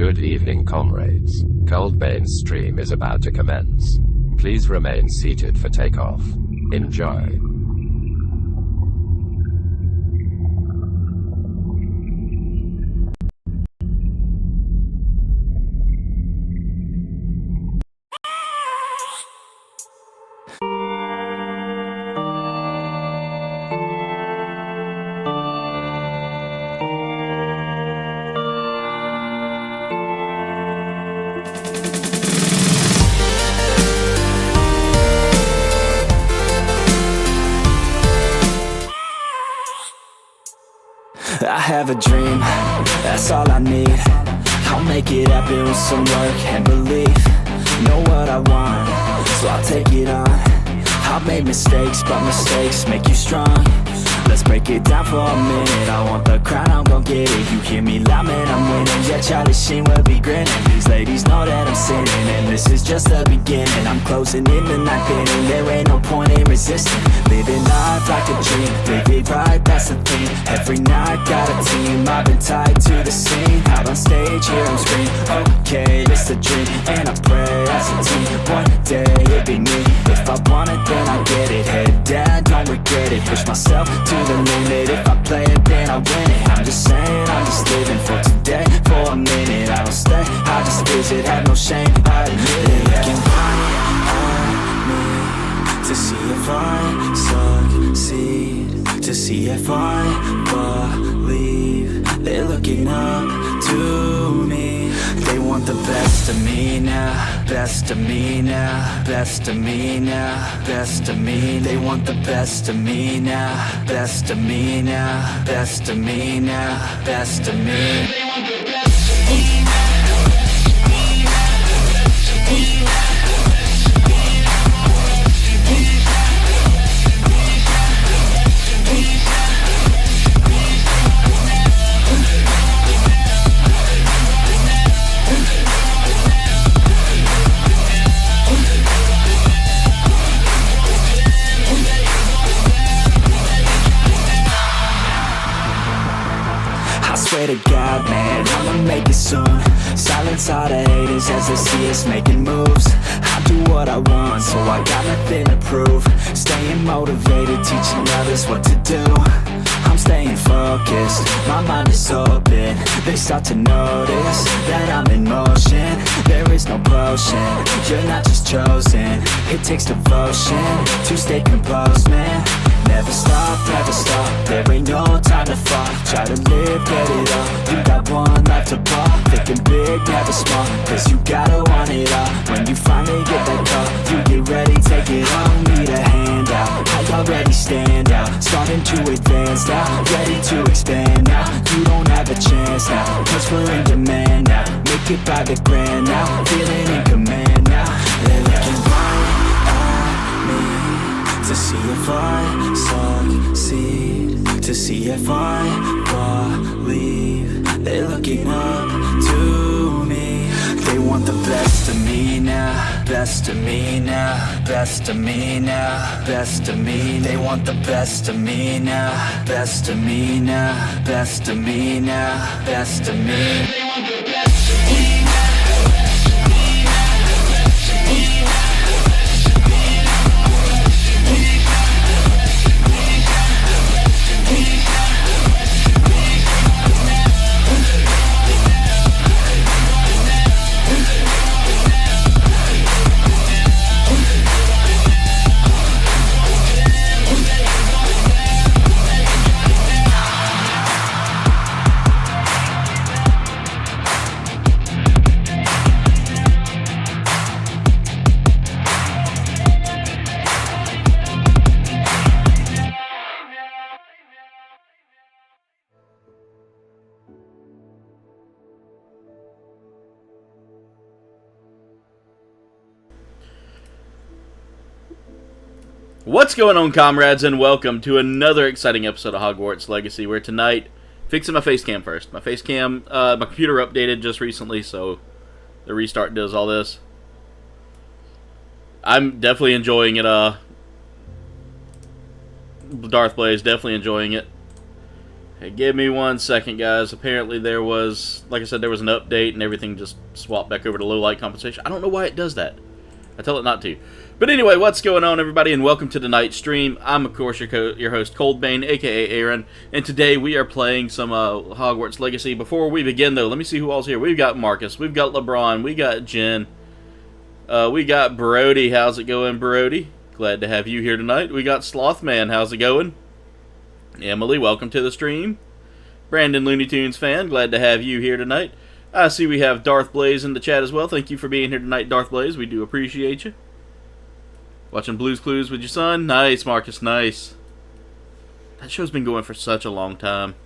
Good evening, comrades. Kouldbayne's stream is about to commence. Please remain seated for takeoff. Enjoy. I have a dream, that's all I need. I'll make it happen with some work and belief. Know what I want, so I'll take it on. I've made mistakes, but mistakes make you strong. Let's break it down for a minute. I want the crown, I'm gon' get it. You hear me loud, man, I'm winning. Yeah, Charlie Sheen will be grinning. These ladies know that I'm sinning, and this is just the beginning. I'm closing in the night inning. There ain't no point in resisting. Living life like a dream, live it right, that's the thing. Every night got a team, I've been tied to the scene. Out on stage, here I'm screaming. Okay, it's a dream, and I pray as a team. One day it'll be me. If I want it, then I get it. Head down, don't regret it. Push myself to the limit. If I play it, then I win it. I'm just saying, I'm just living for today. For a minute, I don't stay, I just visit. Have no shame, I admit it. Looking right at me to see if I succeed, to see if I believe. They're looking up to me. They want the best of me now, best of me now, best of me now, best of me. They want the best of me now, best of me now, best of me now, best of me. They want the best of me now. Swear to God, man, I'ma make it soon. Silence all the haters as they see us making moves. I do what I want, so I got nothing to prove. Staying motivated, teaching others what to do. I'm staying focused, my mind is open. They start to notice that I'm in motion. There is no potion, you're not just chosen. It takes devotion to stay composed, man. Never stop, there ain't no time to fall. Try to live, get it all, you got one life to ball. Thinking big, never small, cause you gotta want it all. When you finally get that call, you get ready, take it on. Need a handout, I already stand out. Starting to advance now, ready to expand now. You don't have a chance now, cause we're in demand now. Make it by the grand now, feeling in command now. They're looking right at me to see if I succeed, to see if I believe. They're looking up to me. They want the best of me now, best of me now, best of me now, best of me. They want the best of me now, best of me now, best of me now, best of me. They want the best of me now. What's going on, comrades, and welcome to another exciting episode of Hogwarts Legacy, where tonight, fixing my face cam first. My face cam, my computer updated just recently, so the restart does all this. I'm definitely enjoying it, Darth Blaze, definitely enjoying it. Hey, give me 1 second, guys. Apparently there was, like I said, there was an update and everything just swapped back over to low light compensation. I don't know why it does that. I tell it not to. But anyway, what's going on, everybody, and welcome to tonight's stream. I'm, of course, your host, Kouldbayne, a.k.a. Aaron, and today we are playing some Hogwarts Legacy. Before we begin, though, let me see who all's here. We've got Marcus, we've got LeBron, we got Jen, we got Brody. How's it going, Brody? Glad to have you here tonight. We got Slothman. How's it going? Emily, welcome to the stream. Brandon, Looney Tunes fan, glad to have you here tonight. I see we have Darth Blaze in the chat as well. Thank you for being here tonight, Darth Blaze. We do appreciate you. Watching Blue's Clues with your son? Nice, Marcus, nice. That show's been going for such a long time.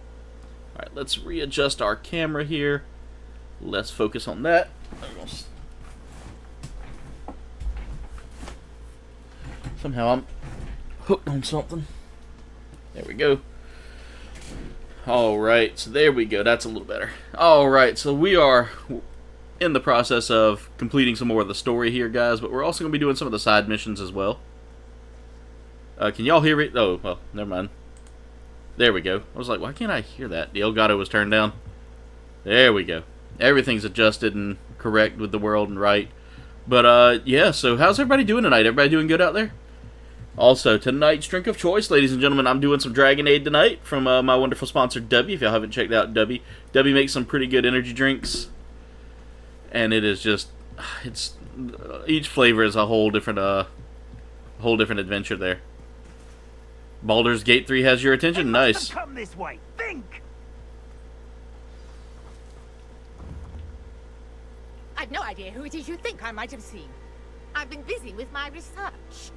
Alright, let's readjust our camera here. Let's focus on that. Somehow I'm hooked on something. There we go. Alright, so there we go. That's a little better. Alright, so we are in the process of completing some more of the story here, guys, but we're also going to be doing some of the side missions as well. Can y'all hear it? Oh, well, never mind. There we go. I was like, why can't I hear that? The Elgato was turned down. There we go. Everything's adjusted and correct with the world and right. But, yeah, so how's everybody doing tonight? Everybody doing good out there? Also, tonight's drink of choice, ladies and gentlemen, I'm doing some Dragonade tonight from my wonderful sponsor, W. If y'all haven't checked out W, W makes some pretty good energy drinks. And it is just, each flavor is a whole different adventure there. Baldur's Gate 3 has your attention? Nice. Come this way. Think. I've no idea who it is you think I might have seen. I've been busy with my research.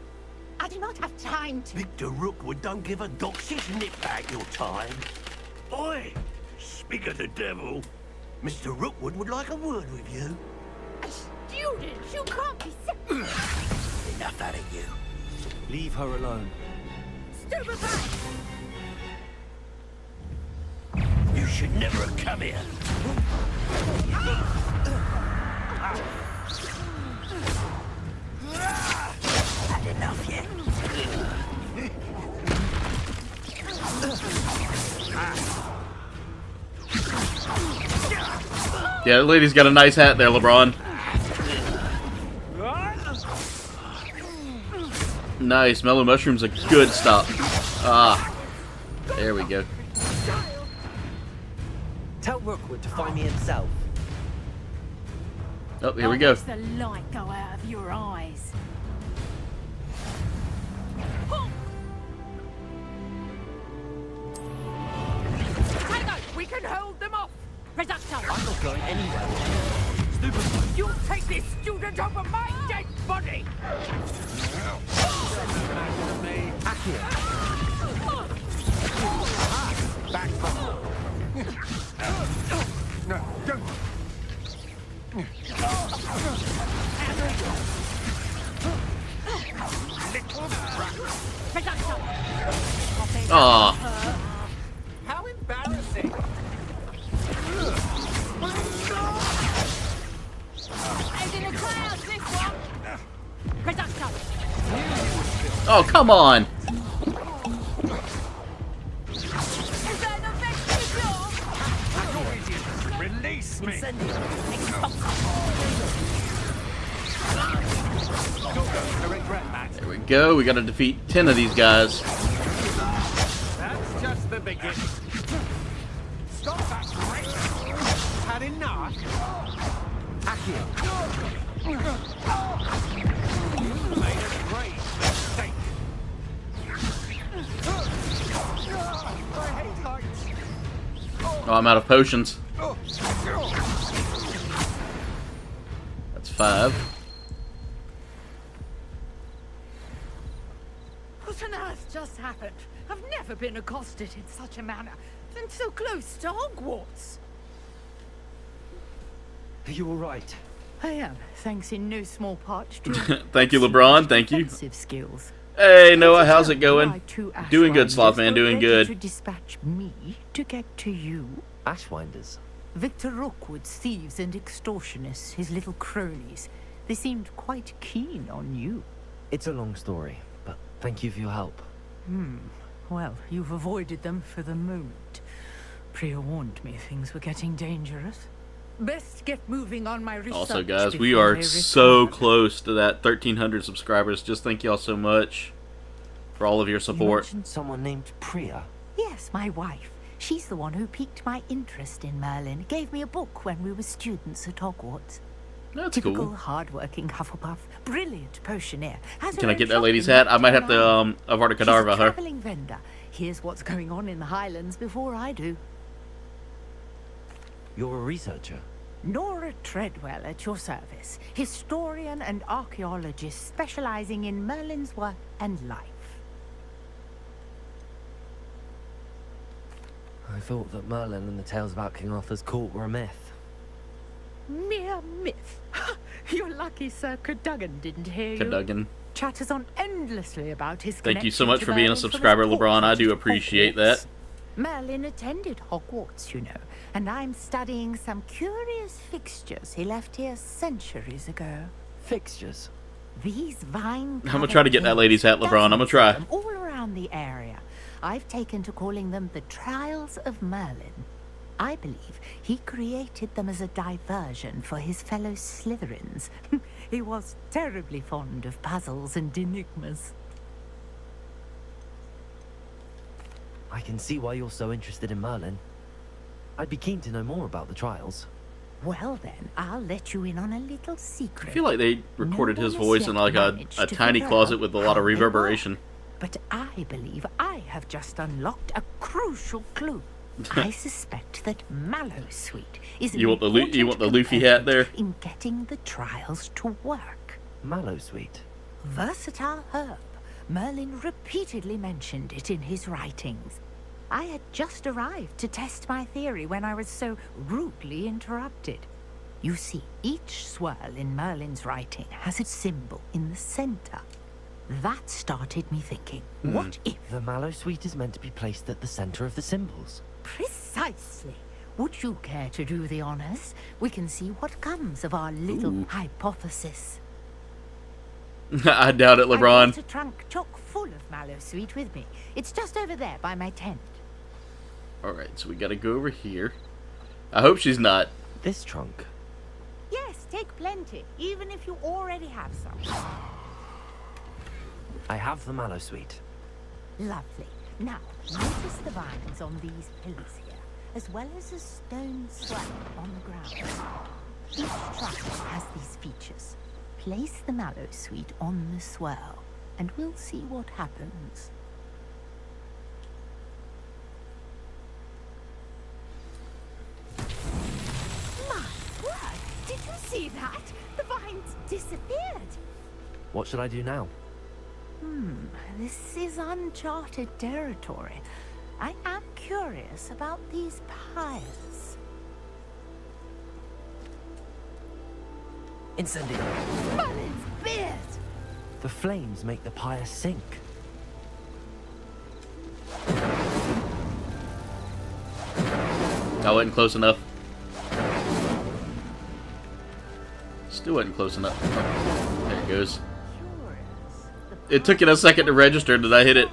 I do not have time to... Victor Rookwood don't give a doxy's nip back your time. Oi! Speak of the devil. Mr. Rookwood would like a word with you. A student? You can't be... Enough out of you. Leave her alone. Stupefy! You should never have come here. Had enough yet? Yeah, the lady's got a nice hat there, LeBron. Nice. Mellow Mushroom's a good stop. Ah. There we go. Tell Rookwood to find me himself. Oh, here we go. The light go out of your eyes. Hang on, we can hold them off. Reduction. I'm not going anywhere. You'll take this student over my dead body. Akio. Back from No, don't. Reduction. Aw. How embarrassing. As in a cloud, this one. Reduction. Oh, come on. Is that the best you Release me. There we go. We got to defeat 10 of these guys. That's just the beginning. Stop that prick. Had enough. Akio. You made a great mistake. I hate heights. Oh, I'm out of potions. That's 5. What on earth just happened? I've never been accosted in such a manner. And so close to Hogwarts. Are you all right? I am, thanks in no small part to Thank you, LeBron. Thank you. defensive skills. Hey, Noah. How's it going? My two Doing good, Ashwinders Slothman. were Doing ready good. To dispatch me to get to you. Ashwinders. Victor Rookwood's thieves and extortionists, his little cronies. They seemed quite keen on you. It's a long story, but thank you for your help. Well, you've avoided them for the moment. Priya warned me things were getting dangerous. Best get moving on my research. Also, guys, we before are they so return. close to that 1,300 subscribers. Just thank y'all so much for all of your You support. mentioned someone named Priya. Yes, my wife. She's the one who piqued my interest in Merlin. Gave me a book when we were students at Hogwarts. That's Typical cool. hard-working Hufflepuff, brilliant potioneer. Has her Can I own get that shop lady's in hat? I might have to London. Avada She's a Kedavra her. traveling vendor. Here's what's going on in the Highlands before I do. You're a researcher. Nora Treadwell at your service, historian and archaeologist specializing in Merlin's work and life. I thought that Merlin and the tales about King Arthur's court were a myth. Mere myth. You're lucky Sir Cadogan didn't hear you. Cadogan. Chatters on endlessly about his Thank you so connection much to for being a Merlin from subscriber, his LeBron. I portrait do at appreciate Hogwarts. that. Merlin attended Hogwarts, you know, and I'm studying some curious fixtures he left here centuries ago. Fixtures. These vine. I'm gonna try to get that lady's hat, LeBron. I'm gonna try. All around the area. I've taken to calling them the Trials of Merlin. I believe he created them as a diversion for his fellow Slytherins. He was terribly fond of puzzles and enigmas. I can see why you're so interested in Merlin. I'd be keen to know more about the trials. Well then, I'll let you in on a little secret. I feel like they recorded No his one has voice yet in like managed a to tiny figure closet out with a lot of how they reverberation. work. But I believe I have just unlocked a crucial clue. I suspect that Mallowsweet is an You want the important Luffy hat there? component in getting the trials to work. Mallowsweet. Versatile herb. Merlin repeatedly mentioned it in his writings. I had just arrived to test my theory when I was so rudely interrupted. You see, each swirl in Merlin's writing has its symbol in the center. That started me thinking, what if... The Mallowsweet is meant to be placed at the center of the symbols. Precisely. Would you care to do the honors? We can see what comes of our little hypothesis. I doubt it, I brought LeBron. a trunk chock full of Mallowsweet with me. It's just over there by my tent. Alright, so we gotta go over here. I hope she's not. This trunk. Yes, take plenty, even if you already have some. I have the Mallowsweet. Lovely. Now, notice the vines on these pillars here, as well as a stone swell on the ground. Each trunk has these features. Place the Mallowsweet on the swirl, and we'll see what happens. My word! Did you see that? The vines disappeared. What should I do now? This is uncharted territory. I am curious about these piles. Incendiary. Merlin's beard! The flames make the pyre sink. I wasn't close enough. Still wasn't close enough. Oh, there it goes. Curious. It took it a second to register that I hit it.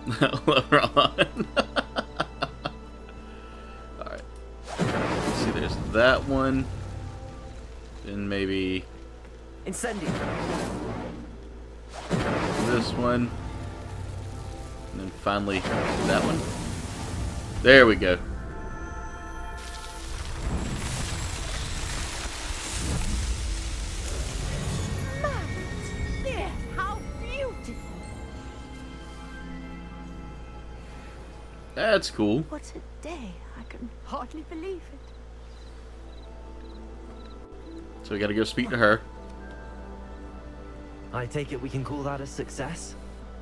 LeBron. Alright. Let's see, there's that one. Then maybe Incendiary. this one. And then finally that one. There we go. Merlin's beard! How beautiful! That's cool. What a day! I can hardly believe it. So we gotta go speak to her. I take it we can call that a success?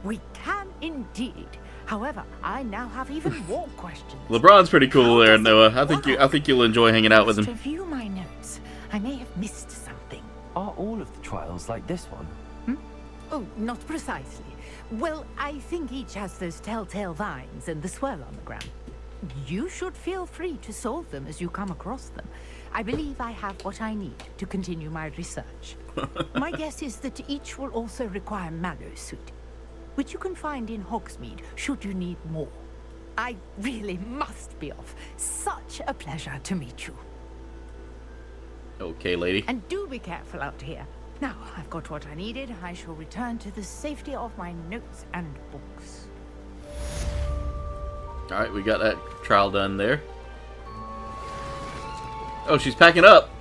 We can indeed. However, I now have even more questions. LeBron's pretty cool How there, does it Noah. I think you'll enjoy hanging out with Let's him. review my notes. I may have missed something. Are all of the trials like this one? Oh, not precisely. Well, I think each has those telltale vines and the swirl on the ground. You should feel free to solve them as you come across them. I believe I have what I need to continue my research. My guess is that each will also require Mallowsweet. which you can find in Hogsmeade should you need more. I really must be off. Such a pleasure to meet you. Okay, lady. And do be careful out here. Now, I've got what I needed. I shall return to the safety of my notes and books. Alright, we got that trial done there. Oh, she's packing up.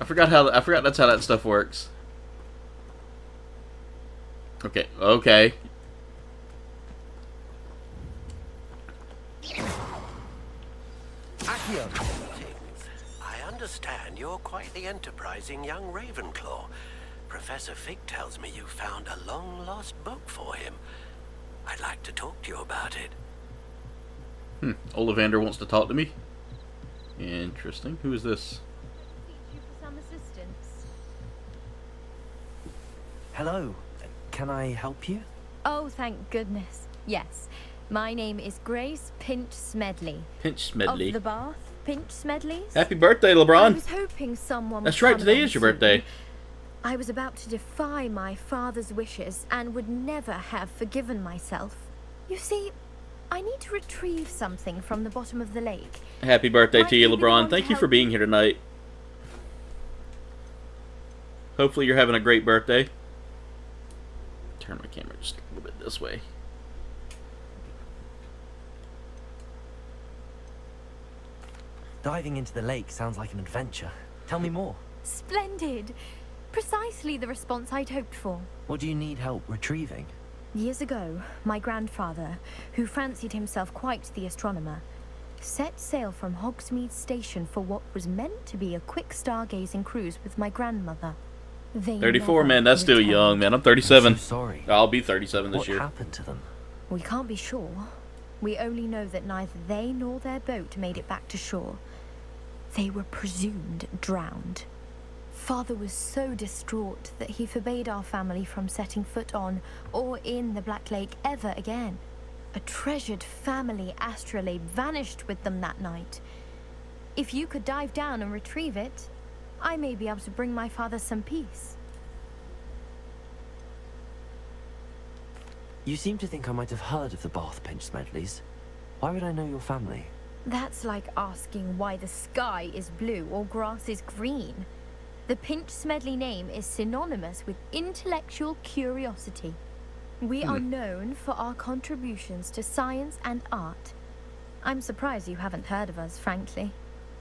I forgot that's how that stuff works. Okay, okay. I understand you're quite the enterprising young Ravenclaw. Professor Fig tells me you found a long-lost book for him. I'd like to talk to you about it. Ollivander wants to talk to me. Interesting. Who is this? Hello. Can I help you? Oh, thank goodness. Yes. My name is Grace Pinch Smedley. Pinch Smedley. Of the Bath Pinch Smedleys. Happy birthday, I LeBron. was hoping someone That's would right, come today home is your soon. birthday. I was about to defy my father's wishes and would never have forgiven myself. You see, I need to retrieve something from the bottom of the lake. Happy birthday Might to you, you be LeBron. willing to Thank you for help being me? here tonight. Hopefully you're having a great birthday. Turn my camera just a little bit this way. Diving into the lake sounds like an adventure. Tell me more. Splendid! Precisely the response I'd hoped for. What do you need help retrieving? Years ago, my grandfather, who fancied himself quite the astronomer, set sail from Hogsmeade Station for what was meant to be a quick stargazing cruise with my grandmother. They 34, never man. That's still returned. young, man. I'm 37. I'm so sorry. I'll be 37 this What year. happened to them? We can't be sure. We only know that neither they nor their boat made it back to shore. They were presumed drowned. Father was so distraught that he forbade our family from setting foot on or in the Black Lake ever again. A treasured family astrolabe vanished with them that night. If you could dive down and retrieve it, I may be able to bring my father some peace. You seem to think I might have heard of the Bath Pinch Smedleys. Why would I know your family? That's like asking why the sky is blue or grass is green. The Pinch Smedley name is synonymous with intellectual curiosity. We are known for our contributions to science and art. I'm surprised you haven't heard of us, frankly.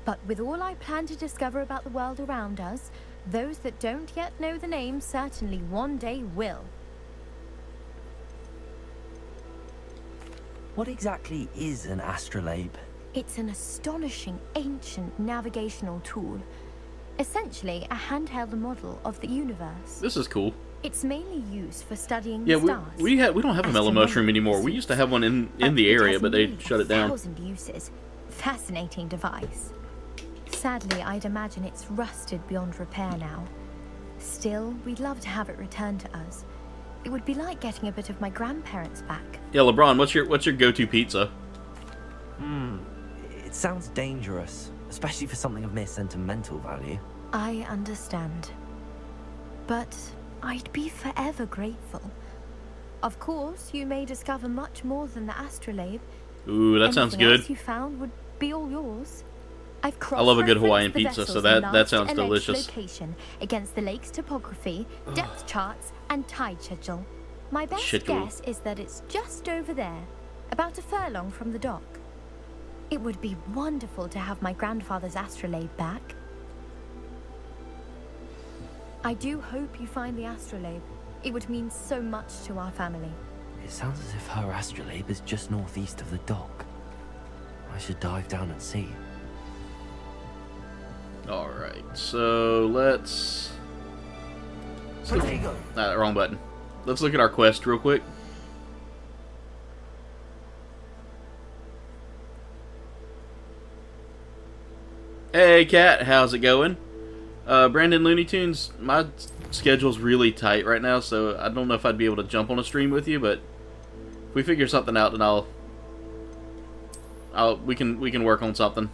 But with all I plan to discover about the world around us, those that don't yet know the name certainly one day will. What exactly is an astrolabe? It's an astonishing ancient navigational tool. Essentially, a handheld model of the universe. This is cool. It's mainly used for studying Yeah, the stars. we don't have a mellow mushroom anymore. We used to have one in the area, but they shut it down. 1,000 uses. Fascinating device. Sadly, I'd imagine it's rusted beyond repair now. Still, we'd love to have it returned to us. It would be like getting a bit of my grandparents back. Yeah, LeBron, what's your go-to pizza? It sounds dangerous, especially for something of mere sentimental value. I understand. But I'd be forever grateful. Of course, you may discover much more than the astrolabe. Ooh, that sounds Anything good. else you found would be all yours. I've I love a good cross-referenced Hawaiian the pizza, so vessel's that last sounds alleged delicious. location against the lake's topography, depth charts, and tide schedule. My best Schedule. guess is that it's just over there, about a furlong from the dock. It would be wonderful to have my grandfather's astrolabe back. I do hope you find the astrolabe. It would mean so much to our family. It sounds as if her astrolabe is just northeast of the dock. I should dive down and see. Alright, so let's... wrong button. Let's look at our quest real quick. Hey, Kat, how's it going? Brandon Looney Tunes, my schedule's really tight right now, so I don't know if I'd be able to jump on a stream with you, but if we figure something out, then we can work on something.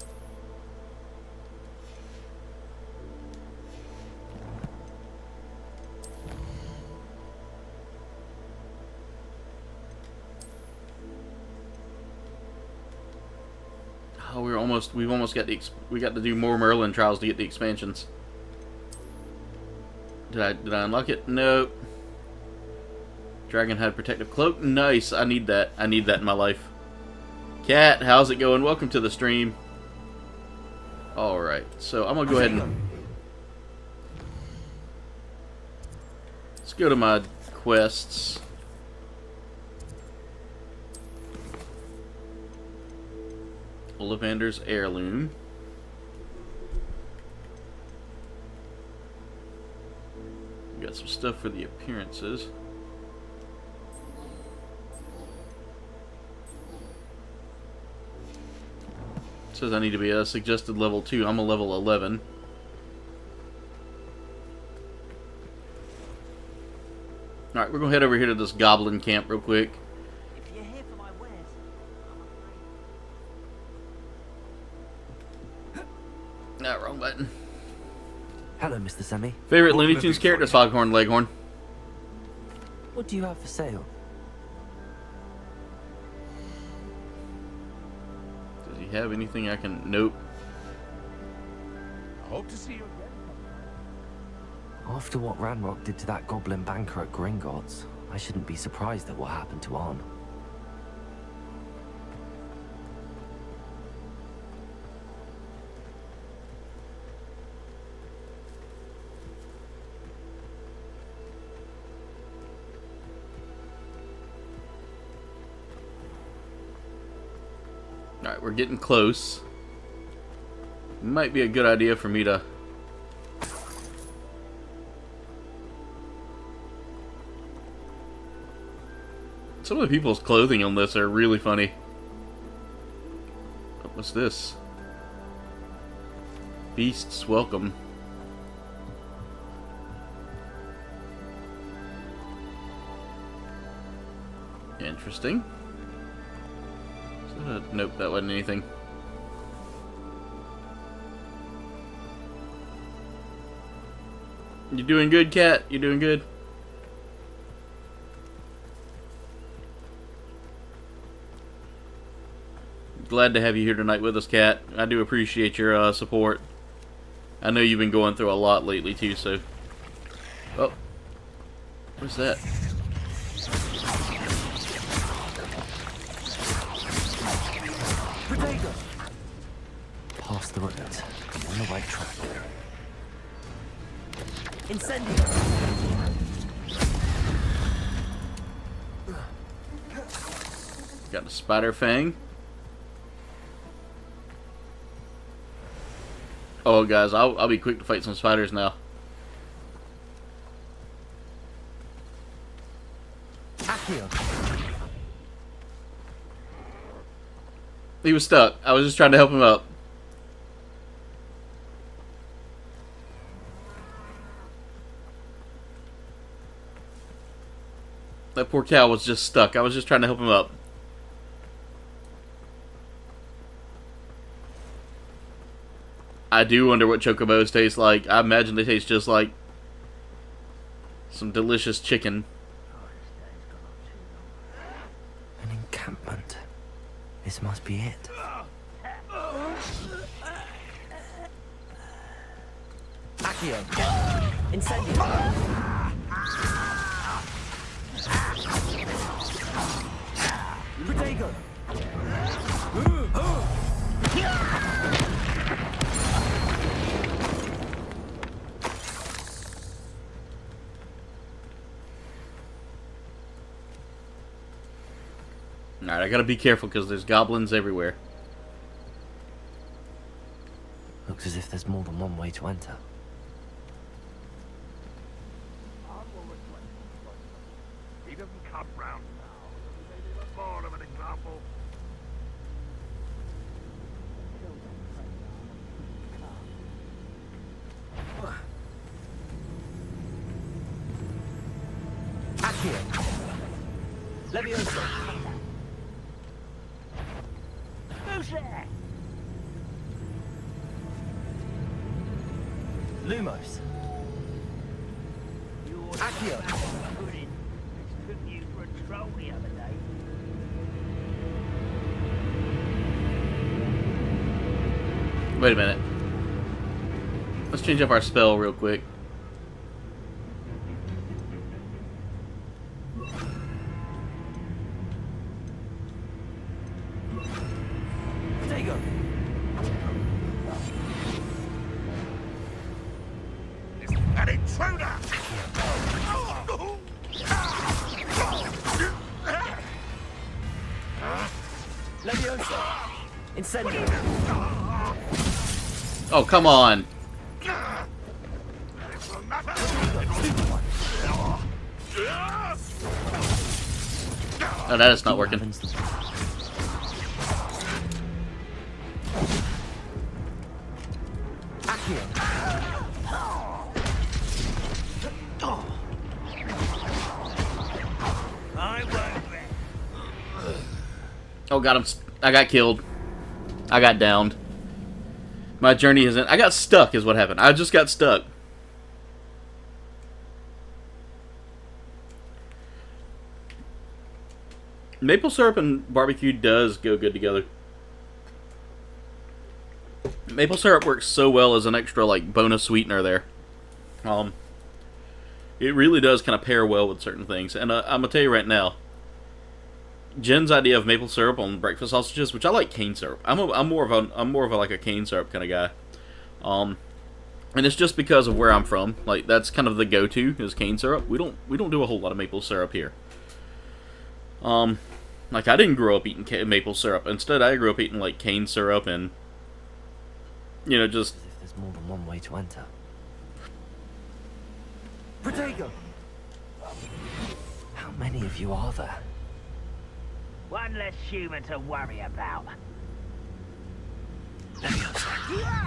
Oh, we've almost got we got to do more Merlin trials to get the expansions. Did I unlock it? Nope. Dragonhide protective cloak. Nice. I need that. I need that in my life. Cat, how's it going? Welcome to the stream. Alright, so I'm gonna go ahead and let's go to my quests. Ollivander's heirloom. We got some stuff for the appearances. It says I need to be a suggested level 2. I'm a level 11. Alright, we're going to head over here to this goblin camp real quick. If you're here for my wares, Ah, wrong button. Hello, Mr. Semi. Favorite Looney Tunes character, Foghorn Leghorn. What do you have for sale? Does he have anything I can... Nope. I hope to see you again. After what Ranrock did to that goblin banker at Gringotts, I shouldn't be surprised at what happened to Arn. Alright, we're getting close. Might be a good idea for me to... Some of the people's clothing on this are really funny. What's this? Beasts welcome. Interesting. Nope, that wasn't anything. You doing good, Cat? You doing good? Glad to have you here tonight with us, Cat. I do appreciate your support. I know you've been going through a lot lately, too, so... Oh. What's that? Pass the route. I'm on the right track. incendio. Got a spider fang. Oh, guys, I'll be quick to fight some spiders now. He was stuck. I was just trying to help him up. That poor cow was just stuck. I was just trying to help him up. I do wonder what chocobos taste like. I imagine they taste just like some delicious chicken. An encampment. This must be it. Accio. Incendio. Protego. Alright, I gotta be careful because there's goblins everywhere. Looks as if there's more than one way to enter. He doesn't come round now. Maybe even more of an example. Accio. Levioso. Who's there? Lumos. Accio. Took you for a troll the other day. Wait a minute. Let's change up our spell real quick. Potato. An intruder! Leviosa. Incendio. Oh, come on. Oh, that is not working. Oh, got him. I got killed. I got downed. My journey isn't. I got stuck, is what happened. I just got stuck. Maple syrup and barbecue does go good together. Maple syrup works so well as an extra, like, bonus sweetener there. It really does kind of pair well with certain things. And I'm gonna tell you right now, Jen's idea of maple syrup on breakfast sausages, which I like cane syrup. I'm more of a like a cane syrup kind of guy. And it's just because of where I'm from. Like, that's kind of the go-to is cane syrup. We don't do a whole lot of maple syrup here. Like, I didn't grow up eating maple syrup. Instead, I grew up eating like cane syrup and, you know, just. As if there's more than one way to enter. Potato. How many of you are there? One less human to worry about.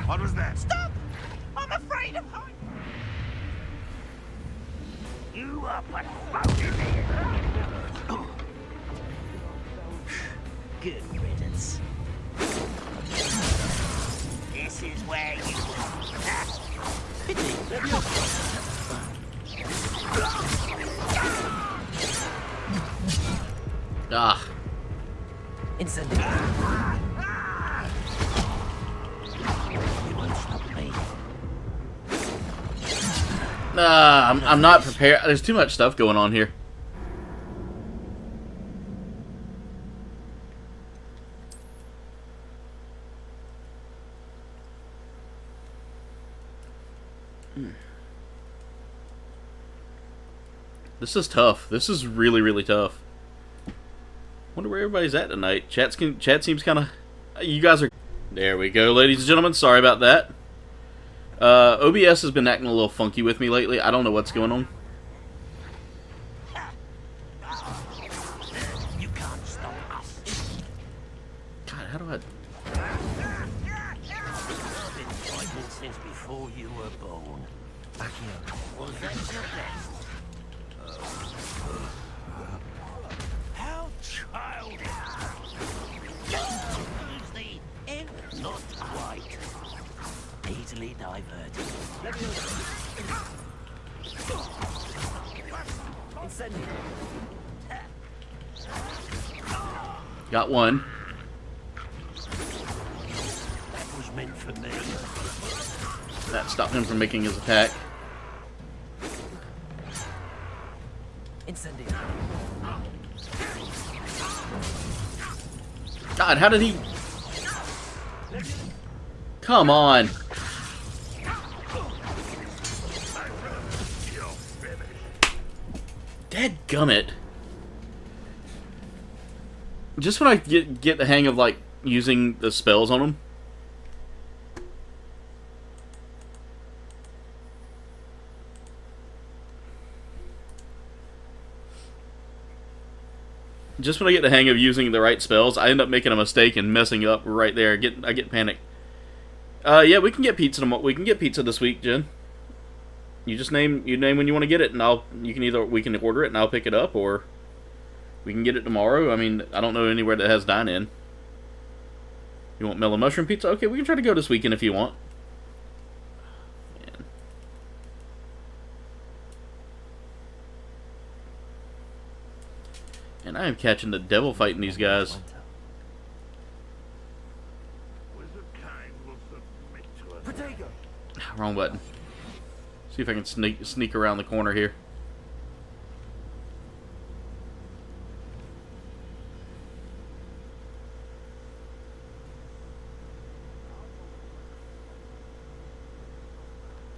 What was that? Stop! I'm afraid of heights. You are postponing me. Good riddance. This is where you Ah. Incendio. You won't stop me. I'm not prepared. There's too much stuff going on here. This is tough. This is really, really tough. Wonder where everybody's at tonight. Chat seems kind of. You guys are. There we go, ladies and gentlemen. Sorry about that. OBS has been acting a little funky with me lately. I don't know what's going on. You can't stop us. God, how do I? Been fighting since before you were born. Back here. Was that your best? How childish! Who's the imp? Not quite. Easily diverted. Incendio. Got one. That was meant for me. That stopped him from making his attack. Incendio. God, how did he? Come on. Dadgummit. Just when I get the hang of, like, using the spells on him. Just when I get the hang of using the right spells, I end up making a mistake and messing up right there. I get panicked. Yeah, we can get pizza tomorrow. We can get pizza this week, Jen. You just name when you want to get it, and we can order it and I'll pick it up, or we can get it tomorrow. I mean, I don't know anywhere that has dine-in. You want melon mushroom pizza? Okay, we can try to go this weekend if you want. Man. And I am catching the devil fighting these guys. Wizard kind will submit. wrong button. See if I can sneak around the corner here.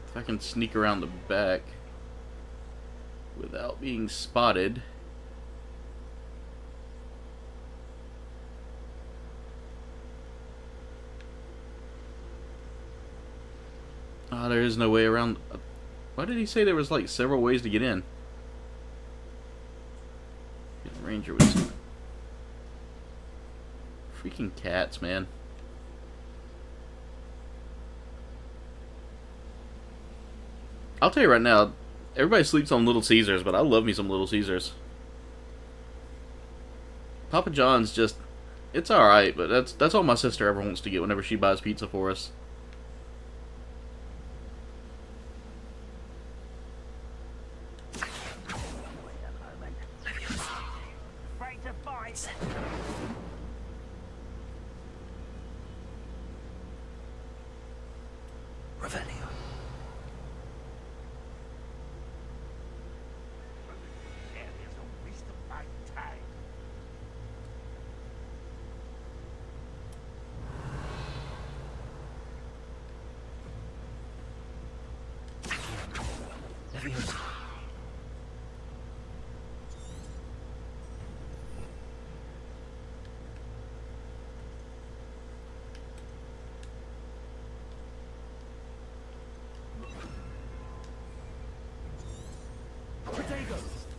If I can sneak around the back without being spotted. Ah, there is no way around. Why did he say there was like several ways to get in? Ranger was freaking cats, man. I'll tell you right now, everybody sleeps on Little Caesars, but I love me some Little Caesars. Papa John's just, it's alright, but that's all my sister ever wants to get whenever she buys pizza for us.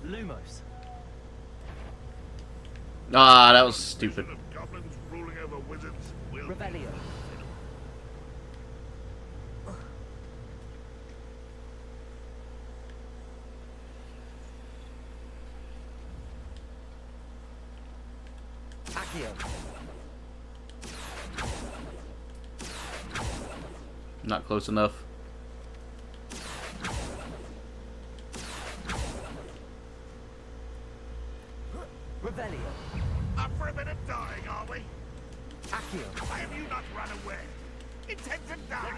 Lumos. Ah, that was stupid. Goblins ruling over wizards will Revelio. Accio. Not close enough. Revelio. up for a bit of dying, are we? Accio. Why have you not run away? Intend to die?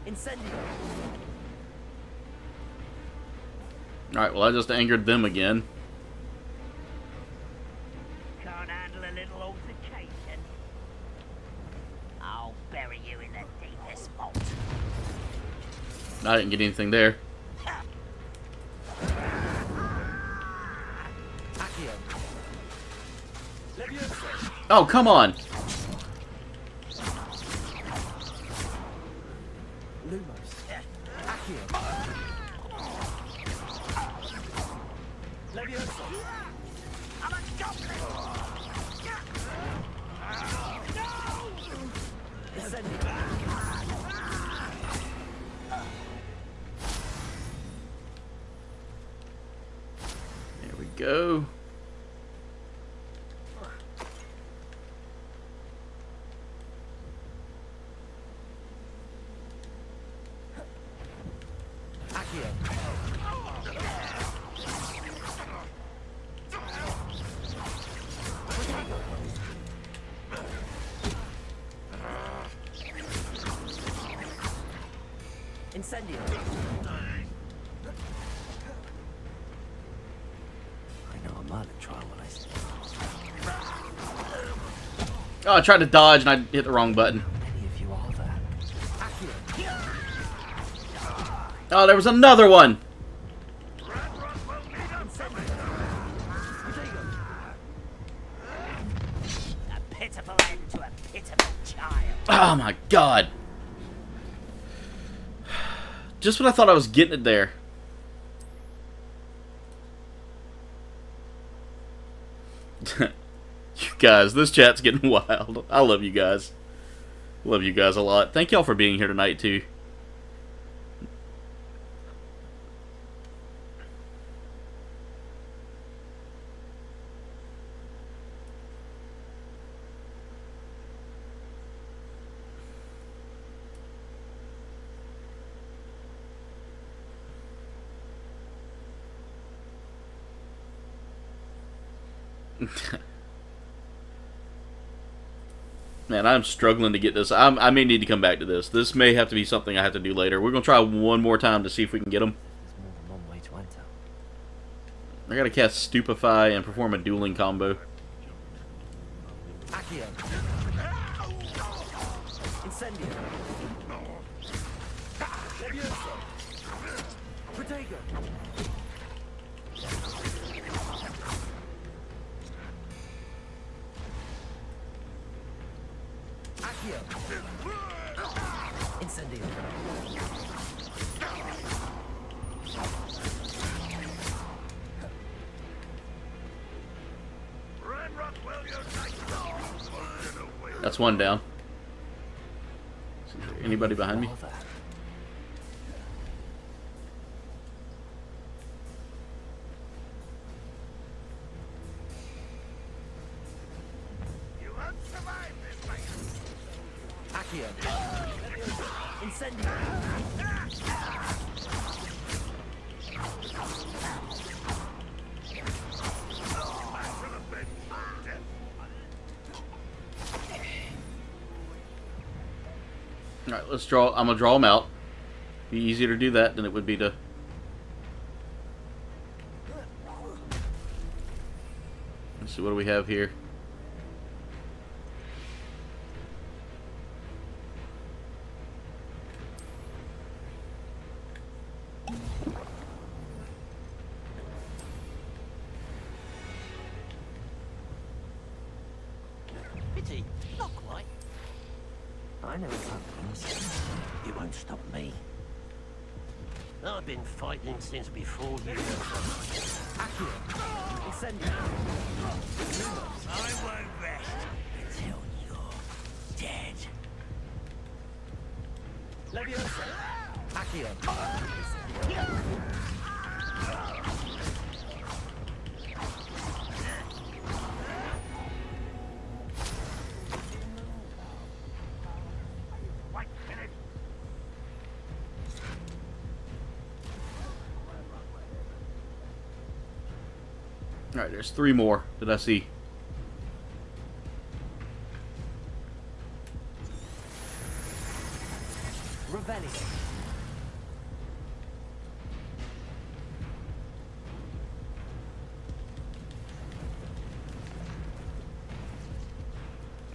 Incendio. Alright, well I just angered them again. Can't handle a little altercation. I'll bury you in the deepest vault. I didn't get anything there. Accio. Levioso. Oh, come on! Lumos. Accio. Levioso. I'm a goblin! Incendio. There we go. Incendio. I know a Merlin trial when I see it. Oh, I tried to dodge and I hit the wrong button. Many of you are there. Accio. Oh, there was another one! A pitiful end to a pitiful child. Oh my god. Just when I thought I was getting it there. You guys, this chat's getting wild. I love you guys. Love you guys a lot. Thank y'all for being here tonight, too. Man, I'm struggling to get this. I may need to come back to this. This may have to be something I have to do later. We're going to try one more time to see if we can get them. There's more than one way to enter. I got to cast Stupefy and perform a dueling combo. Accio. Incendio. Levioso. Protego. Accio. Incendio. That's one down. Is there anybody behind me? Accio. Incendio. Alright, let's draw. I'm going to draw them out. Be easier to do that than it would be to... Let's see, what do we have here? Pity, not quite. I know what happens. You won't stop me. I've been fighting since before you were. Accio. Incendio. I won't rest until you're dead. Levioso. Accio. Alright, there's 3 more that I see. Revelio.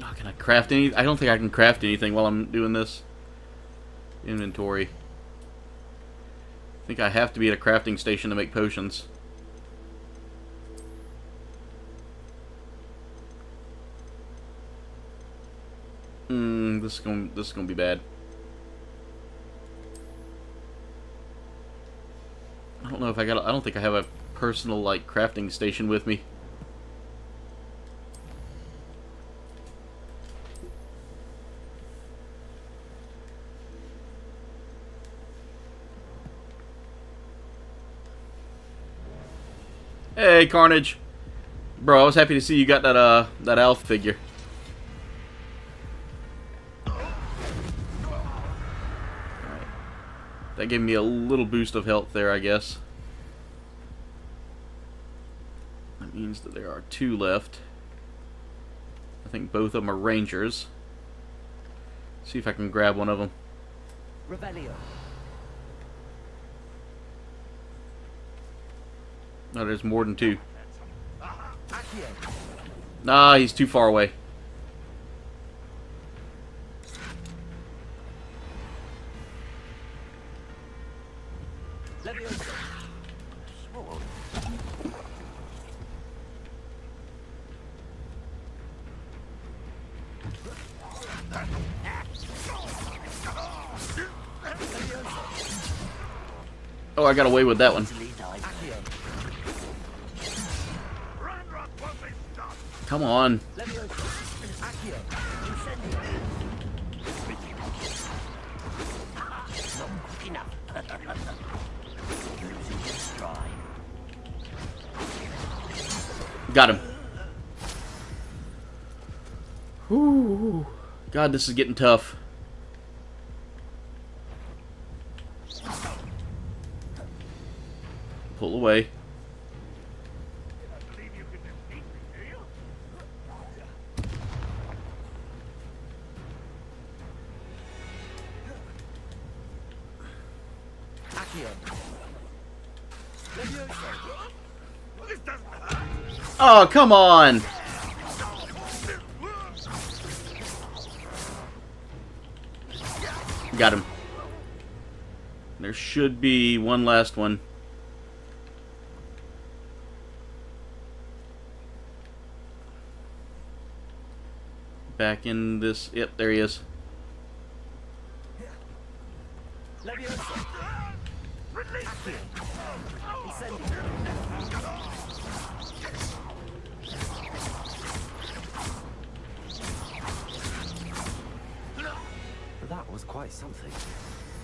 Oh, can I craft any? I don't think I can craft anything while I'm doing this. Inventory. I think I have to be at a crafting station to make potions. This is gonna be bad. I don't know if I got. I don't think I have a personal like crafting station with me. Hey, Carnage, bro! I was happy to see you got that that elf figure. That gave me a little boost of health there, I guess. That means that there are 2 left. I think both of them are rangers. See if I can grab one of them. Revelio. No, there's more than 2. Accio. Nah, he's too far away. Levioso. Sword. Oh, I got away with that one. Accio. Come on. Levioso. Accio. Incendio. Not quick enough. Losing your stride. Got him. Whew. God, this is getting tough. Pull away. Oh, come on! Got him. There should be one last one. Back in this... Yep, there he is. That was quite something.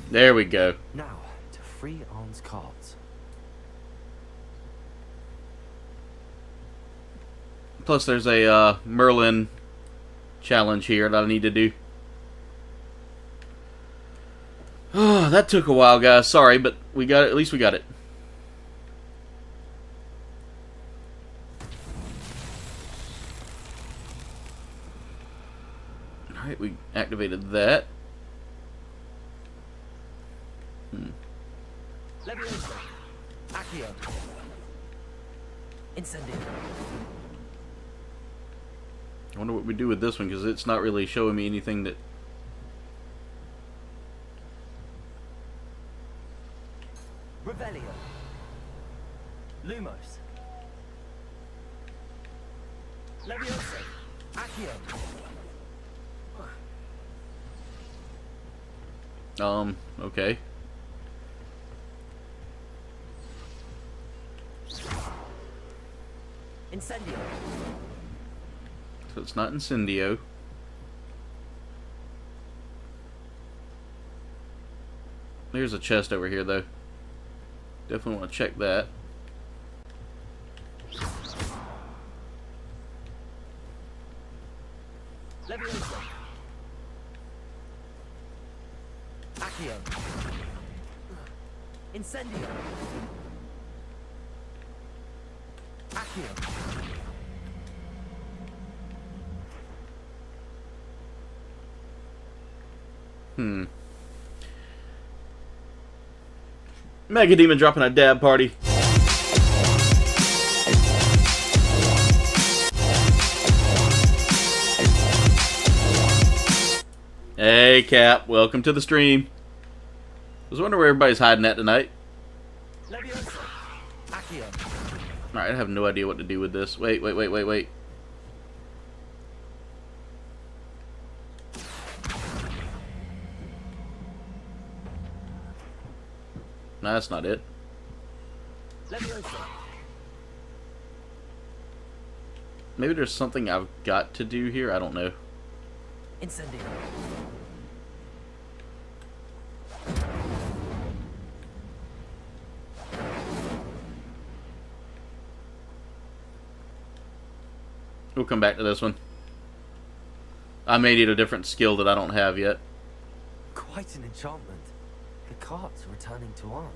There we go. Now, to free Arn's cards. Plus there's a Merlin challenge here that I need to do. Oh, that took a while, guys. Sorry, but we got it. At least we got it. Alright, we activated that. I wonder what we do with this one, because it's not really showing me anything that... Revelio. Lumos. Levioso. Accio. Okay. Incendio. So it's not Incendio. There's a chest over here, though. Definitely want to check that. Levioso. Accio. Incendio. Accio. Mega Demon dropping a dab party. Hey, Cap. Welcome to the stream. I was wondering where everybody's hiding at tonight. Alright, I have no idea what to do with this. Wait. No, that's not it. Maybe there's something I've got to do here. I don't know. Incendio. We'll come back to this one. I may need a different skill that I don't have yet. Quite an enchantment. The cards are returning to Arn.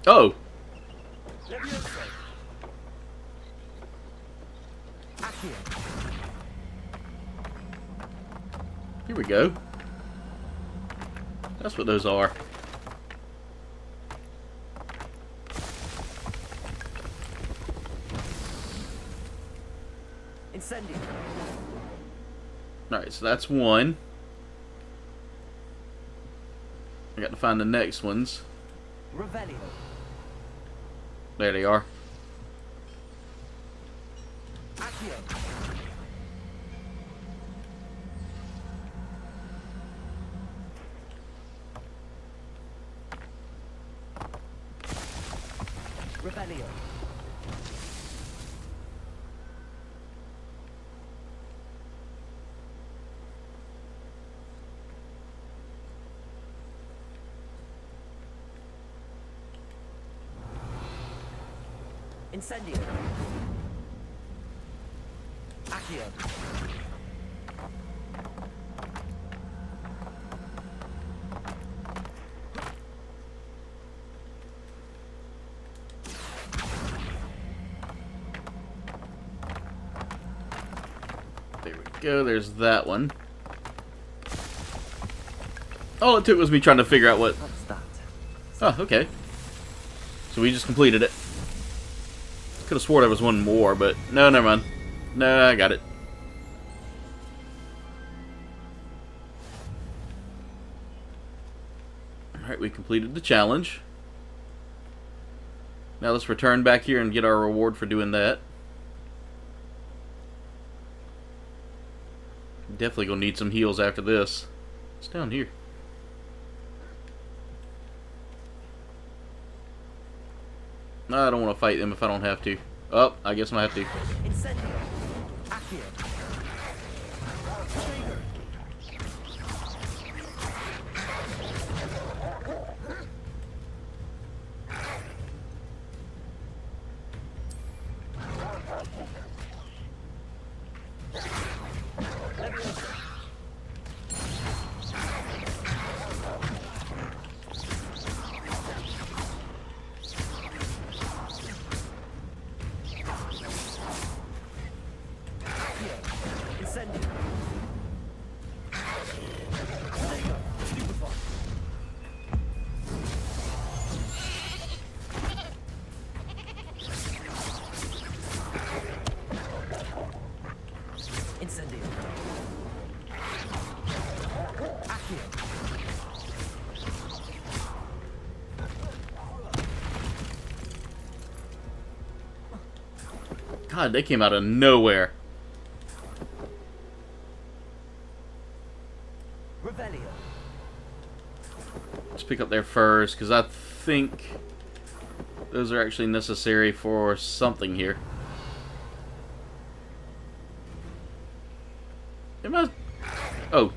Oh! Here we go. That's what those are. Incendio. Alright, so that's one. I got to find the next ones. Revelio. There they are. Accio. Revelio. Incendio. Accio. There we go. There's that one. All it took was me trying to figure out what... What's that? Oh, okay. So we just completed it. Could have swore there was one more, but no, never mind. No, I got it. Alright, we completed the challenge. Now let's return back here and get our reward for doing that. Definitely gonna need some heals after this. It's down here. No, I don't want to fight them if I don't have to. Oh, I guess I'm gonna have to. God, they came out of nowhere. Let's pick up there first, because I think those are actually necessary for something here. Am I... Oh.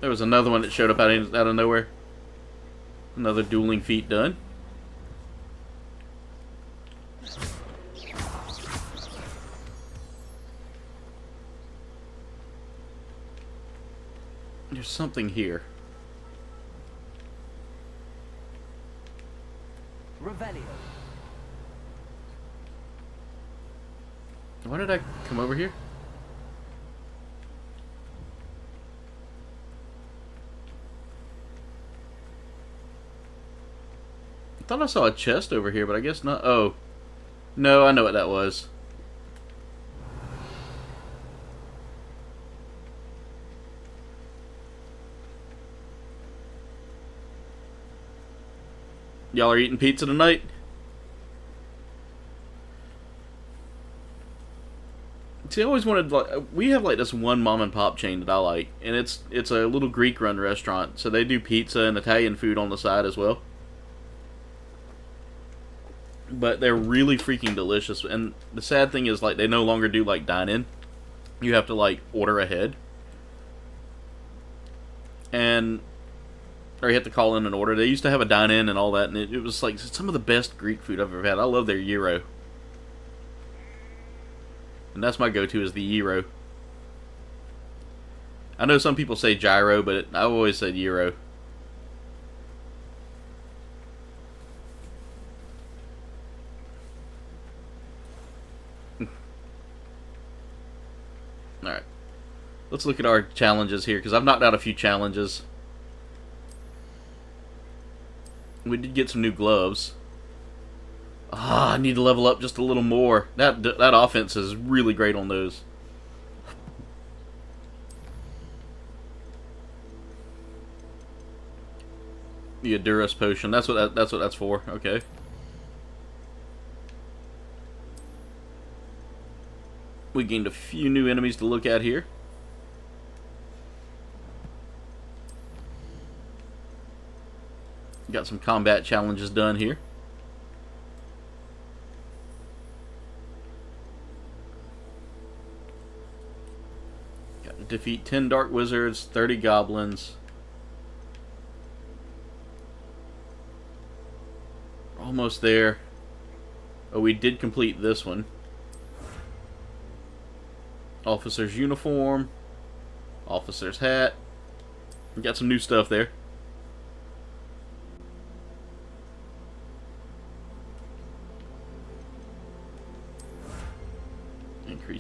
There was another one that showed up out of nowhere. Another dueling feat done. There's something here. Revelio. Why did I come over here? I thought I saw a chest over here, but I guess not. Oh. No, I know what that was. Y'all are eating pizza tonight? See, I always wanted, like, we have like this one mom and pop chain that I like, and it's a little Greek run restaurant, so they do pizza and Italian food on the side as well. But they're really freaking delicious, and the sad thing is, like, they no longer do like dine-in. You have to like order ahead, or you have to call in an order. They used to have a dine-in and all that, and it was like some of the best Greek food I've ever had. I love their gyro. And that's my go-to, is the gyro. I know some people say gyro, but I've always said gyro. Alright. Let's look at our challenges here, because I've knocked out a few challenges. We did get some new gloves. Ah, I need to level up just a little more. That offense is really great on those. The Adurus potion. That's what that's for. Okay. We gained a few new enemies to look at here. Got some combat challenges done here. Defeat 10 dark wizards, 30 goblins. Almost there. Oh, we did complete this one. Officer's uniform. Officer's hat. We got some new stuff there.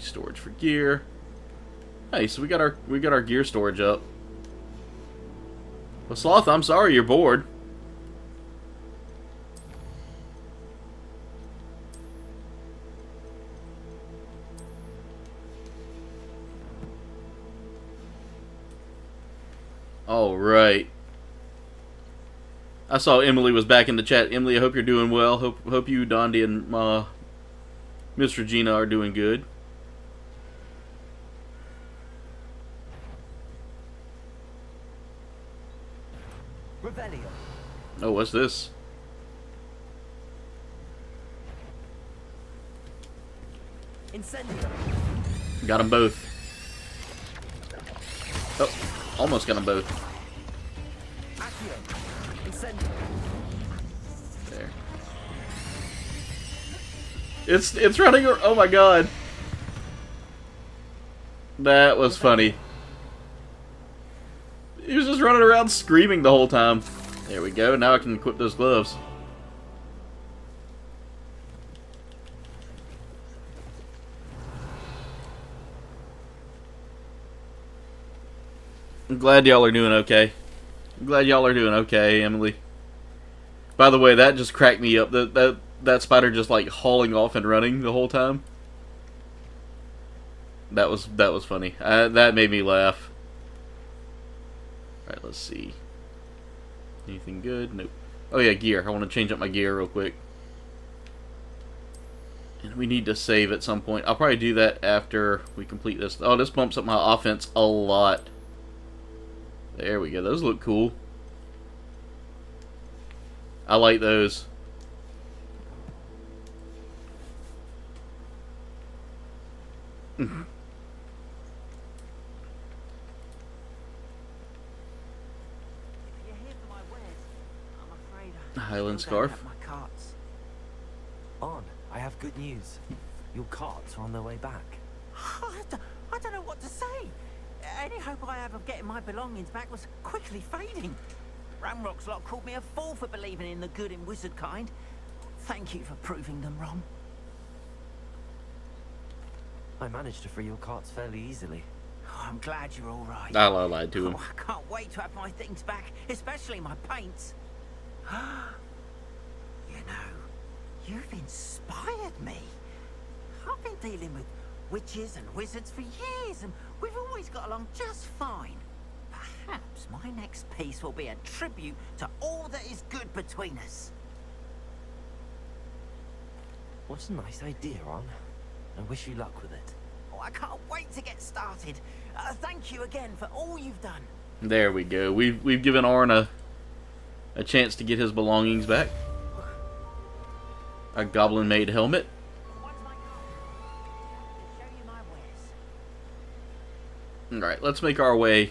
storage for gear. Hey, so we got our gear storage up. Well, Sloth, I'm sorry you're bored. All right. I saw Emily was back in the chat. Emily, I hope you're doing well. Hope you, Dondi, and Miss Regina are doing good. Rebellion. Oh, what's this? Incendio. Got them both. Oh, almost got them both. Accio. Incendio. There. It's running. Oh my god. That was funny. He was just running around screaming the whole time. There we go. Now I can equip those gloves. I'm glad y'all are doing okay. I'm glad y'all are doing okay, Emily. By the way, that just cracked me up. That spider just like hauling off and running the whole time. That was funny. That made me laugh. Alright, let's see. Anything good? Nope. Oh yeah, gear. I want to change up my gear real quick. And we need to save at some point. I'll probably do that after we complete this. Oh, this bumps up my offense a lot. There we go. Those look cool. I like those. Highland scarf. On, I have good news. Your carts are on their way back. I don't know what to say. Any hope I have of getting my belongings back was quickly fading. Ramrock's lot called me a fool for believing in the good in wizard kind. Thank you for proving them wrong. I managed to free your carts fairly easily. Oh, I'm glad you're all right. I lied to him. Oh, I can't wait to have my things back, especially my paints. You know, you've inspired me. I've been dealing with witches and wizards for years, and we've always got along just fine. Perhaps my next piece will be a tribute to all that is good between us. What's a nice idea, Ron? I wish you luck with it. Oh, I can't wait to get started. Thank you again for all you've done. There we go. We've given Arn a chance to get his belongings back. A goblin-made helmet. Alright, let's make our way.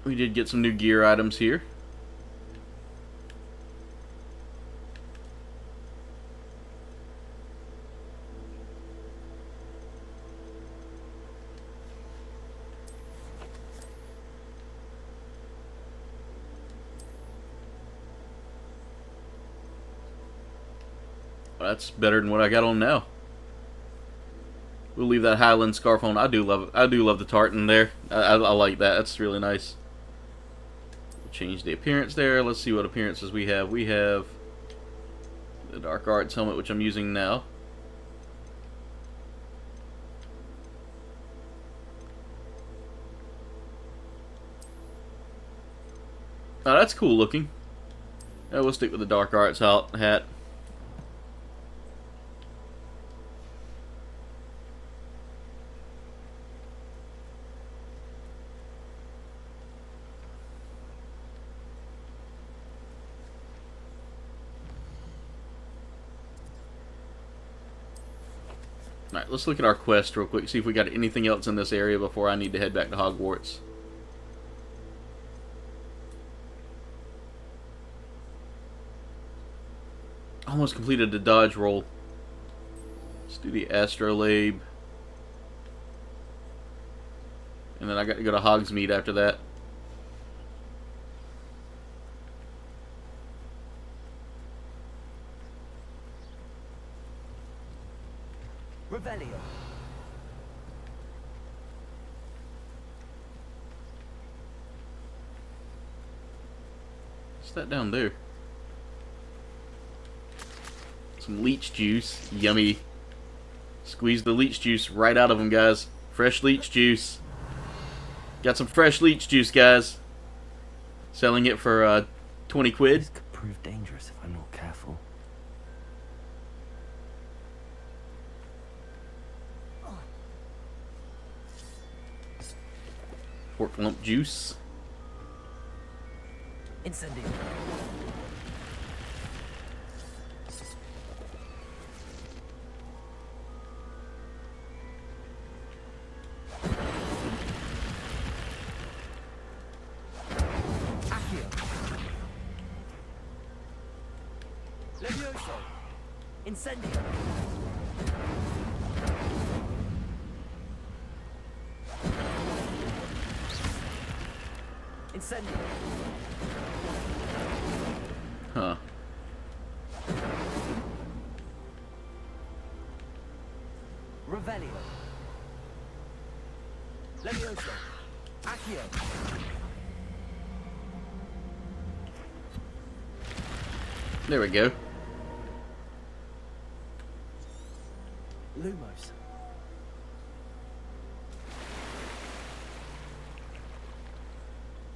We did get some new gear items here. That's better than what I got on now. We'll leave that Highland scarf on. I do love the tartan there. I like that. That's really nice. We'll change the appearance there. Let's see what appearances we have. We have the Dark Arts helmet, which I'm using now. Oh, that's cool looking. Yeah, we'll stick with the Dark Arts hat. Alright, let's look at our quest real quick, see if we got anything else in this area before I need to head back to Hogwarts. Almost completed the dodge roll. Let's do the astrolabe. And then I got to go to Hogsmeade after that. Revelio. What's that down there? Some leech juice. Yummy. Squeeze the leech juice right out of them, guys. Fresh leech juice. Got some fresh leech juice, guys. Selling it for 20 quid. This could prove dangerous if I'm not careful. Pork lump juice. Incendio. Levioso. Incendio. Incendio. Huh. Revelio. Levioso. Accio. There we go. Lumos.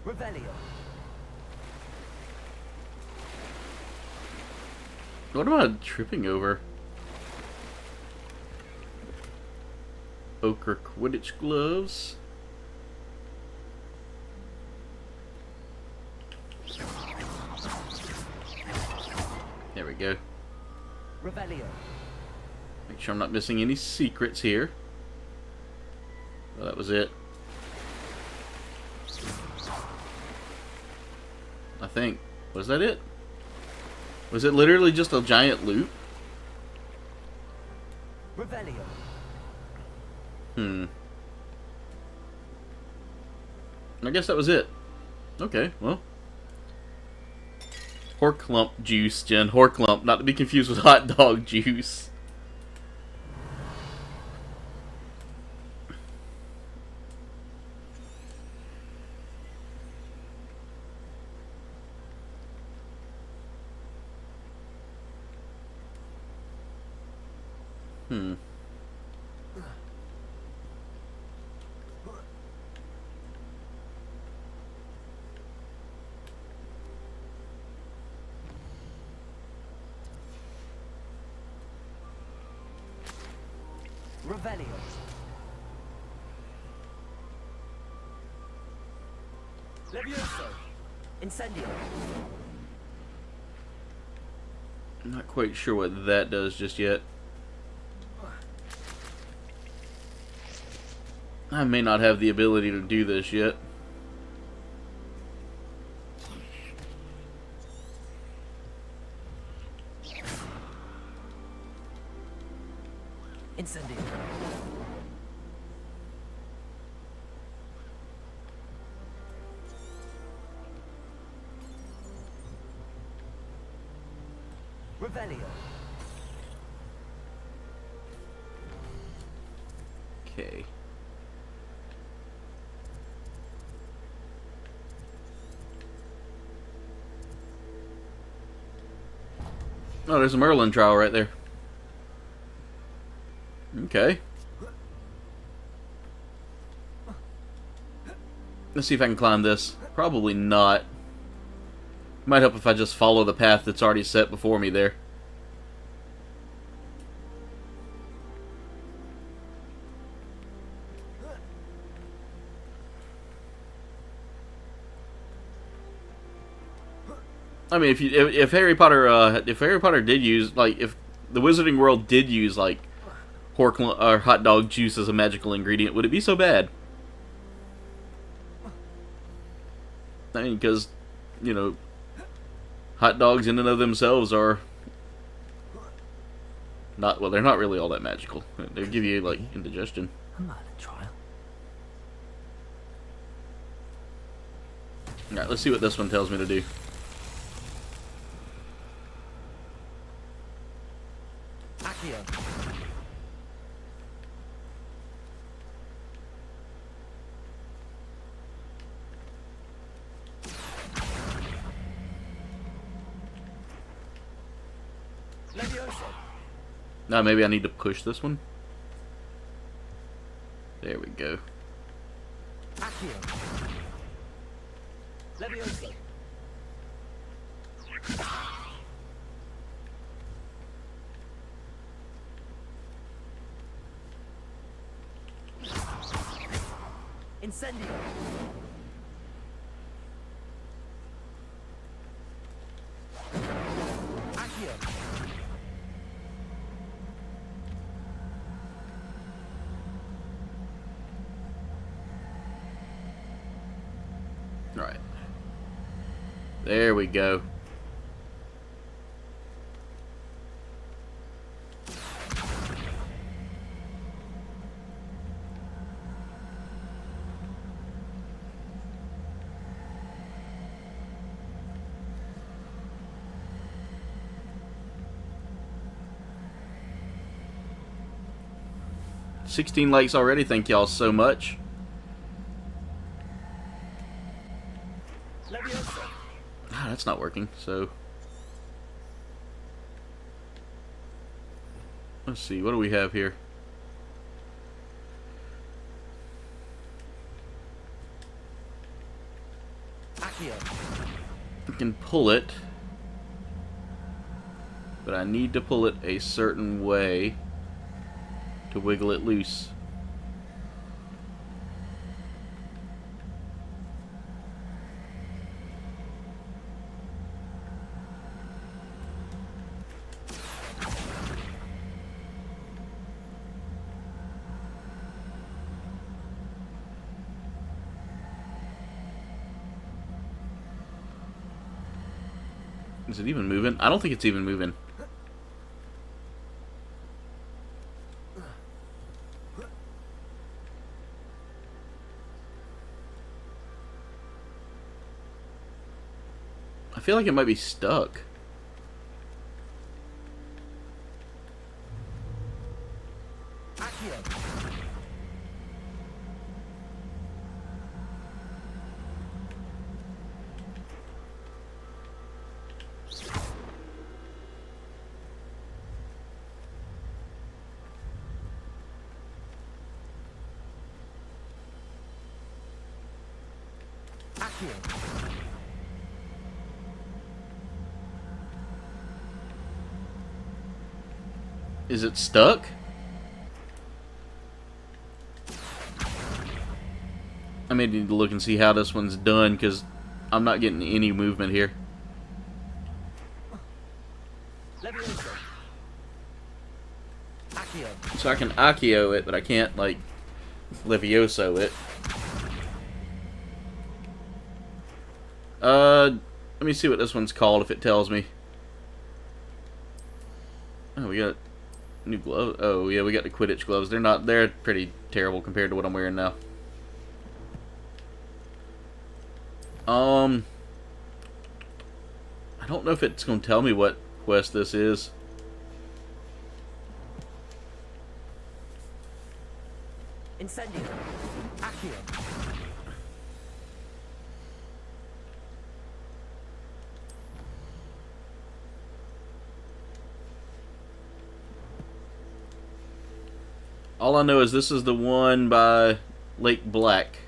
Revelio. What am I tripping over? Ochre Quidditch gloves. There we go. Revelio. Make sure I'm not missing any secrets here. Well, that was it. I think. Was that it? Was it literally just a giant loop? Revelio. I guess that was it. Okay, well. Hork lump juice, Jen. Hork lump, not to be confused with hot dog juice. Revelio. Levioso. Incendio. I'm not quite sure what that does just yet. I may not have the ability to do this yet. Incendio. Revelio. Okay. Oh, there's a Merlin trial right there. Okay. Let's see if I can climb this. Probably not. Might help if I just follow the path that's already set before me there. I mean, if Harry Potter did use, like, if the Wizarding World did use, like, pork or hot dog juice as a magical ingredient, would it be so bad? I mean, because, you know, hot dogs in and of themselves are not, well, they're not really all that magical. They give you, like, indigestion. A Merlin trial. Alright, let's see what this one tells me to do. Accio. Now maybe I need to push this one. There we go. Incendio. Alright. There we go. $16 likes already. Thank y'all so much. Ah, that's not working, so let's see, what do we have here? I can pull it, but I need to pull it a certain way to wiggle it loose. Is it even moving? I don't think it's even moving. I feel like it might be stuck. Is it stuck? I may need to look and see how this one's done, because I'm not getting any movement here. So I can Accio it, but I can't, like, Levioso it. Let me see what this one's called if it tells me. Oh, we got new gloves. Oh, yeah, we got the Quidditch gloves. They're pretty terrible compared to what I'm wearing now. I don't know if it's going to tell me what quest this is. Incendio. Accio. All I know is this is the one by Lake Black.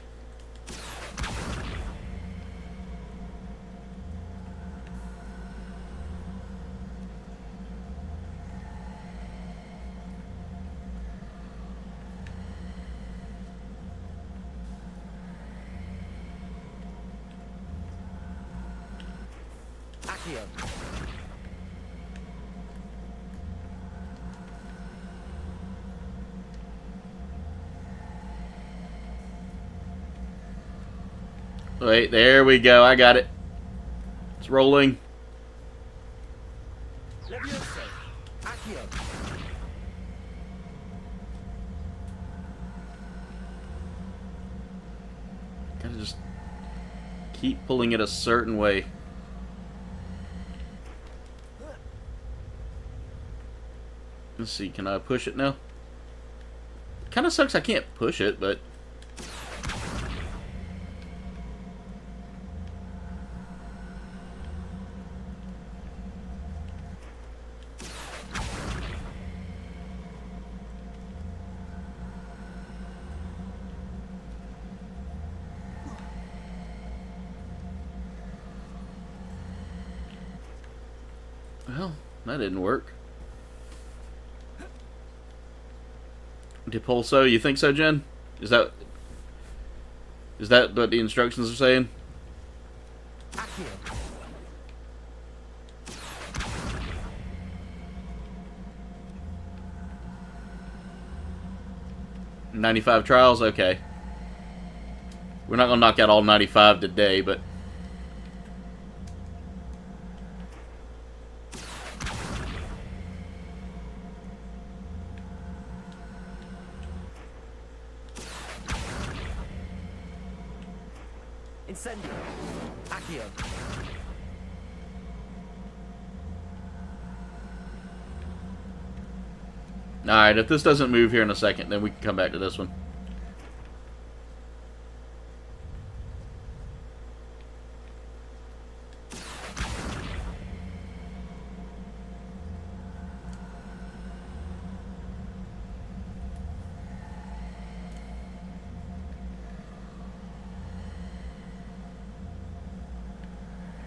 Wait, there we go. I got it. It's rolling. Gotta just keep pulling it a certain way. Let's see, can I push it now? Kinda sucks I can't push it, but... Well, that didn't work. Depulso, you think so, Jen? Is that what the instructions are saying? Accio. 95 trials? Okay. We're not going to knock out all 95 today, but... Incendio. Accio. Alright, if this doesn't move here in a second, then we can come back to this one.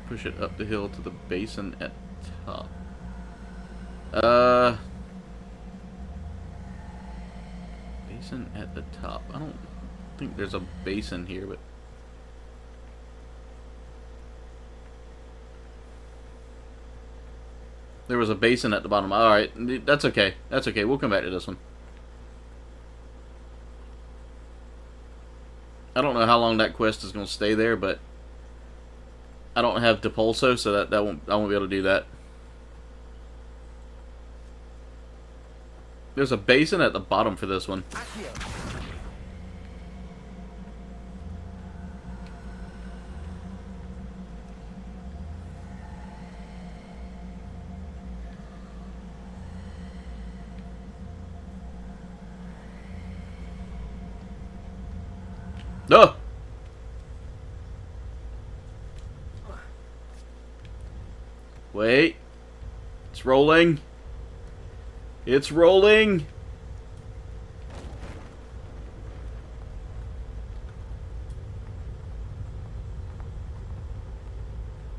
Push it up the hill to the basin at top. Basin at the top. I don't think there's a basin here, but... There was a basin at the bottom. Alright, that's okay. That's okay. We'll come back to this one. I don't know how long that quest is going to stay there, but... I don't have Depulso, so I won't be able to do that. There's a basin at the bottom for this one. No! Wait. It's rolling. It's rolling.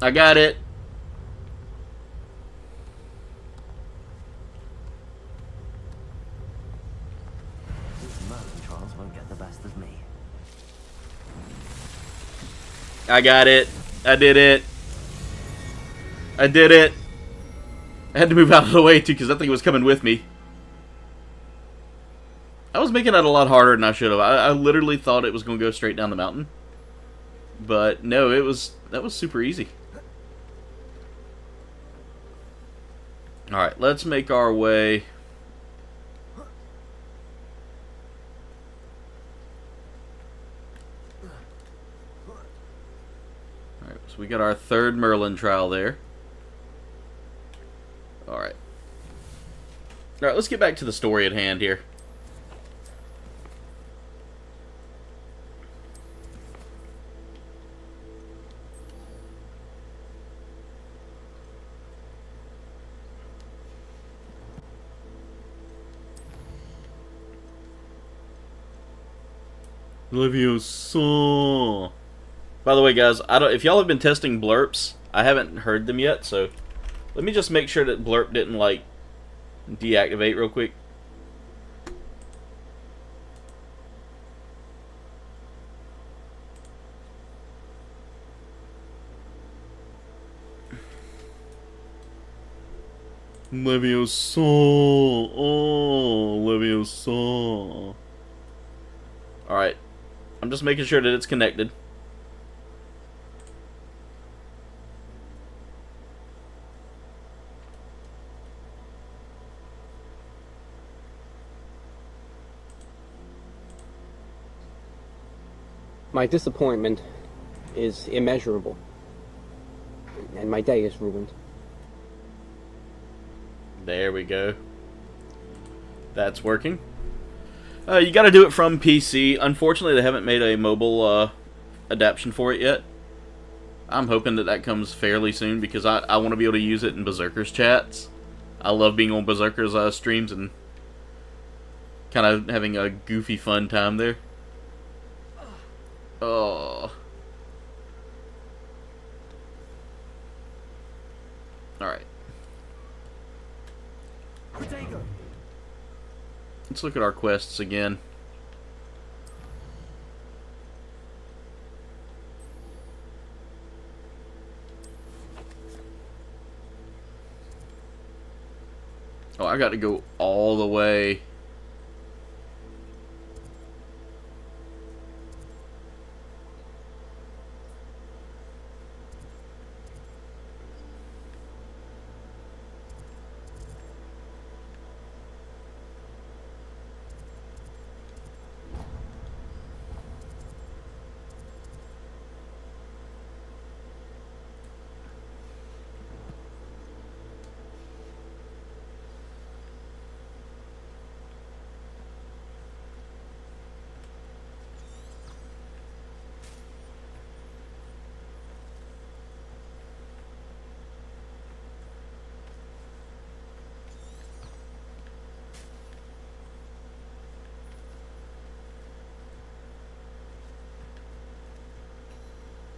I got it. These Merlin trials won't get the best of me. I got it. I did it. I did it. I had to move out of the way too because that thing was coming with me. I was making it a lot harder than I should have. I literally thought it was going to go straight down the mountain. But no, that was super easy. Alright, let's make our way. Alright, so we got our third Merlin trial there. Alright. Alright, let's get back to the story at hand here. Leviosa. By the way, guys, if y'all have been testing blurps, I haven't heard them yet, so let me just make sure that blurp didn't like deactivate real quick. Leviosa. Oh, Leviosa. Alright. I'm just making sure that it's connected. My disappointment is immeasurable, and my day is ruined. There we go. That's working. You gotta do it from PC. Unfortunately, they haven't made a mobile adaptation for it yet. I'm hoping that comes fairly soon because I want to be able to use it in Berserker's chats. I love being on Berserker's streams and kind of having a goofy fun time there. Oh. Alright. Let's look at our quests again. Oh, I got to go all the way.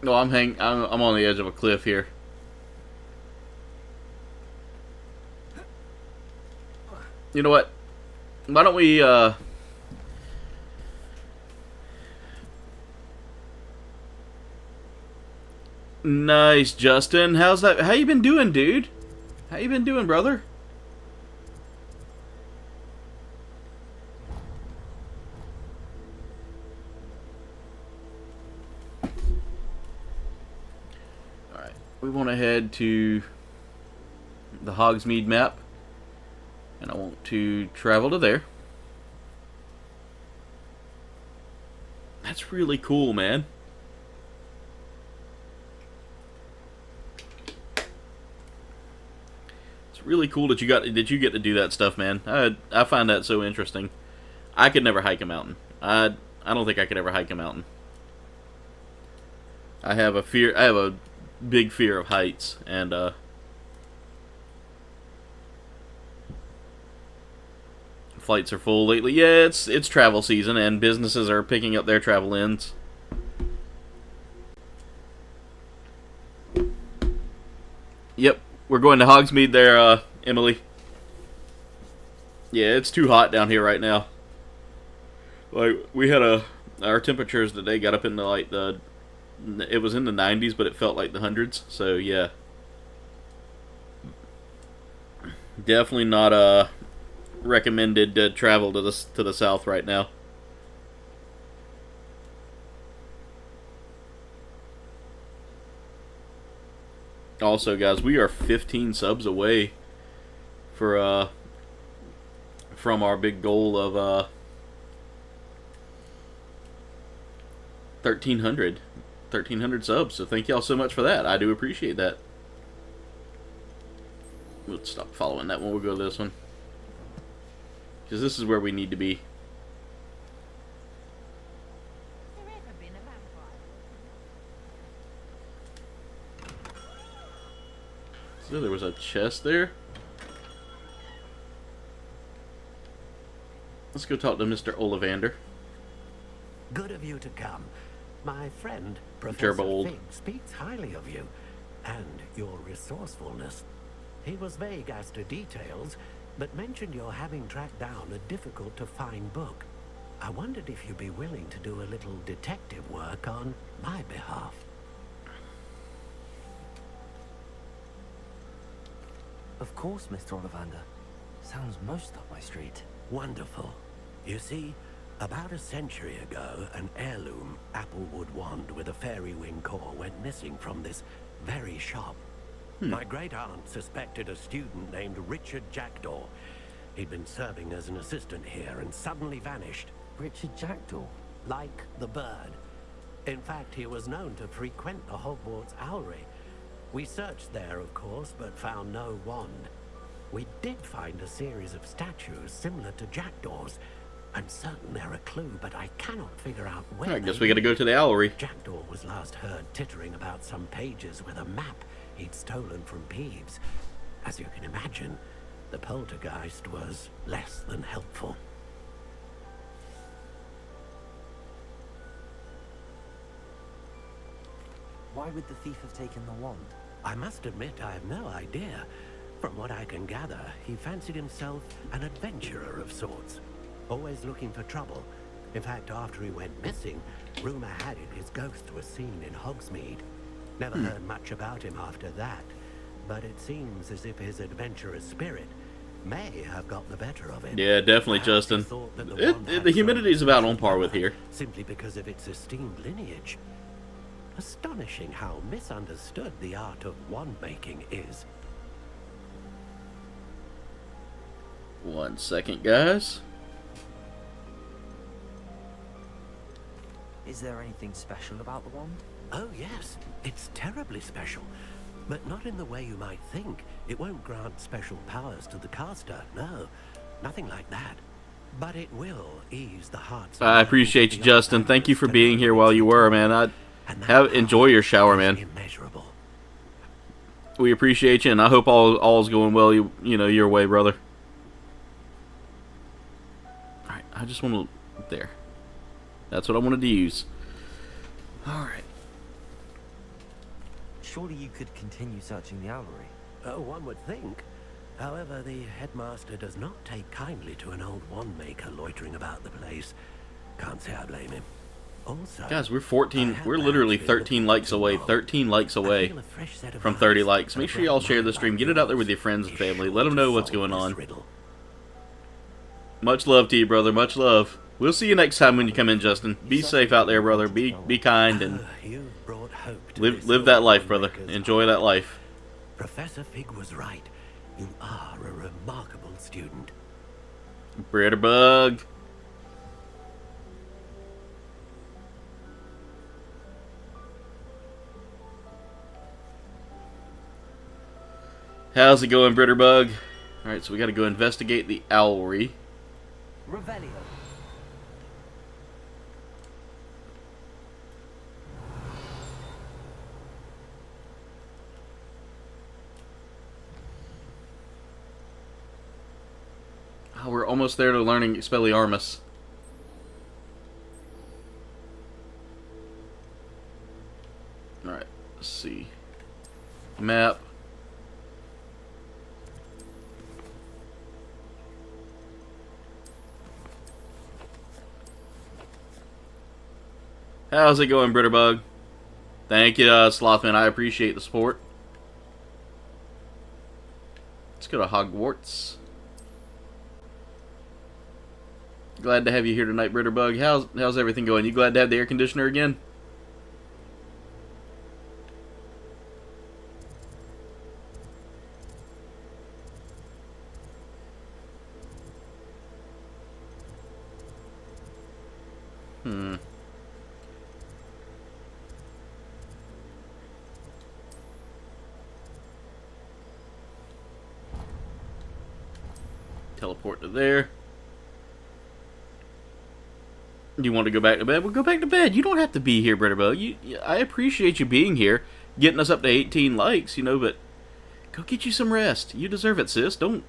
No, I'm on the edge of a cliff here. You know what? Why don't we Nice, Justin. How's that? How you been doing, dude? How you been doing, brother? Alright. We want to head to the Hogsmeade map. And I want to travel to there. That's really cool, man. It's really cool that you get to do that stuff, man. I find that so interesting. I could never hike a mountain. I don't think I could ever hike a mountain. I have a big fear of heights, and flights are full lately. Yeah, it's travel season, and businesses are picking up their travel ins. Yep, we're going to Hogsmeade there, Emily. Yeah, it's too hot down here right now. Like, we had our temperatures today got up into like it was in the 90s, but it felt like the hundreds. So yeah, definitely not recommended to travel to the south right now. Also, guys, we are 15 subs away from our big goal of 1,300 subs. So thank y'all so much for that. I do appreciate that. We'll stop following that one. We'll go to this one, because this is where we need to be. So there was a chest there. Let's go talk to Mr. Ollivander. Good of you to come. My friend, Professor Fig, speaks highly of you and your resourcefulness. He was vague as to details, but mentioned your having tracked down a difficult-to-find book. I wondered if you'd be willing to do a little detective work on my behalf. Of course, Mr. Ollivander. Sounds most up my street. Wonderful. You see, about a century ago, an heirloom applewood wand with a fairy wing core went missing from this very shop. My great-aunt suspected a student named Richard Jackdaw. He'd been serving as an assistant here and suddenly vanished. Richard Jackdaw? Like the bird. In fact, he was known to frequent the Hogwarts Owlery. We searched there, of course, but found no wand. We did find a series of statues similar to Jackdaw's. I'm certain they're a clue, but I cannot figure out where. I guess we gotta go to the Owlery. Jackdaw was last heard tittering about some pages with a map he'd stolen from Peeves. As you can imagine, the poltergeist was less than helpful. Why would the thief have taken the wand? I must admit I have no idea. From what I can gather, he fancied himself an adventurer of sorts. Always looking for trouble. In fact, after he went missing, rumor had it his ghost was seen in Hogsmeade. Never heard much about him after that, but it seems as if his adventurous spirit may have got the better of him. Yeah, definitely, Justin. The humidity is about on par with here. Simply because of its esteemed lineage. Astonishing how misunderstood the art of wand making is. 1 second, guys. Is there anything special about the wand? Oh yes, it's terribly special. But not in the way you might think. It won't grant special powers to the caster, no. Nothing like that. But it will ease the hearts. I appreciate you, Justin. Thank you for being here while you were, man. Enjoy your shower, man. Immeasurable. We appreciate you, and I hope all's going well. You know, your way, brother. All right, I just want to there. That's what I wanted to use. All right. Surely you could continue searching the owlery. Oh, one would think. However, the headmaster does not take kindly to an old wand maker loitering about the place. Can't say I blame him. Also, guys, we're 14. We're literally 13 likes away. 13 likes away from 30 likes. Make sure y'all share the stream. Get it out there with your friends and family. Let them know what's going on. Much love to you, brother. Much love. We'll see you next time when you come in, Justin. Be safe out there, brother. Be kind and live that life, brother. Enjoy that life. Professor Fig was right. You are a remarkable student. Britterbug. How's it going, Britterbug? Alright, so we gotta go investigate the owlery. Revelio. Oh, we're almost there to learning Expelliarmus. Alright, let's see. Map. How's it going, Britterbug? Thank you, Slothman. I appreciate the support. Let's go to Hogwarts. Glad to have you here tonight, Britterbug. How's everything going? You glad to have the air conditioner again? Teleport to there. You want to go back to bed? Well, go back to bed. You don't have to be here, Britterbug. I appreciate you being here, getting us up to 18 likes, you know, but go get you some rest. You deserve it, sis. Don't...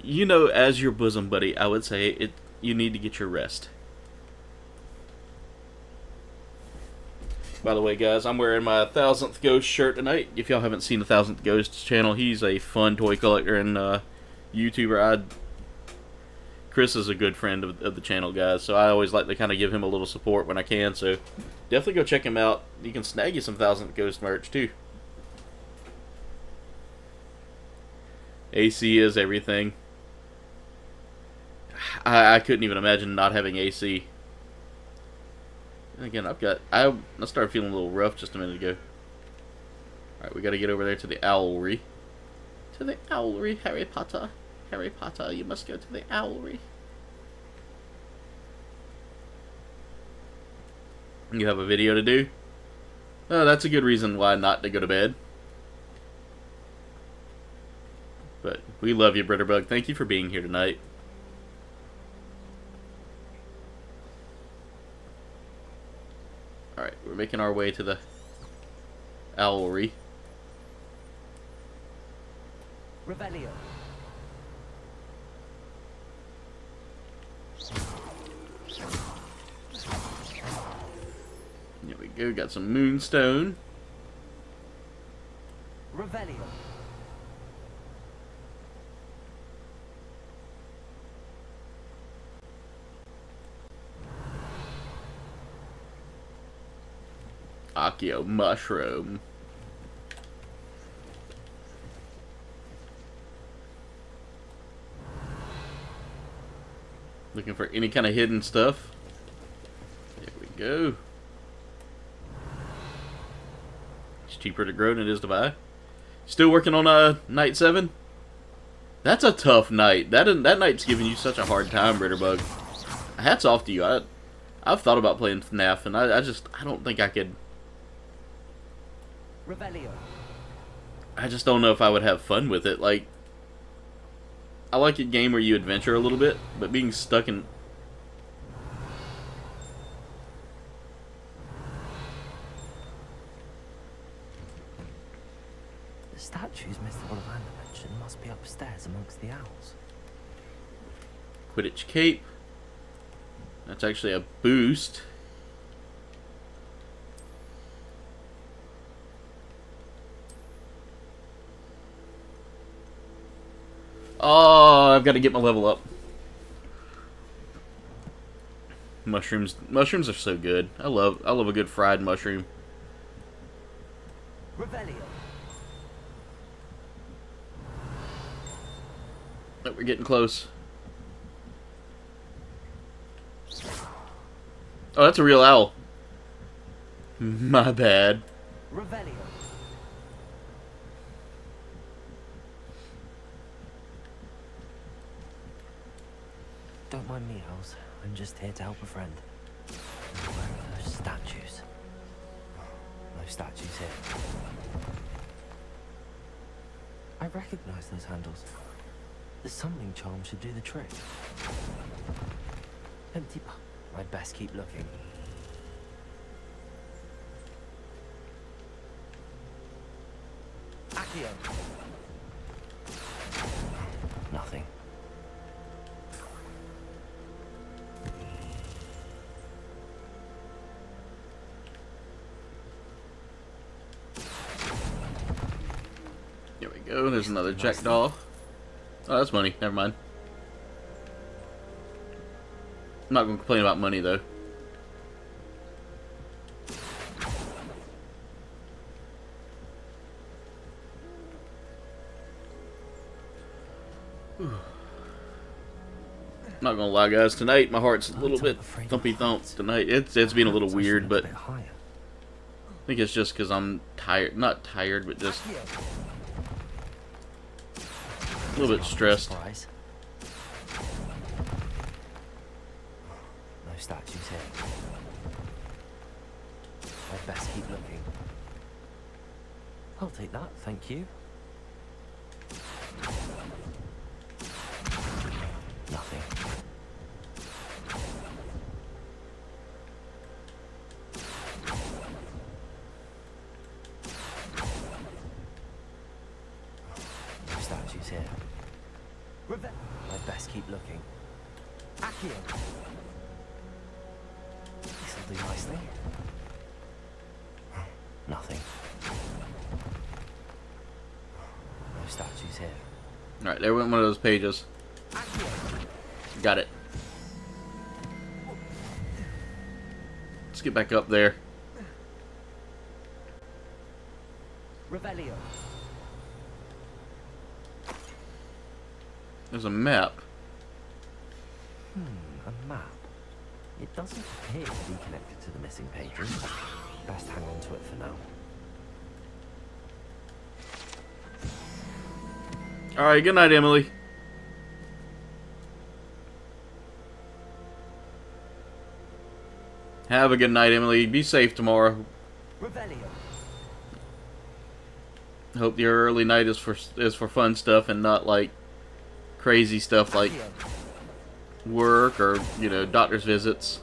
You know, as your bosom buddy, I would say you need to get your rest. By the way, guys, I'm wearing my 1000th Ghost shirt tonight. If y'all haven't seen the 1000th Ghost channel, he's a fun toy collector and YouTuber. Chris is a good friend of the channel, guys, so I always like to kind of give him a little support when I can, so definitely go check him out. You can snag you some 1000th Ghost merch, too. AC is everything. I couldn't even imagine not having AC. And again, I started feeling a little rough just a minute ago. Alright, we gotta get over there to the owlery. To the owlery, Harry Potter. Harry Potter, you must go to the owlery. You have a video to do? Oh, that's a good reason why not to go to bed. But we love you, Britterbug. Thank you for being here tonight. Alright, we're making our way to the owlery. Revelio. There we go, got some moonstone. Revelio. Accio mushroom. Looking for any kind of hidden stuff. There we go. It's cheaper to grow than it is to buy. Still working on night 7? That's a tough night. That night's giving you such a hard time, Ritterbug. Hats off to you. I've thought about playing FNAF, and I don't think I could. Revelio. I just don't know if I would have fun with it. Like, I like a game where you adventure a little bit, but being stuck in... The statues Mr. Ollivander mentioned must be upstairs amongst the owls. Quidditch Cape. That's actually a boost. Oh, I've got to get my level up. Mushrooms are so good. I love a good fried mushroom. Revelio. Oh, we're getting close. Oh, that's a real owl. My bad. Revelio. Don't mind me, owls. I'm just here to help a friend. Where are those statues? No statues here. I recognize those handles. The summoning charm should do the trick. Empty pup. I'd best keep looking. Accio. Nothing. There we go. There's another jackdaw. Oh, that's money. Never mind. I'm not going to complain about money, though. Not gonna lie, guys. Tonight my heart's a little bit thumpy thump tonight. It's been a little weird, but I think it's just because I'm tired. Not tired, but just a little bit stressed. No statues here. I'd best keep looking. I'll take that, thank you. Nothing. No statues here. I'd best keep looking. Accio. This'll do nicely. Nothing. No statues here. Alright, there went one of those pages. Got it. Let's get back up there. Revelio. There's a map. A map. It doesn't appear to be connected to the missing pages. Best hang on to it for now. Alright, good night, Emily. Have a good night, Emily. Be safe tomorrow. Revelio. Hope your early night is for fun stuff and not like crazy stuff like work or, you know, doctor's visits.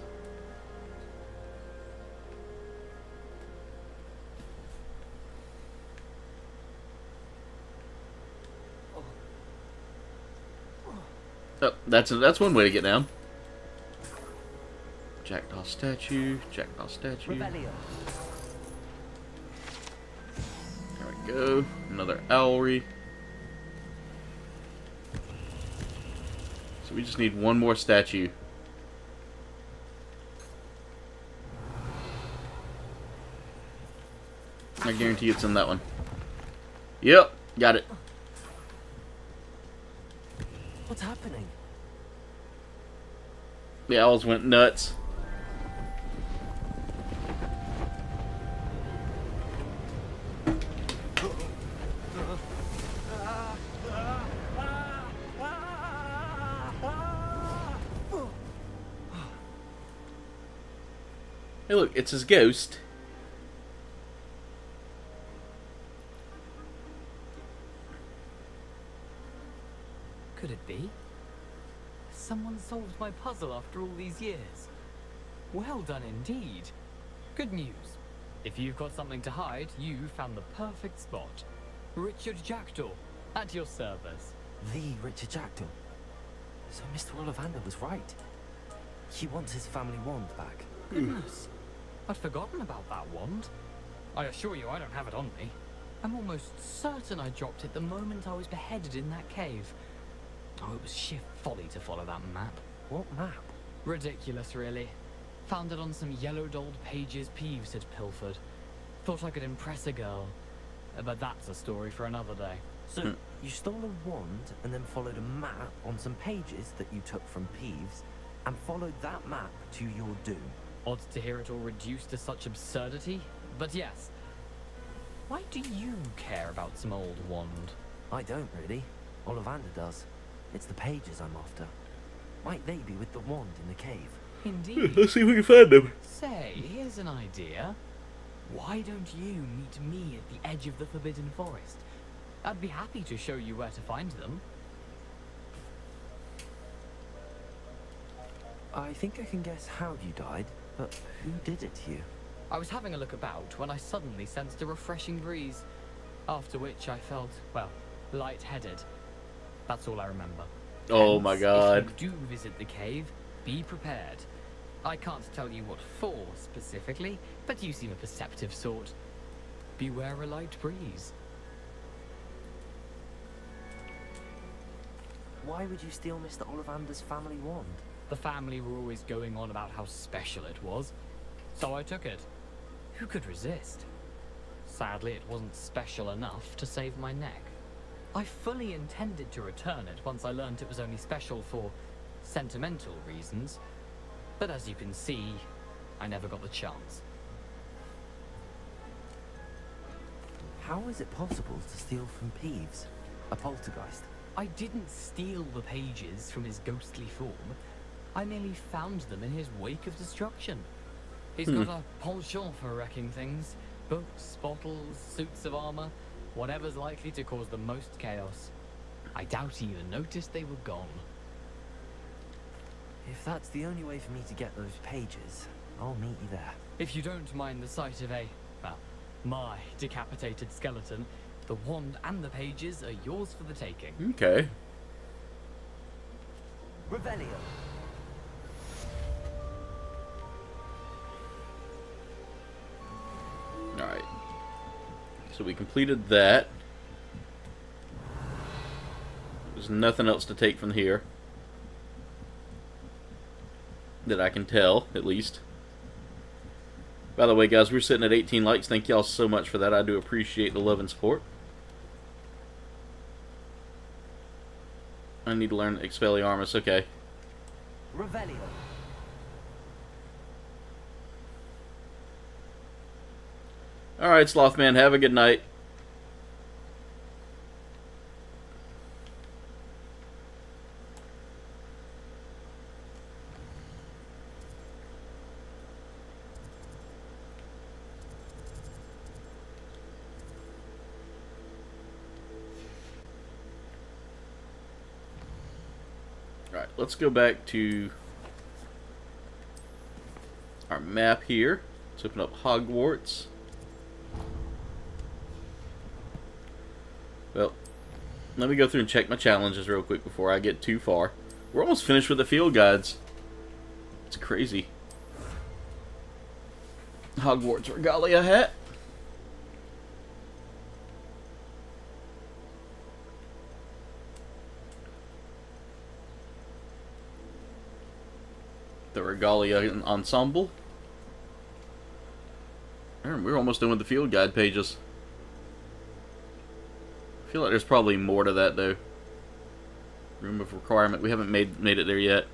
Oh, that's one way to get down. Jackdaw statue, jackdaw statue. Revelio. There we go. Another owlry. So we just need one more statue. I guarantee it's in that one. Yep, got it. What's happening? The owls went nuts. Hey look, it's his ghost. Could it be? Someone solved my puzzle after all these years. Well done indeed. Good news. If you've got something to hide, you found the perfect spot. Richard Jackdaw, at your service. The Richard Jackdaw. So Mr. Ollivander was right. He wants his family wand back. Goodness. I'd forgotten about that wand. I assure you I don't have it on me. I'm almost certain I dropped it the moment I was beheaded in that cave. Oh, it was sheer folly to follow that map. What map? Ridiculous, really. Found it on some yellowed old pages Peeves had pilfered. Thought I could impress a girl. But that's a story for another day. So, you stole a wand and then followed a map on some pages that you took from Peeves and followed that map to your doom. Odd to hear it all reduced to such absurdity, but yes. Why do you care about some old wand? I don't really. Ollivander does. It's the pages I'm after. Might they be with the wand in the cave? Indeed. Let's see if we can find them. Say, here's an idea. Why don't you meet me at the edge of the Forbidden Forest? I'd be happy to show you where to find them. I think I can guess how you died, but who did it to you? I was having a look about when I suddenly sensed a refreshing breeze, after which I felt, well, lightheaded. That's all I remember. Oh Hence, my god. If you do visit the cave, be prepared. I can't tell you what for specifically, but you seem a perceptive sort. Beware a light breeze. Why would you steal Mr. Ollivander's family wand? The family were always going on about how special it was, so I took it. Who could resist? Sadly, it wasn't special enough to save my neck. I fully intended to return it once I learned it was only special for sentimental reasons, but as you can see, I never got the chance. How is it possible to steal from Peeves, a poltergeist? I didn't steal the pages from his ghostly form. I merely found them in his wake of destruction. He's got a penchant for wrecking things. Books, bottles, suits of armor, whatever's likely to cause the most chaos. I doubt he even noticed they were gone. If that's the only way for me to get those pages, I'll meet you there. If you don't mind the sight of my decapitated skeleton, the wand and the pages are yours for the taking. Okay. Revelio. Alright. So we completed that. There's nothing else to take from here. That I can tell, at least. By the way, guys, we're sitting at 18 likes. Thank y'all so much for that. I do appreciate the love and support. I need to learn Expelliarmus. Okay. Revelio. Alright, Slothman. Have a good night. Alright, let's go back to our map here. Let's open up Hogwarts. Well, let me go through and check my challenges real quick before I get too far. We're almost finished with the field guides. It's crazy. Hogwarts Regalia hat. The Regalia ensemble. We're almost done with the field guide pages. I feel like there's probably more to that though. Room of requirement. We haven't made it there yet.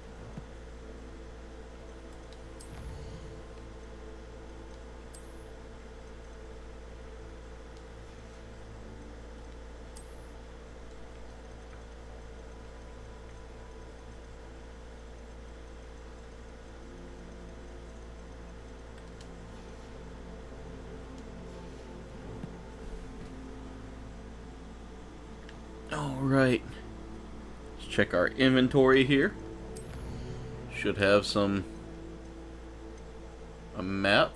Alright. Let's check our inventory here. Should have a map.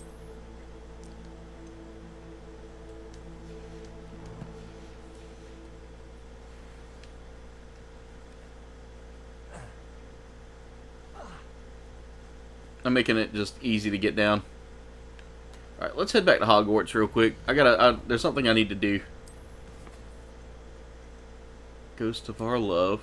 I'm making it just easy to get down. Alright, let's head back to Hogwarts real quick. There's something I need to do. Ghost of Our Love.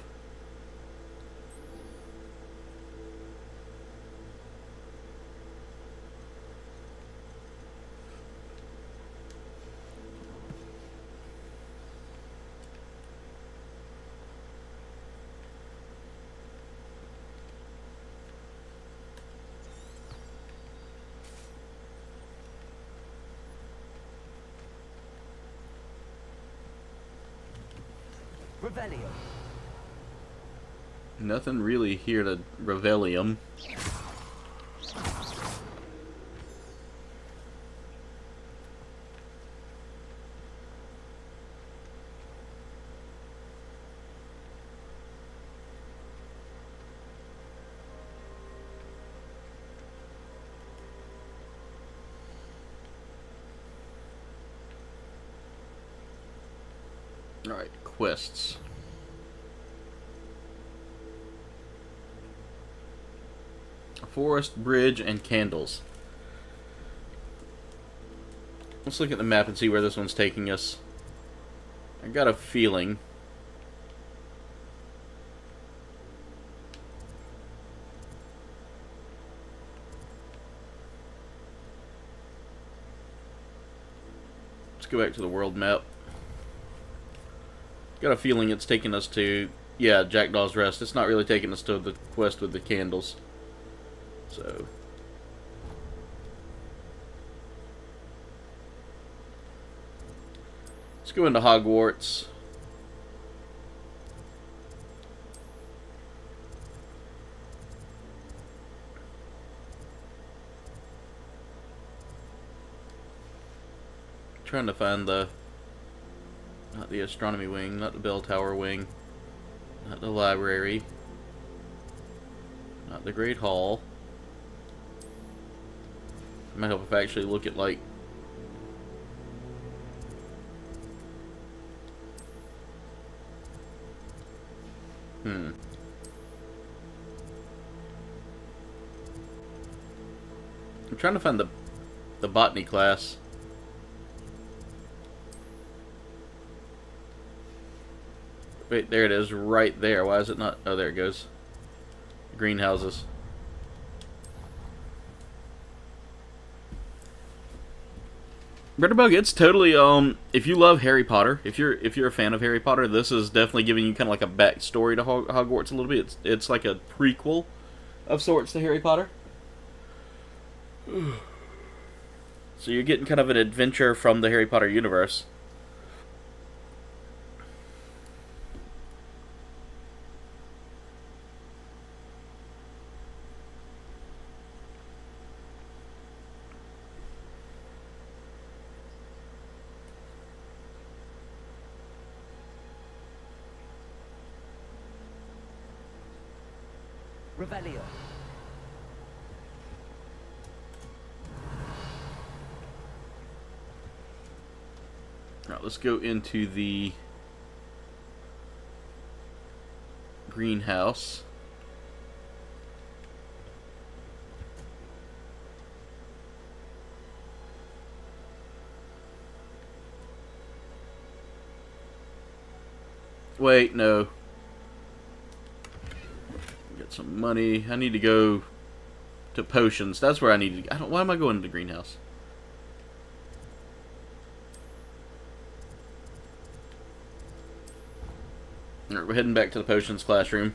Revelio. Nothing really here to Revelium. Alright, quests. A forest, bridge, and candles. Let's look at the map and see where this one's taking us. I got a feeling. Let's go back to the world map. Got a feeling it's taking us to, yeah, Jackdaw's Rest. It's not really taking us to the quest with the candles. So, let's go into Hogwarts. Trying to find not the astronomy wing, not the bell tower wing, not the library, not the Great Hall. It might help if I actually look at, like, I'm trying to find the botany class. Wait, there it is, right there. Why is it not? Oh, there it goes. Greenhouses. Britterbug, it's totally if you love Harry Potter, if you're a fan of Harry Potter, this is definitely giving you kind of like a backstory to Hogwarts a little bit. It's like a prequel of sorts to Harry Potter. So you're getting kind of an adventure from the Harry Potter universe. Revelio. Alright, let's go into the greenhouse. Wait, no. Get some money. I need to go to potions. That's where I need to. Why am I going to the greenhouse? Alright, we're heading back to the potions classroom.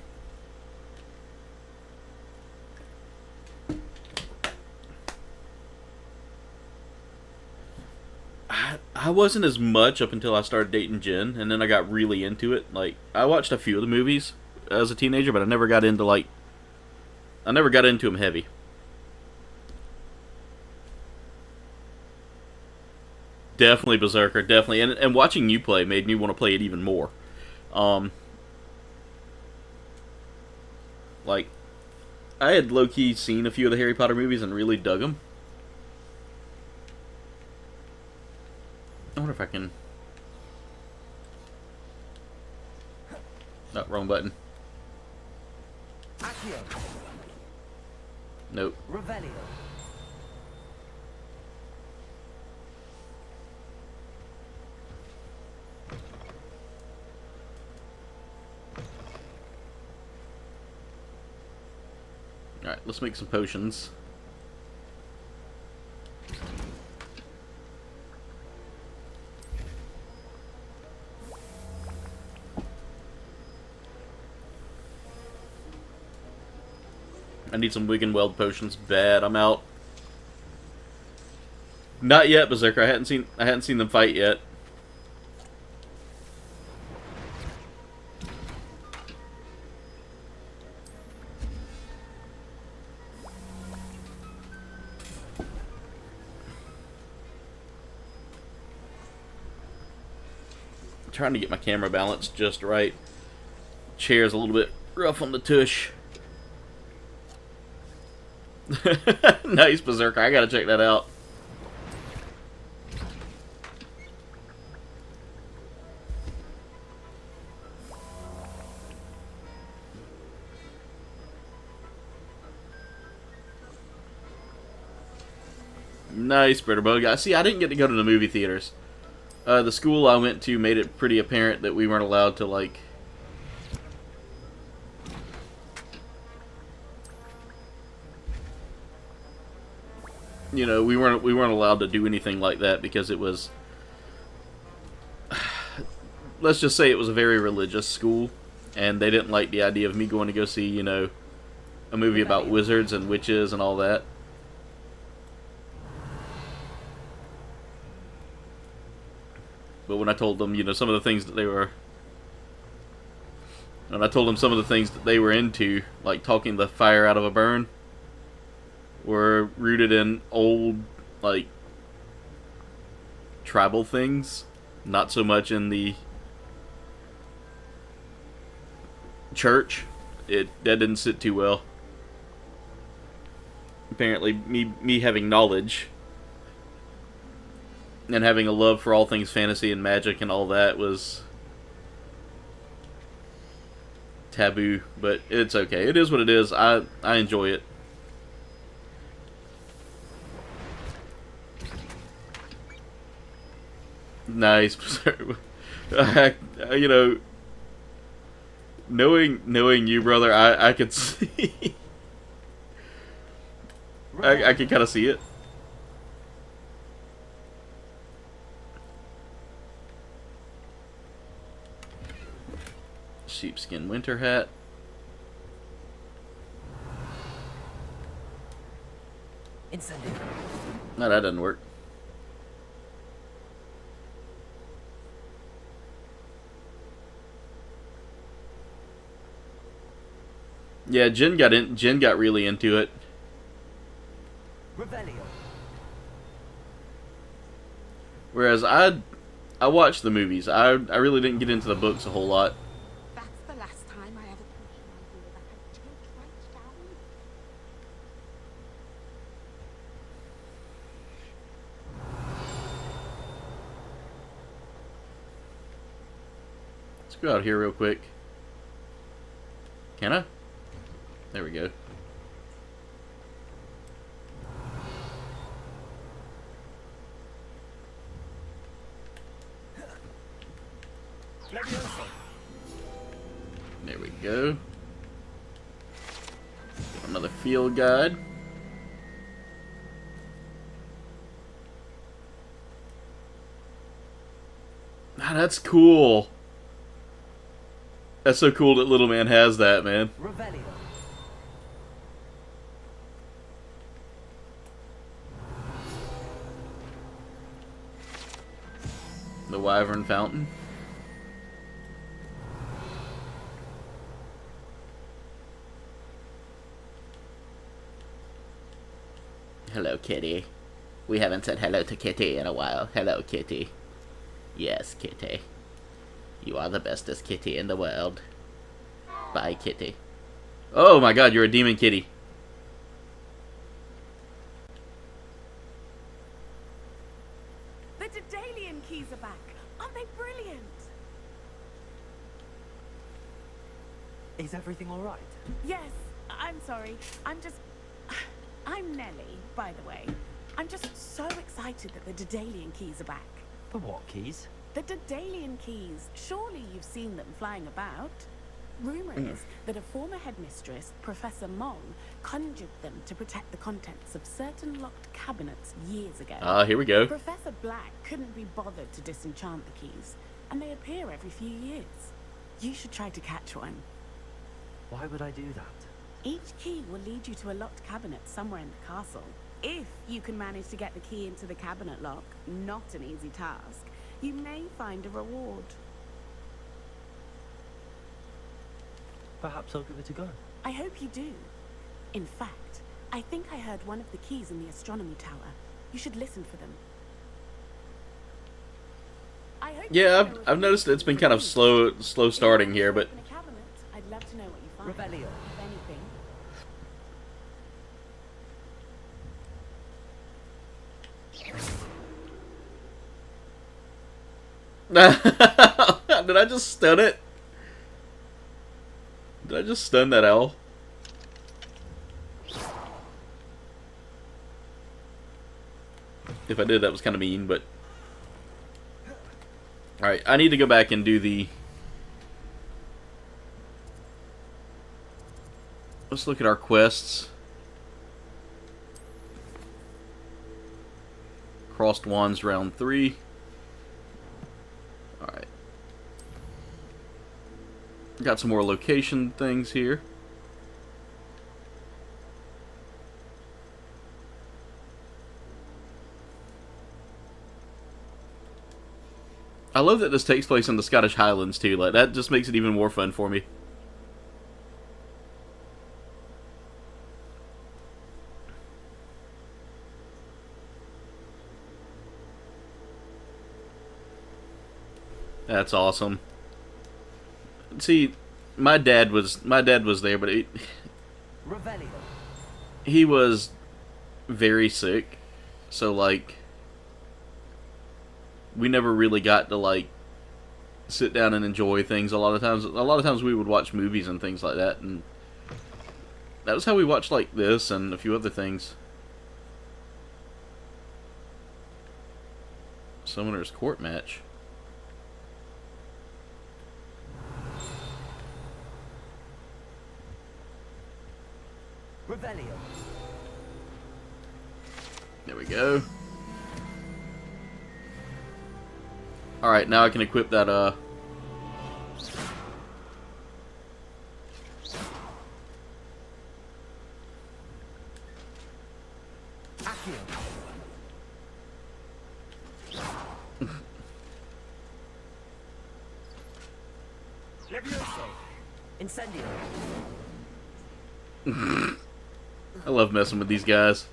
I wasn't as much up until I started dating Jen, and then I got really into it. Like, I watched a few of the movies as a teenager, but I never got into, like... I never got into them heavy. Definitely Berserker, definitely. And watching you play made me want to play it even more. Like, I had low-key seen a few of the Harry Potter movies and really dug them. I wonder if I can... Oh, wrong button. Accio. Nope. Revelio. Alright, let's make some potions. I need some Wig and Weld potions bad. I'm out. Not yet, Berserker. I hadn't seen them fight yet. I'm trying to get my camera balance just right. Chair's a little bit rough on the tush. Nice, Berserker. I gotta check that out. Nice, Bitterbug. See, I didn't get to go to the movie theaters. The school I went to made it pretty apparent that we weren't allowed to, like... You know, we weren't allowed to do anything like that because it was... Let's just say it was a very religious school, and they didn't like the idea of me going to go see, you know, a movie about wizards and witches and all that. But when I told them, you know, some of the things that they were... When I told them some of the things that they were into, like talking the fire out of a burn, were rooted in old, like, tribal things, not so much in the church. That didn't sit too well. Apparently, me having knowledge and having a love for all things fantasy and magic and all that was taboo, but it's okay. It is what it is. I enjoy it. Nice. You know, knowing you, brother, I could see. I could kind of see it. Sheepskin winter hat. Incendio. No, that doesn't work. Yeah, Jen got really into it. Revelio. Whereas I watched the movies. I really didn't get into the books a whole lot. That's the last time I have a potion idea that I take right down. Let's go out here real quick. Can I? There we go. There we go. Another field guide. Ah, that's cool. That's so cool that little man has that, man. Revelio. The Wyvern Fountain. Hello, Kitty. We haven't said hello to Kitty in a while. Hello, Kitty. Yes, Kitty. You are the bestest kitty in the world. Bye, Kitty. Oh my god, you're a demon kitty. The Daedalian keys are back. Aren't they brilliant? Is everything alright? Yes, I'm sorry. I'm Nellie, by the way. I'm just so excited that the Daedalian keys are back. The what keys? The Daedalian keys. Surely you've seen them flying about. Rumour is that a former headmistress, Professor Mong, conjured them to protect the contents of certain locked cabinets years ago. Ah, here we go. Professor Black couldn't be bothered to disenchant the keys, and they appear every few years. You should try to catch one. Why would I do that? Each key will lead you to a locked cabinet somewhere in the castle. If you can manage to get the key into the cabinet lock, not an easy task, you may find a reward. Perhaps I'll give it a go. I hope you do. In fact, I think I heard one of the keys in the astronomy tower. You should listen for them. Yeah, I've noticed it's been kind of slow starting here, but I'd love to know what you find. Revelio. If anything. Did I just stun it? Did I just stun that owl? If I did, that was kind of mean, but... Alright, I need to go back and do the... Let's look at our quests. Crossed Wands round 3. Alright. Got some more location things here. I love that this takes place in the Scottish Highlands too. Like, that just makes it even more fun for me. That's awesome. See, my dad was there, but he was very sick, so like we never really got to like sit down and enjoy things. A lot of times we would watch movies and things like that, and that was how we watched like this and a few other things. Summoner's Court match. Revelio. There we go. Alright, now I can equip that, Incendio. I love messing with these guys.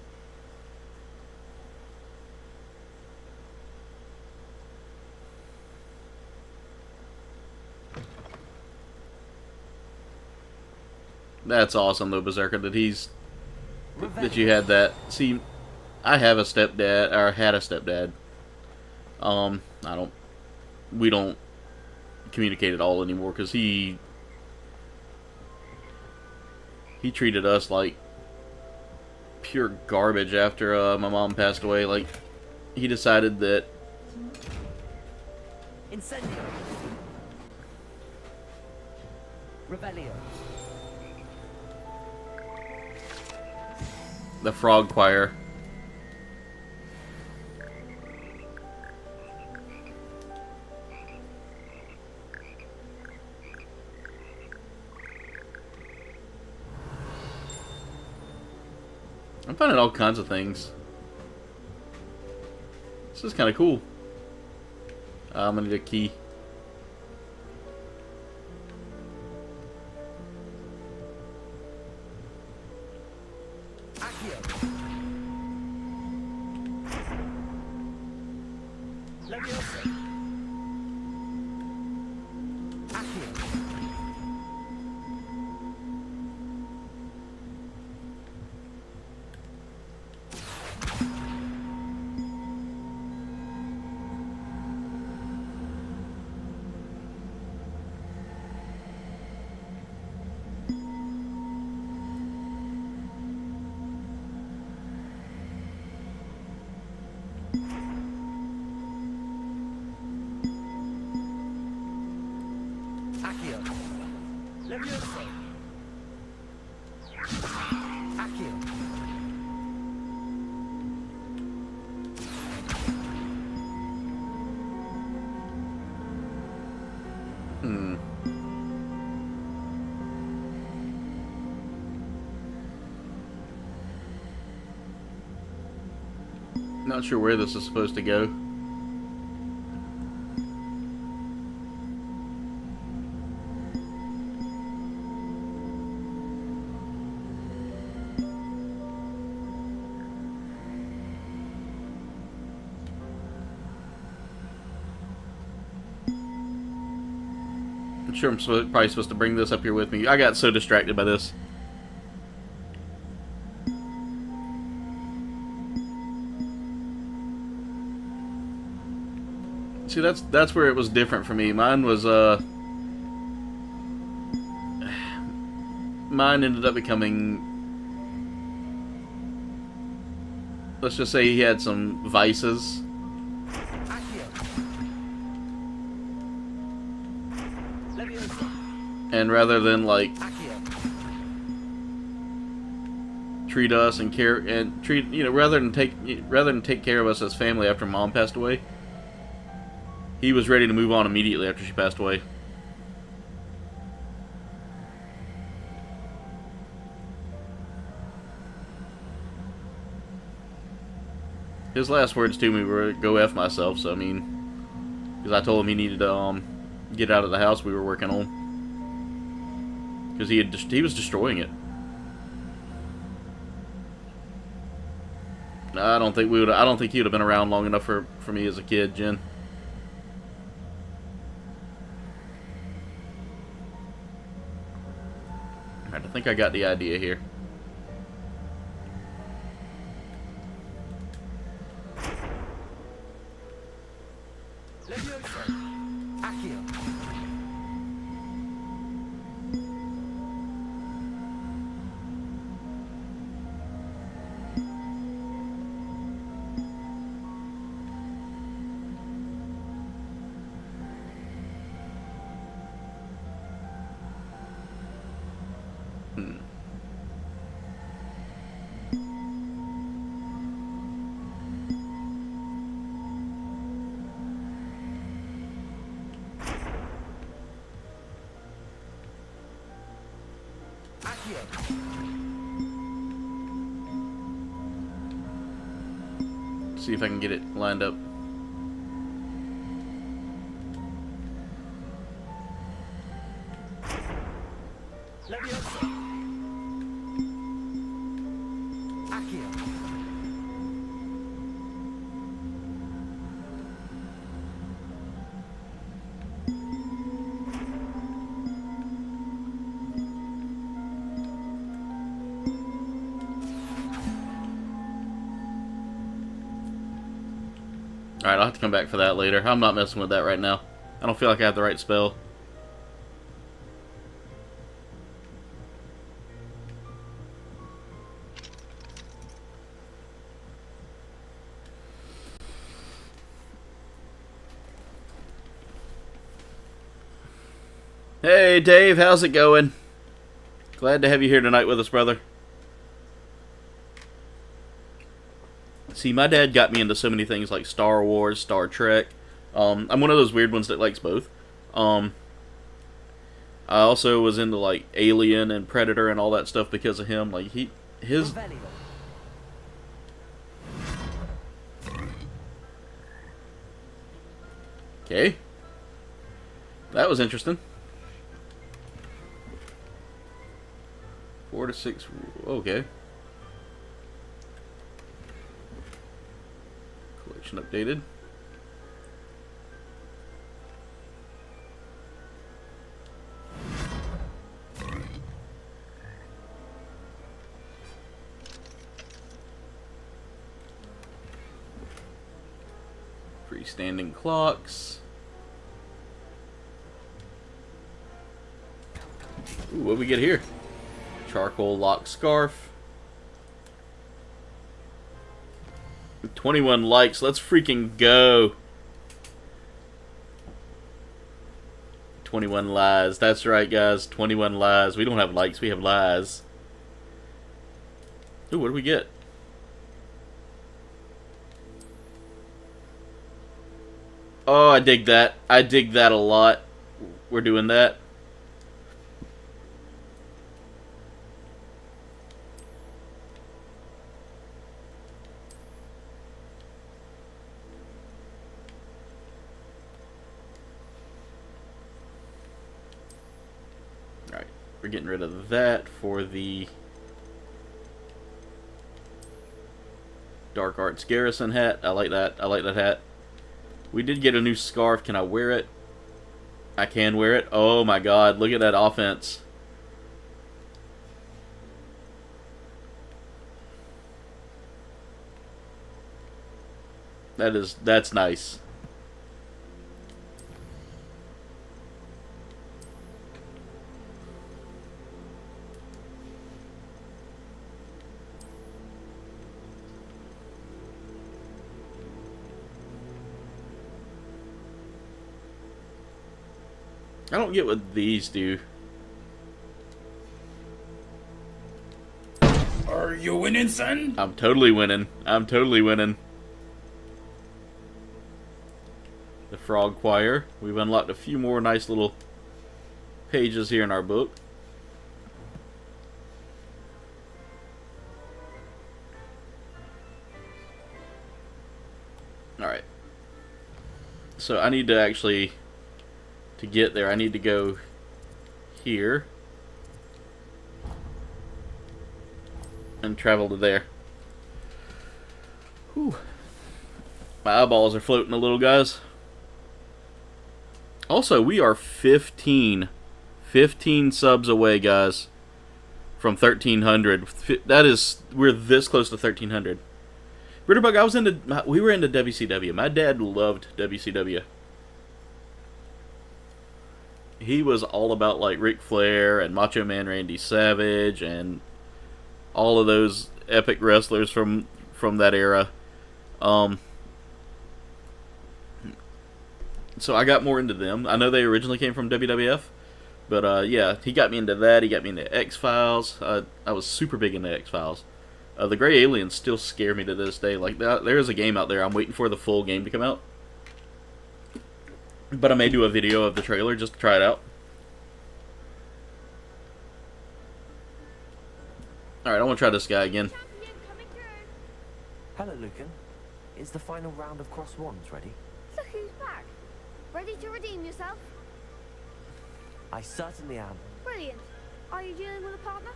That's awesome though, Berserker, that you had that. See, I have a stepdad, or had a stepdad. We don't communicate at all anymore, because he treated us like pure garbage after my mom passed away. Like, he decided that Incendio. Revelio. the Frog Choir. I'm finding all kinds of things. This is kind of cool. I'm gonna need a key. Not sure where this is supposed to go. I'm sure I'm probably supposed to bring this up here with me. I got so distracted by this. See, that's where it was different for me. Mine was mine ended up becoming, let's just say he had some vices. And rather than like treat us and care and treat, you know, rather than take care of us as family after Mom passed away, he was ready to move on immediately after she passed away. His last words to me were, "Go F myself," so I mean, because I told him he needed to get out of the house we were working on. Because he was destroying it. I don't think he would have been around long enough for me as a kid, Jen. Alright, I think I got the idea here. See if I can get it lined up. Alright, I'll have to come back for that later. I'm not messing with that right now. I don't feel like I have the right spell. Hey Dave, how's it going? Glad to have you here tonight with us, brother. See, my dad got me into so many things like Star Wars, Star Trek. I'm one of those weird ones that likes both. I also was into like Alien and Predator and all that stuff because of him. Like Okay. That was interesting. 4 to 6. Okay. Collection updated. Freestanding clocks. Ooh, what do we get here? Charcoal lock scarf. 21 likes. Let's freaking go. 21 lies. That's right, guys. 21 lies. We don't have likes. We have lies. Ooh, what do we get? Oh, I dig that. I dig that a lot. We're doing that. Alright, we're getting rid of that for the Dark Arts Garrison hat. I like that. I like that hat. We did get a new scarf. Can I wear it? I can wear it. Oh my god, look at that offense. That's nice. I don't get what these do. Are you winning, son? I'm totally winning. I'm totally winning. The Frog Choir. We've unlocked a few more nice little pages here in our book. Alright. So I need to actually... To get there, I need to go here and travel to there. Whew. My eyeballs are floating a little, guys. Also, we are 15 subs away, guys, from 1,300. That is, we're this close to 1,300. Ritterbug, we were into WCW. My dad loved WCW. He was all about like Ric Flair and Macho Man Randy Savage and all of those epic wrestlers from that era. So I got more into them. I know they originally came from WWF, but yeah, he got me into that. He got me into X-Files. I was super big into X-Files. The Gray Aliens still scare me to this day. Like there is a game out there. I'm waiting for the full game to come out. But I may do a video of the trailer just to try it out. Alright, I want to try this guy again. Hello, Lucan. Is the final round of Cross Wands ready? Look who's back. Ready to redeem yourself? I certainly am. Brilliant. Are you dealing with a partner?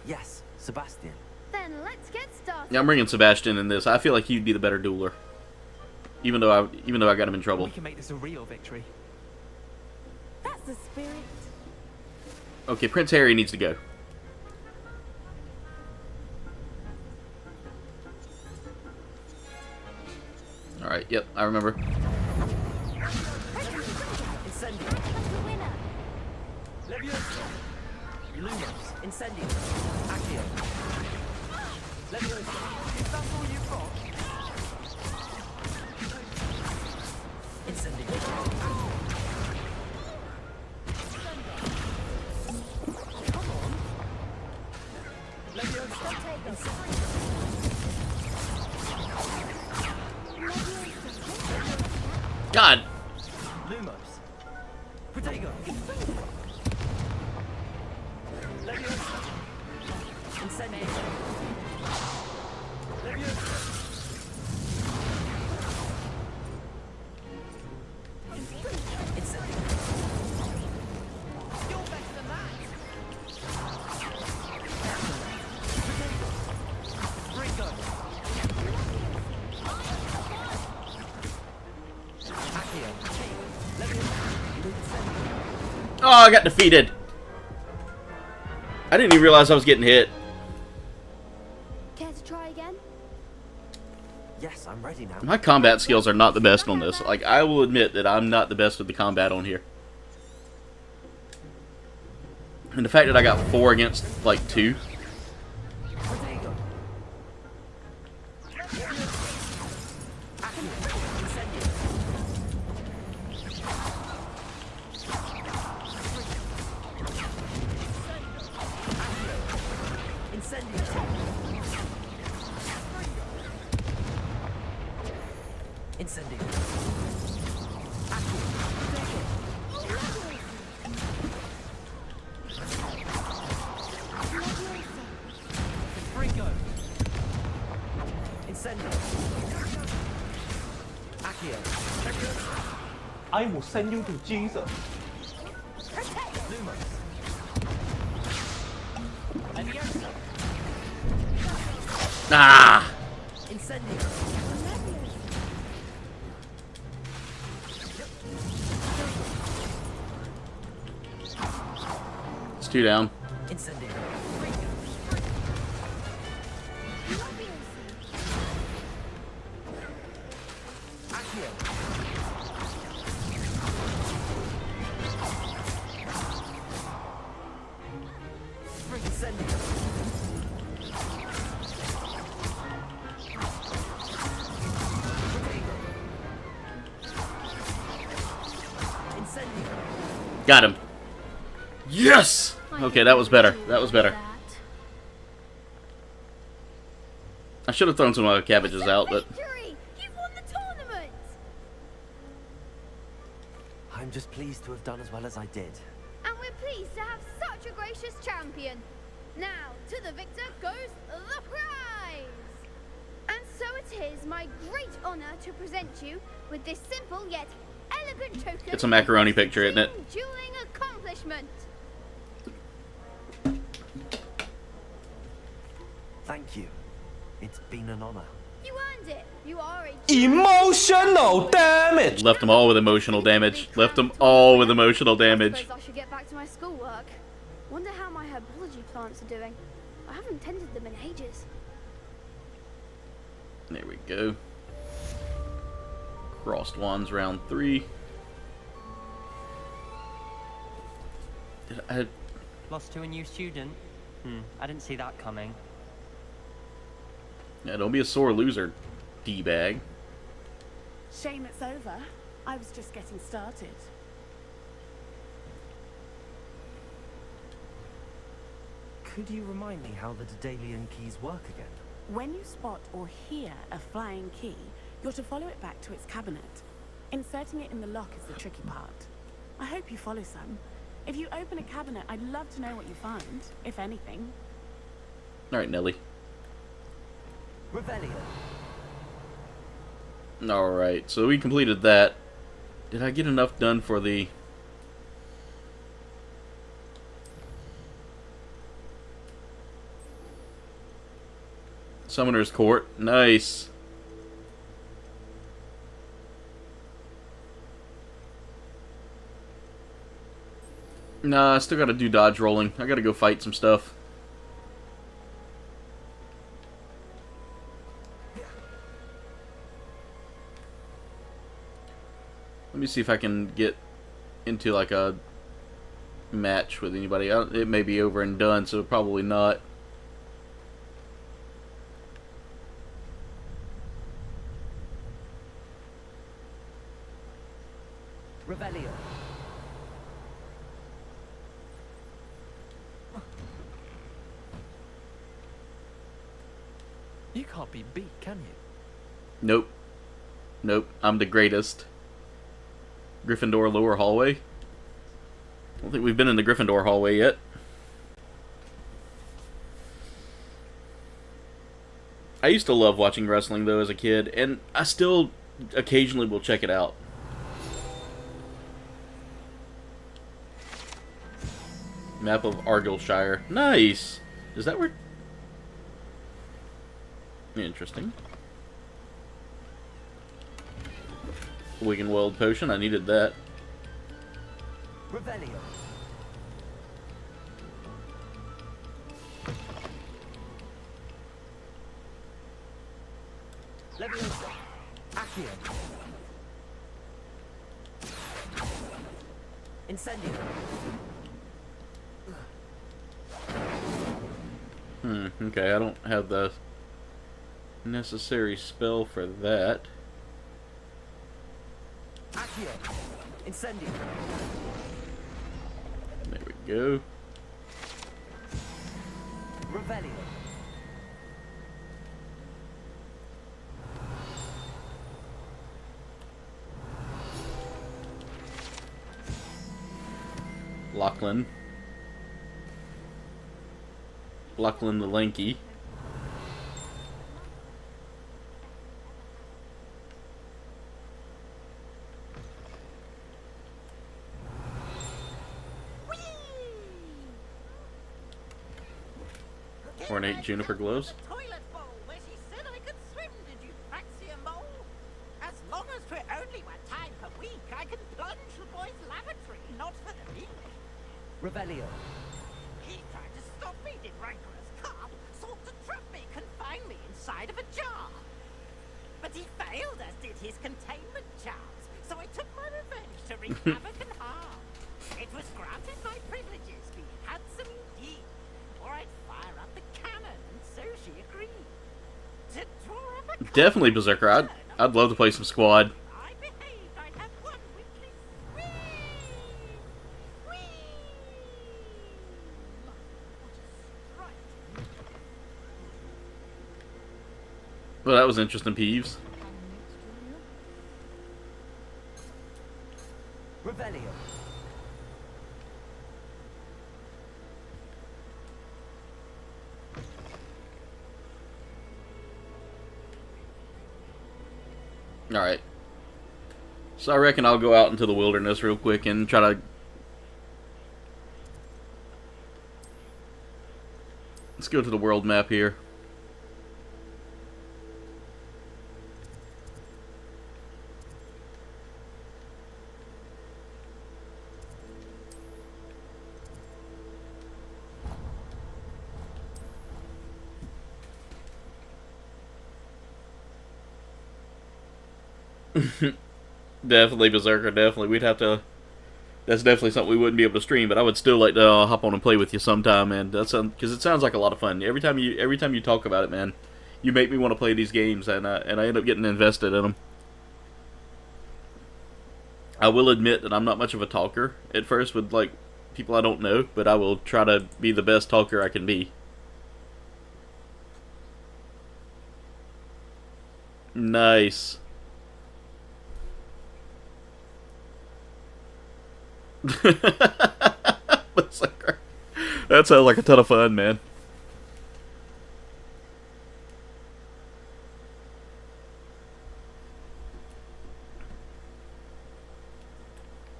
Yes, Sebastian. Then let's get started. Yeah, I'm bringing Sebastian in this. I feel like he'd be the better dueler. Even though I got him in trouble. We can make this a real victory. That's the spirit. Okay, Prince Harry needs to go. Alright, yep, I remember. Incendio. Accio. Leviosa. Is that all you've got? God. Lumos. Protego. Leviosa. Incendio. Leviosa. Oh, I got defeated. I didn't even realize I was getting hit. Care to try again? Yes, I'm ready now. My combat skills are not the best on this. Like, I will admit that I'm not the best with the combat on here. And the fact that I got 4 against, like, 2. I will send you to Jesus. Ah! It's 2 down. Got him. Yes! Okay, that was better. That was better. I should have thrown some cabbages out, but... You've won the tournament! I'm just pleased to have done as well as I did. And we're pleased to have such a gracious champion. Now, to the victor goes the prize! And so it is my great honor to present you with this simple yet elegant token. It's a macaroni picture, isn't it? Dueling accomplishment. Thank you. It's been an honor. You earned it. You are a Emotional damage. Left them all with emotional damage. Left them all with emotional I damage. suppose I should get back to my schoolwork. Wonder how my herbology plants are doing. I haven't tended them in ages. There we go. Crossed wands round 3. Did I... Lost to a new student? I didn't see that coming. Yeah, don't be a sore loser, D-bag. Shame it's over. I was just getting started. Could you remind me how the Daedalian keys work again? When you spot or hear a flying key, you're to follow it back to its cabinet. Inserting it in the lock is the tricky part. I hope you follow some. If you open a cabinet, I'd love to know what you find, if anything. Alright, Nelly. Rebellion. Alright, so we completed that. Did I get enough done for the... Summoner's Court? Nice. Nah, I still gotta do dodge rolling. I gotta go fight some stuff. Let me see if I can get into like a match with anybody. It may be over and done, so probably not. Rebellion. You can't be beat, can you? Nope. Nope. I'm the greatest. Gryffindor lower hallway. I don't think we've been in the Gryffindor hallway yet. I used to love watching wrestling though as a kid, and I still occasionally will check it out. Map of Argyllshire. Nice! Is that where... Interesting. Wiggenweld potion, I needed that. Rebellion. Leviosa. Accio. Incendio. Okay, I don't have the necessary spell for that. Accio. Incendio. There we go. Revelio. Lachlan. Lachlan the Lanky. Ornate juniper gloves. Toilet bowl where she said I could swim, did you fancy a mole? As long as for only one time per week, I can plunge the boy's lavatory, not for the week. Revelio. He tried to stop me, did rancorous carp, sought to trap me, confine me inside of a jar. But he failed, as did his containment charms, so I took my revenge to wreak havoc and harm. It was granted my privileges, be handsome indeed, or I'd fire up the cannon, and so she agreed. To draw up a Definitely Berserker. I'd love to play some squad. I behaved, I'd have one weekly Well, that was interesting, Peeves. Revelio. Alright. So I reckon I'll go out into the wilderness real quick and try to... Let's go to the world map here. Definitely Berserker, definitely. We'd have to... That's definitely something we wouldn't be able to stream, but I would still like to hop on and play with you sometime, man. That's because it sounds like a lot of fun. Every time you talk about it, man, you make me want to play these games, and I end up getting invested in them. I will admit that I'm not much of a talker at first with like people I don't know, but I will try to be the best talker I can be. Nice. That sounds like a ton of fun, man.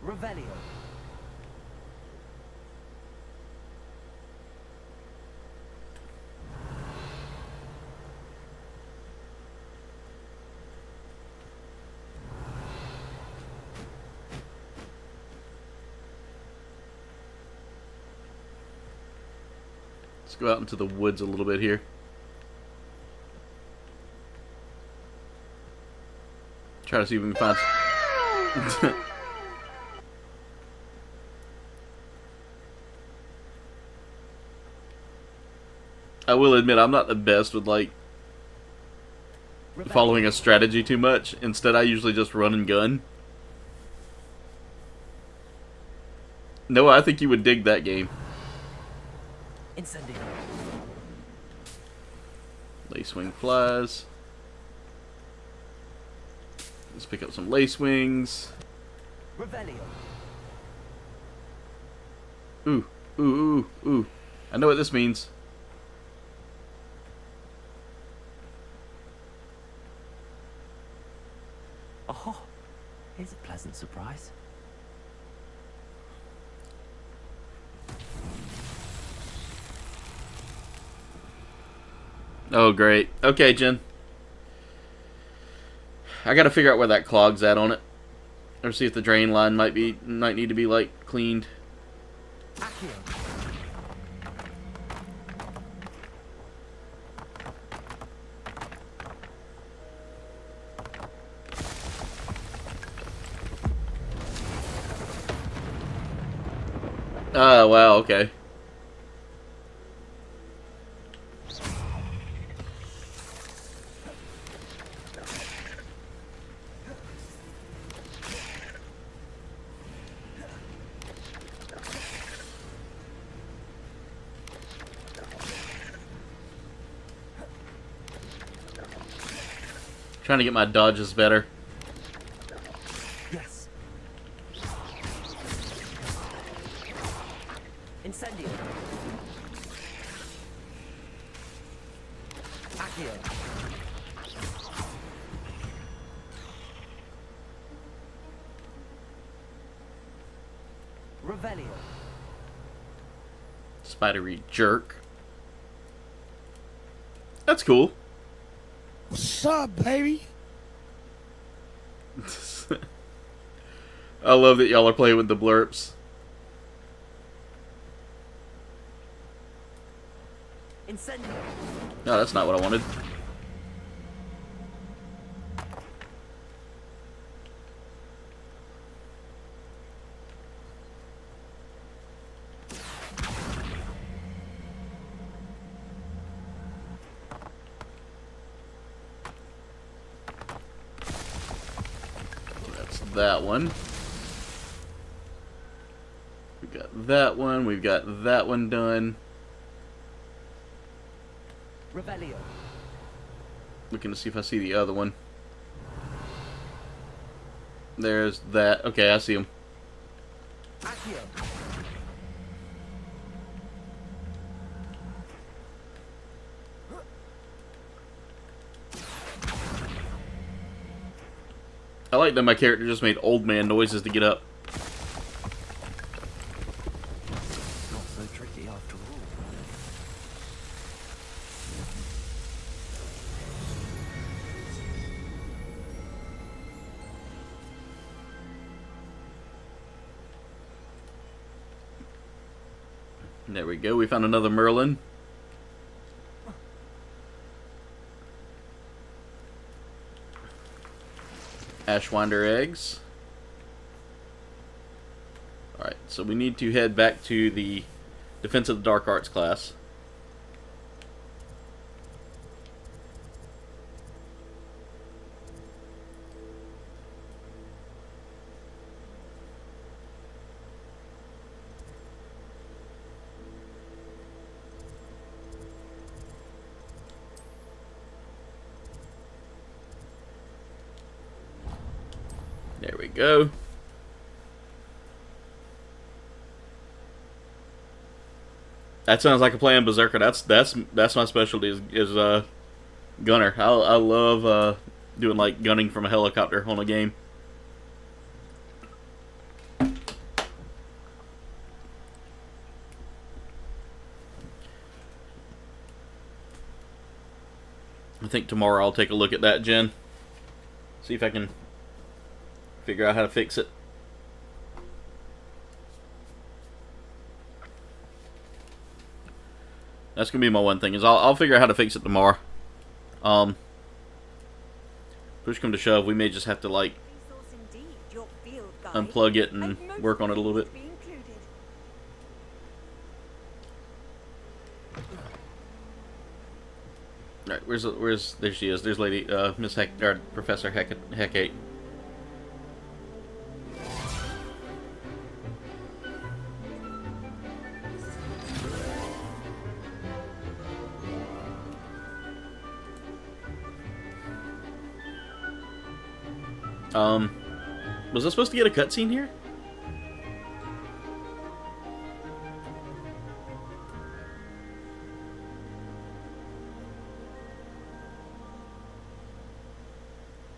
Revelio. Let's go out into the woods a little bit here. Try to see if we can find... I will admit, I'm not the best with, like, following a strategy too much. Instead, I usually just run and gun. No, I think you would dig that game. Incendio. Lacewing flies. Let's pick up some lacewings. Revelio. Ooh, ooh, ooh, ooh. I know what this means. Oh, here's a pleasant surprise. Oh, great. Okay, Jen. I gotta figure out where that clog's at on it. Or see if the drain line might need to be, like, cleaned. Accio. Oh, wow, okay. Trying to get my dodges better. Yes. Incendio. Accio. Revelio. Spidery jerk. That's cool. What's up, baby? I love that y'all are playing with the blurps. Incendio. No, that's not what I wanted. That one. We got that one. We've got that one done. Revelio. Looking to see if I see the other one. There's that. Okay, I see him. Accio. I like that my character just made old man noises to get up. Not so tricky after all. There we go. We found another Merlin. Ashwinder eggs. Alright, so we need to head back to the Defense of the Dark Arts class. There we go. That sounds like a playing Berserker. That's my specialty is gunner. I love doing like gunning from a helicopter on a game. I think tomorrow I'll take a look at that gen. See if I can figure out how to fix it. That's gonna be my one thing, is I'll figure out how to fix it tomorrow. Push come to shove, we may just have to like unplug it and work on it a little bit. Alright, where's there she is. There's Lady Miss Heck, or Professor Hecate. Was I supposed to get a cutscene here?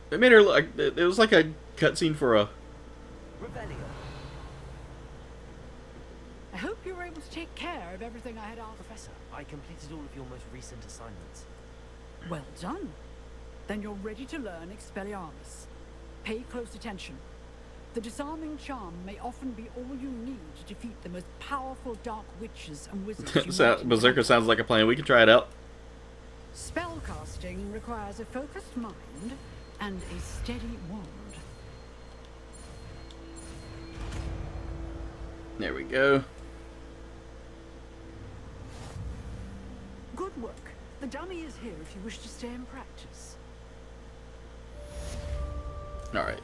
It made her look. It was like a cutscene for a. I hope you were able to take care of everything I had asked. Professor, I completed all of your most recent assignments. Well done. Then you're ready to learn Expelliarmus. Pay close attention. The disarming charm may often be all you need to defeat the most powerful dark witches and wizards. Berserker sounds like a plan. We can try it out. Spellcasting requires a focused mind and a steady wand. There we go. The dummy is here if you wish to stay and practice. Alright.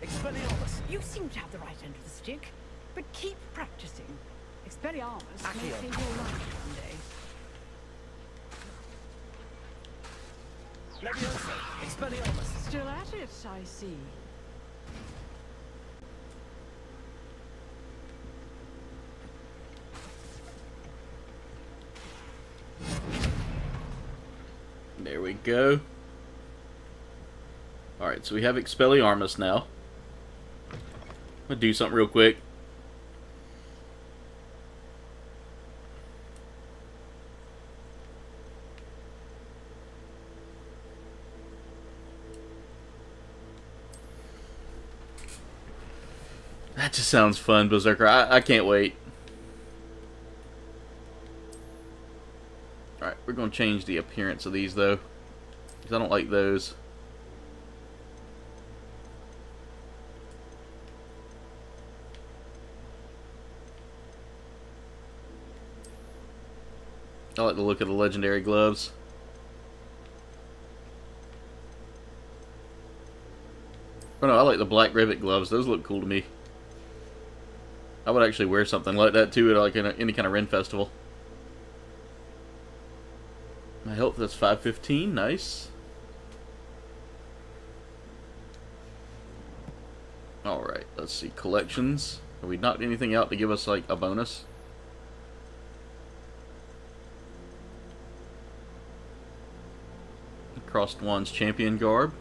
Expelliarmus, you seem to have the right end of the stick, but keep practicing. Expelliarmus may save your life one day. Leviosa, Expelliarmus. Still at it, I see. There we go. Alright, so we have Expelliarmus now. I'm gonna do something real quick. That just sounds fun, Berserker. I can't wait. Alright, we're going to change the appearance of these, though. Because I don't like those. I like the look of the legendary gloves. Oh no, I like the black rivet gloves. Those look cool to me. I would actually wear something like that too at like any kind of Ren festival. My health is 515, nice. Alright, let's see, collections. Have we knocked anything out to give us like a bonus? Crossed One's champion garb.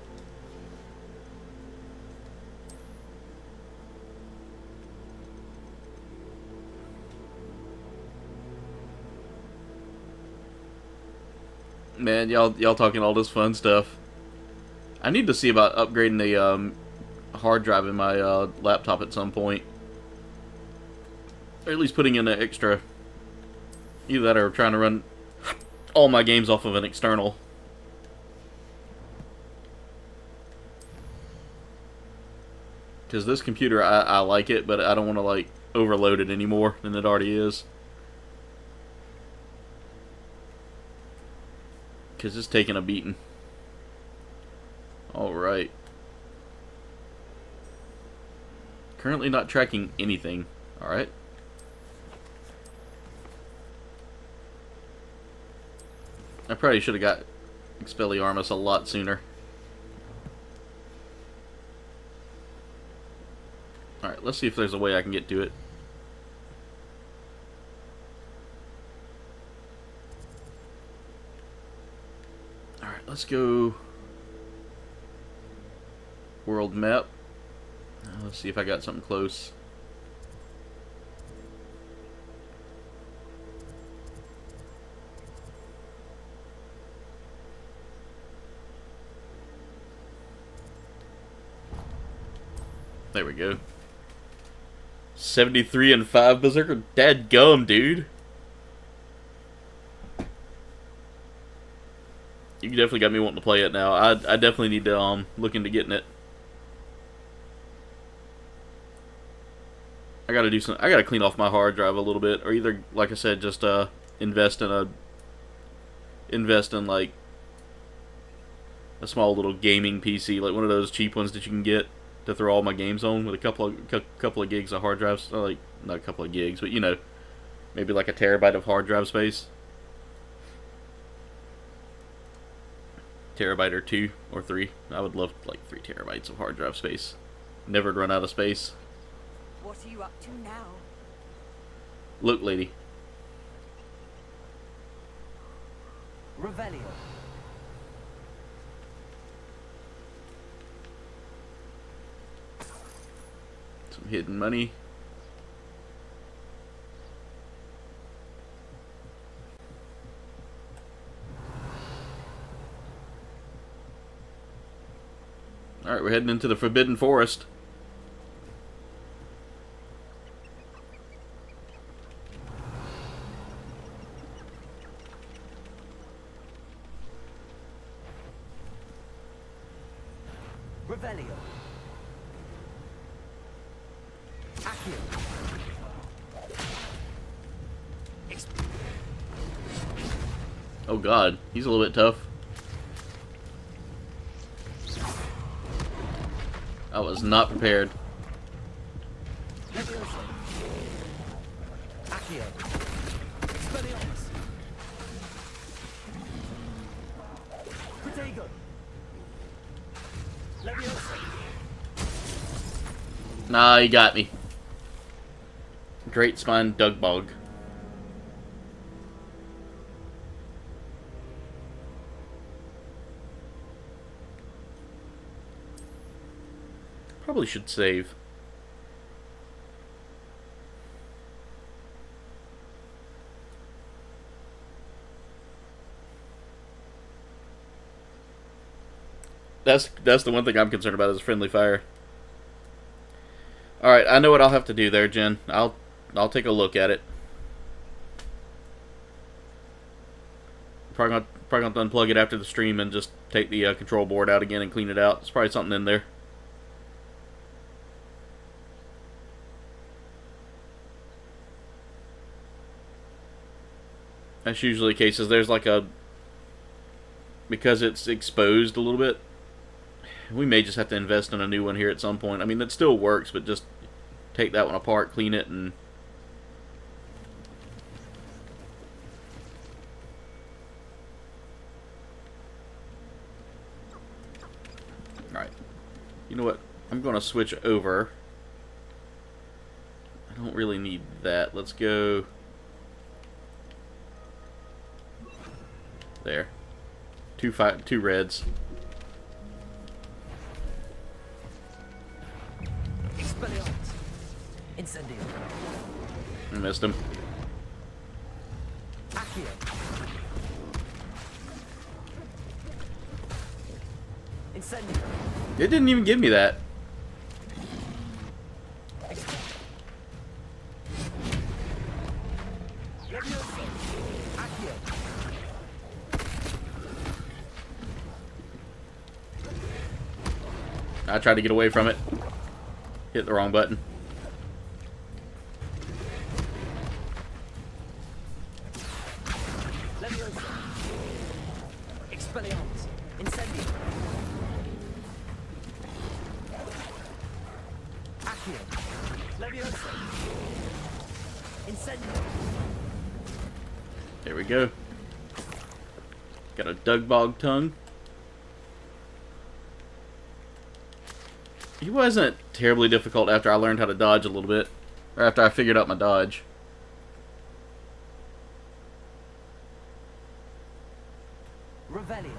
Man, y'all talking all this fun stuff. I need to see about upgrading the hard drive in my laptop at some point. Or at least putting in an extra. Either that or trying to run all my games off of an external. Because this computer, I like it, but I don't want to like overload it any more than it already is. Because it's taking a beating. Alright. Currently not tracking anything. Alright. I probably should have got Expelliarmus a lot sooner. Alright, let's see if there's a way I can get to it. Alright, let's go world map. Let's see if I got something close. There we go. 73 and 5 Berserker. Dadgum, dude. You definitely got me wanting to play it now. I definitely need to look into getting it. I gotta do some. I gotta clean off my hard drive a little bit, or either, like I said, just invest in like a small little gaming PC, like one of those cheap ones that you can get to throw all my games on with a couple of gigs of hard drives, or like not a couple of gigs, but you know, maybe like a terabyte of hard drive space. Terabyte or 2 or 3. I would love like 3 terabytes of hard drive space. Never run out of space. What are you up to now? Look, lady. Revelio. Some hidden money. Alright, we're heading into the Forbidden Forest. Revelio. Accio. Oh god, he's a little bit tough. I was not prepared. Nah, he got me. Great Spine Dugbog. Probably should save. That's the one thing I'm concerned about is friendly fire. All right, I know what I'll have to do there, Jen. I'll take a look at it. Probably gonna unplug it after the stream and just take the control board out again and clean it out. There's probably something in there. That's usually the case. There's like a, because it's exposed a little bit. We may just have to invest in a new one here at some point. I mean, it still works, but just take that one apart, clean it, and alright. You know what? I'm going to switch over. I don't really need that. Let's go there. Two reds. Incendio. I missed him. Accio. Incendio. It didn't even give me that. I tried to get away from it. Hit the wrong button. Expelliarmus. Incendio. Accio. Leviosa. Incendio. There we go. Got a Dugbog tongue. He wasn't terribly difficult after I learned how to dodge a little bit. Or after I figured out my dodge. Revelio.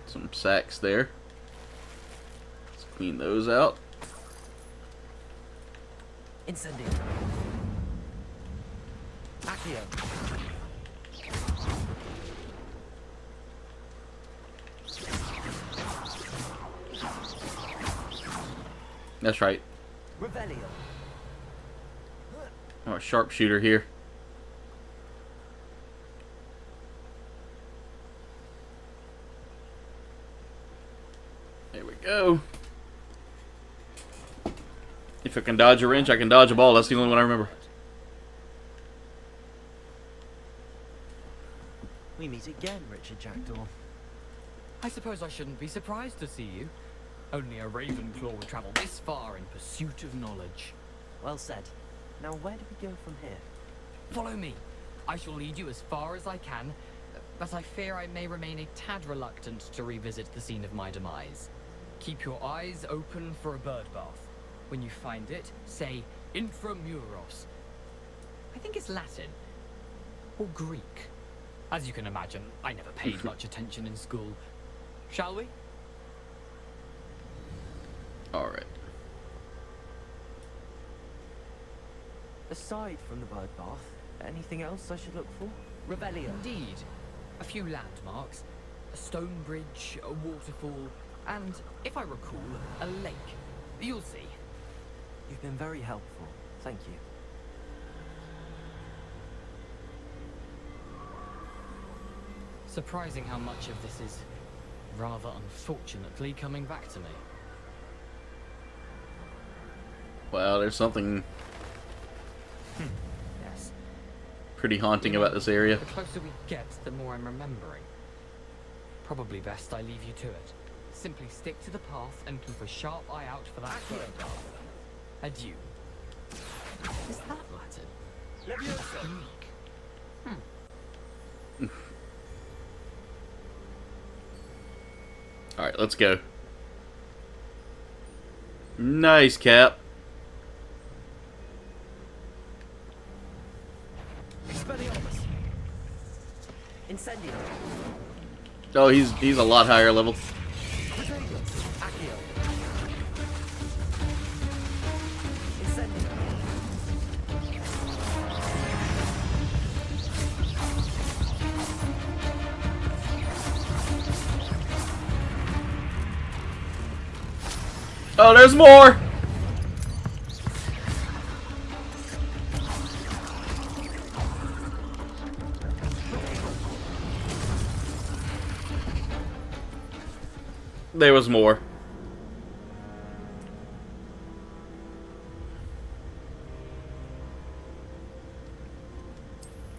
Some sacks there. Let's clean those out. Incendio. Accio. That's right. Revelio. Oh, a sharpshooter here. There we go. If I can dodge a wrench, I can dodge a ball. That's the only one I remember. We meet again, Richard Jackdaw. I suppose I shouldn't be surprised to see you. Only a Ravenclaw would travel this far in pursuit of knowledge. Well said. Now where do we go from here? Follow me. I shall lead you as far as I can, but I fear I may remain a tad reluctant to revisit the scene of my demise. Keep your eyes open for a bird bath. When you find it, say Inframuros. I think it's Latin. Or Greek. As you can imagine, I never paid much attention in school. Shall we? Alright. Aside from the bird bath, anything else I should look for? Revelio. Indeed. A few landmarks. A stone bridge, a waterfall, and, if I recall, a lake. You'll see. You've been very helpful. Thank you. Surprising how much of this is, rather unfortunately, coming back to me. Well, there's something Yes. pretty haunting about this area. The closer we get, the more I'm remembering. Probably best I leave you to it. Simply stick to the path and keep a sharp eye out for that third path. Adieu. Is that Latin? Alright, let's go. Nice, Cap. Expelliarmus. Incendio. Oh, he's a lot higher level. Accio. Incendio. Oh, there's more! There was more.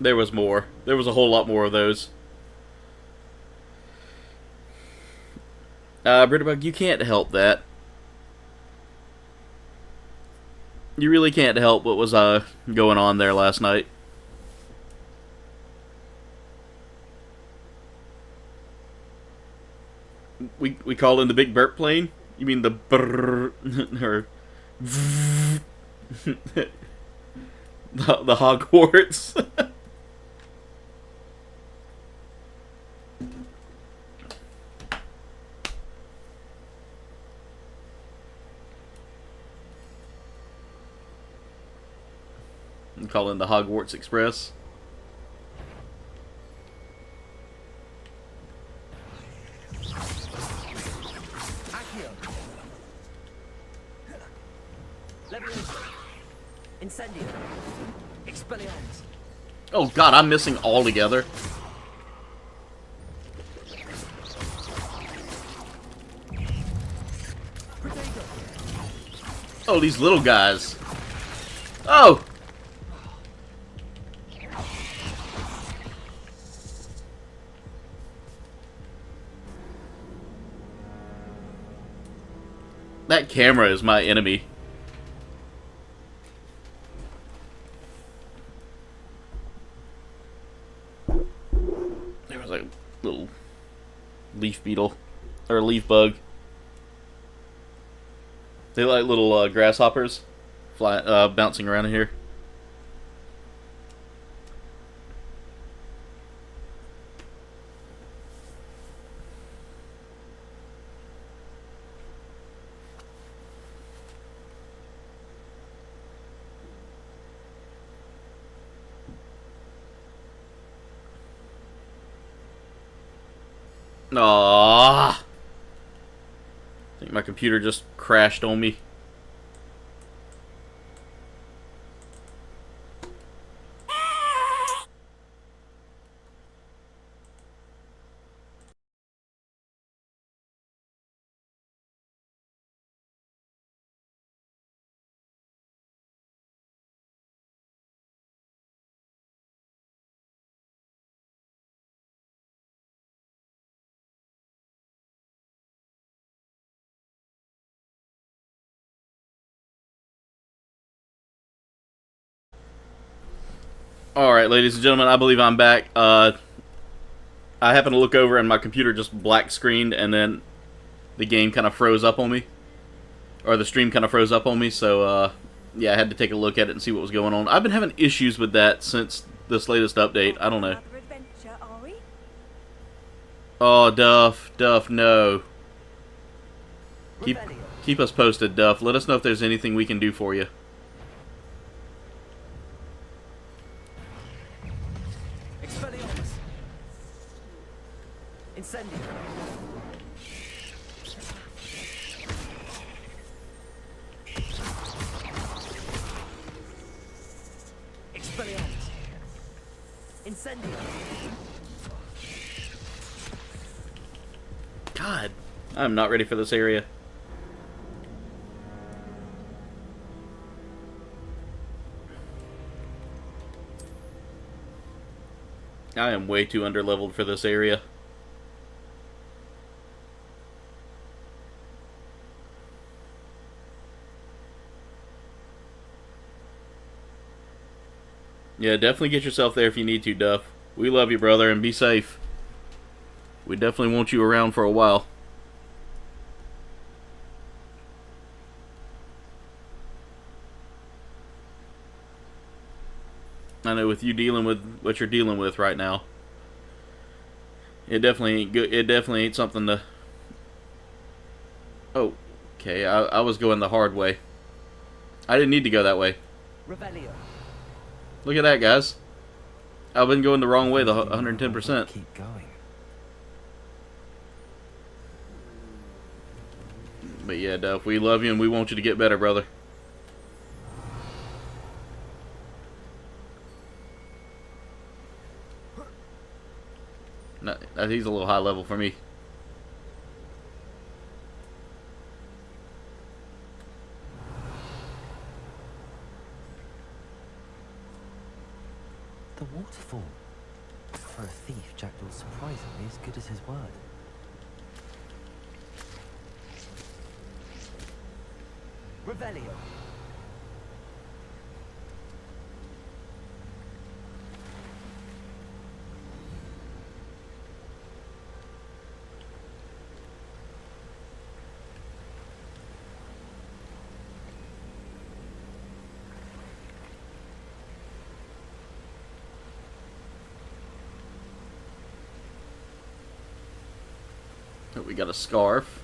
There was more. There was a whole lot more of those. Britterbug, you can't help that. You really can't help what was going on there last night. We call in the big burp plane? You mean the brrrr or the Hogwarts? I'm calling the Hogwarts Express. Incendio. Expelliarmus. Oh god, I'm missing altogether. Oh, these little guys. Oh! That camera is my enemy. There was a little leaf beetle, or leaf bug. They like little grasshoppers bouncing around in here. Aww. I think my computer just crashed on me. Alright, ladies and gentlemen, I believe I'm back. I happened to look over and my computer just black screened and then the game kind of froze up on me. Or the stream kind of froze up on me, so yeah, I had to take a look at it and see what was going on. I've been having issues with that since this latest update. I don't know. Oh, Duff, no. Keep us posted, Duff. Let us know if there's anything we can do for you. Incendio. Expelliarmus. Incendio. God, I'm not ready for this area. I am way too underleveled for this area. Yeah, definitely get yourself there if you need to, Duff. We love you, brother, and be safe. We definitely want you around for a while. I know with you dealing with what you're dealing with right now, it definitely ain't good. It definitely ain't something to. Oh, okay. I was going the hard way. I didn't need to go that way. Revelio. Look at that, guys. I've been going the wrong way the 110%. Keep going. But yeah, Duff, we love you and we want you to get better, brother. No, he's a little high level for me. The waterfall. For a thief, Jackdaw's surprisingly as good as his word. Revelio. Oh, we got a scarf.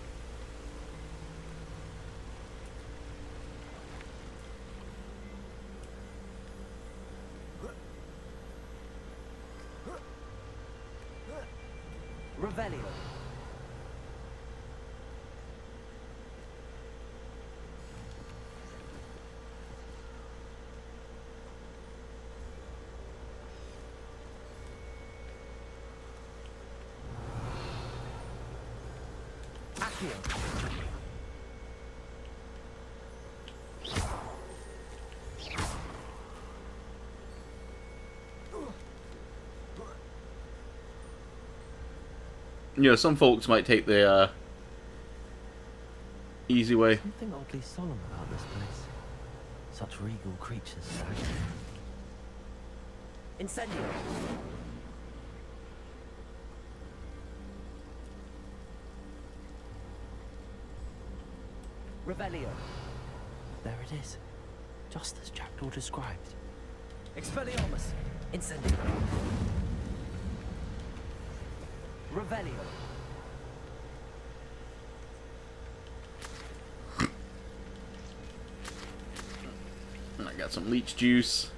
Revelio. You know, some folks might take the easy way. Something oddly solemn about this place. Such regal creatures. Incendio. Revelio. There it is. Just as Jackdaw described. Expelliarmus. Incendio. Revelio. I got some leech juice.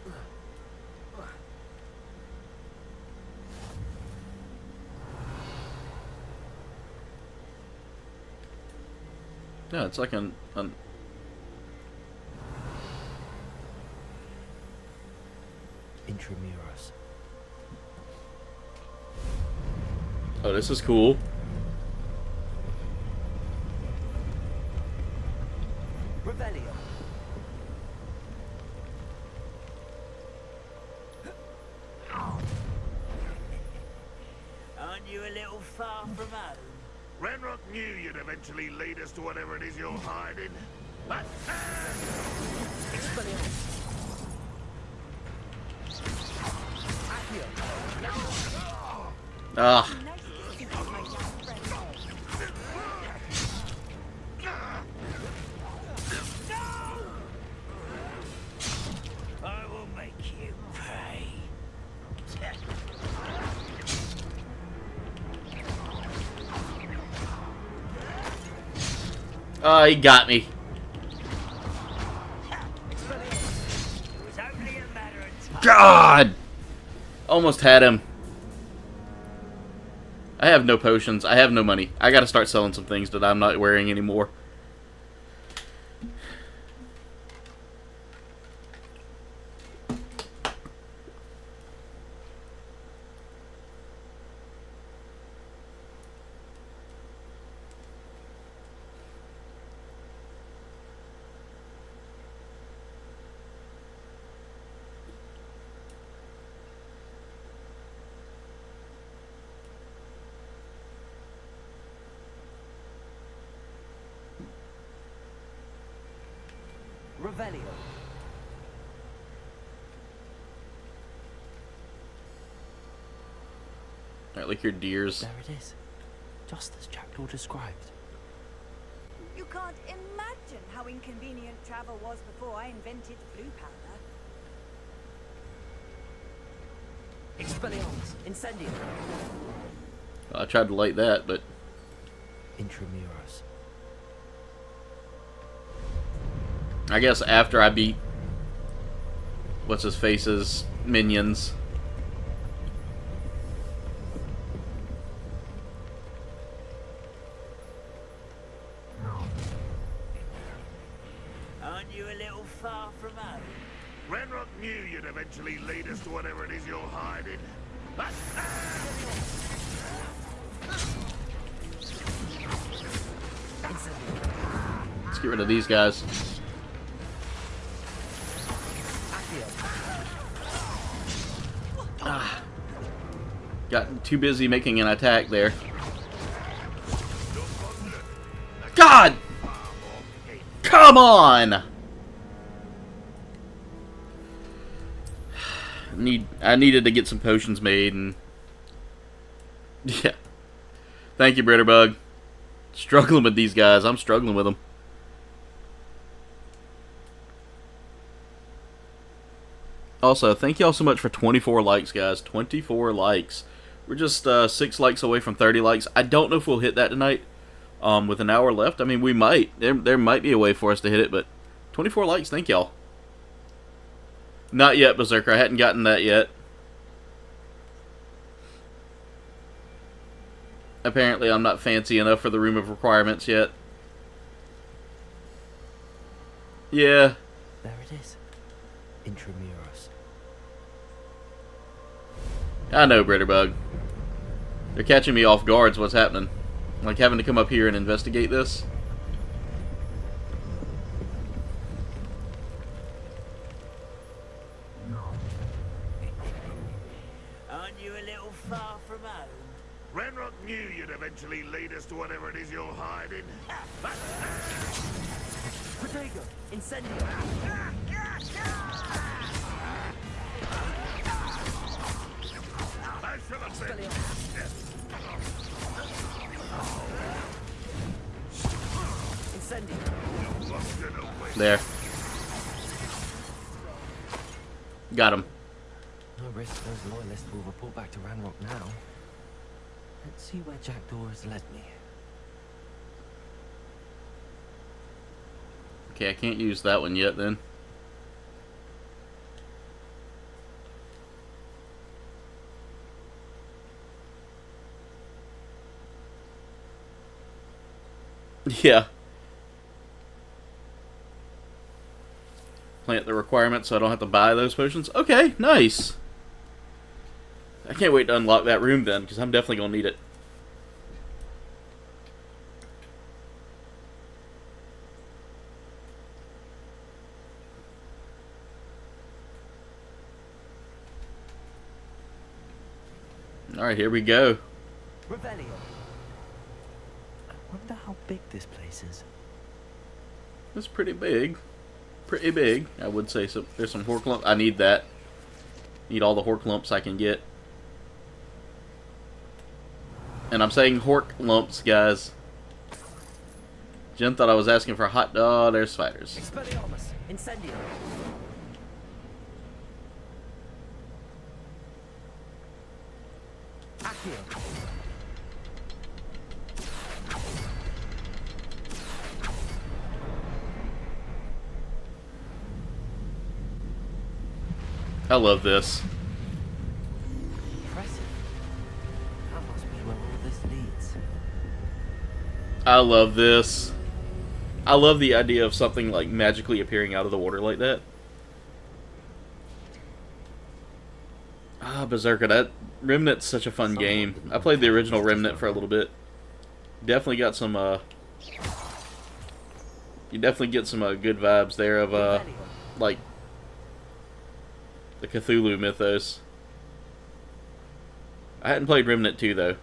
Yeah, it's like an Intramuros. Oh, this is cool. Revelio. Aren't you a little far from home? Renrock knew you'd eventually lead us to whatever it is you're hiding. But ah. I will make you pay. Oh, he got me. God! Almost had him. I have no potions. I have no money. I gotta start selling some things that I'm not wearing anymore. Revelio. Alright, like your deers. There it is. Just as Jackdaw described. You can't imagine how inconvenient travel was before I invented blue powder. Expelliarmus, Incendio. I tried to light that, but... Intramuros. I guess after I beat... What's-his-face's minions. Aren't you a little far from home? Renrock knew you'd eventually lead us to whatever it is you're hiding. Let's get rid of these guys. Ah. Got too busy making an attack there. God! Come on! I needed to get some potions made, and yeah. Thank you, Britterbug. Struggling with these guys. I'm struggling with them. Also, thank you all so much for 24 likes, guys. 24 likes. We're just 6 likes away from 30 likes. I don't know if we'll hit that tonight. With an hour left, I mean, we might. There might be a way for us to hit it, but 24 likes. Thank y'all. Not yet, Berserker. I hadn't gotten that yet. Apparently, I'm not fancy enough for the Room of Requirements yet. Yeah. There it is. Intramuros. I know, Britterbug. They're catching me off guard. What's happening? Like having to come up here and investigate this. Aren't you a little far from home? Renrock knew you'd eventually lead us to whatever it is you're hiding. Protego, Incendio. I shall admit. There. Got him. No risk those loyalists will report back to Ranrock now. Let's see where Jackdaw has led me. Okay, I can't use that one yet then. Yeah. Plant the requirements so I don't have to buy those potions. Okay, nice. I can't wait to unlock that room then, because I'm definitely going to need it. Alright, here we go. Revelio. I wonder how big this place is. It's pretty big. Pretty big, I would say. So there's some Horklump. I need that. Need all the Horklumps I can get. And I'm saying Horklumps, guys. Jen thought I was asking for a hot dog. There's spiders. Expelliarmus, Incendio. Accio. I love this. Impressive. That must be where all this leads. I love this. I love the idea of something like magically appearing out of the water like that. Ah, Berserker, that Remnant's such a fun game. I played the original Remnant for a little bit. Definitely got some, you definitely get some good vibes there of, like, the Cthulhu mythos. I hadn't played Remnant 2, though.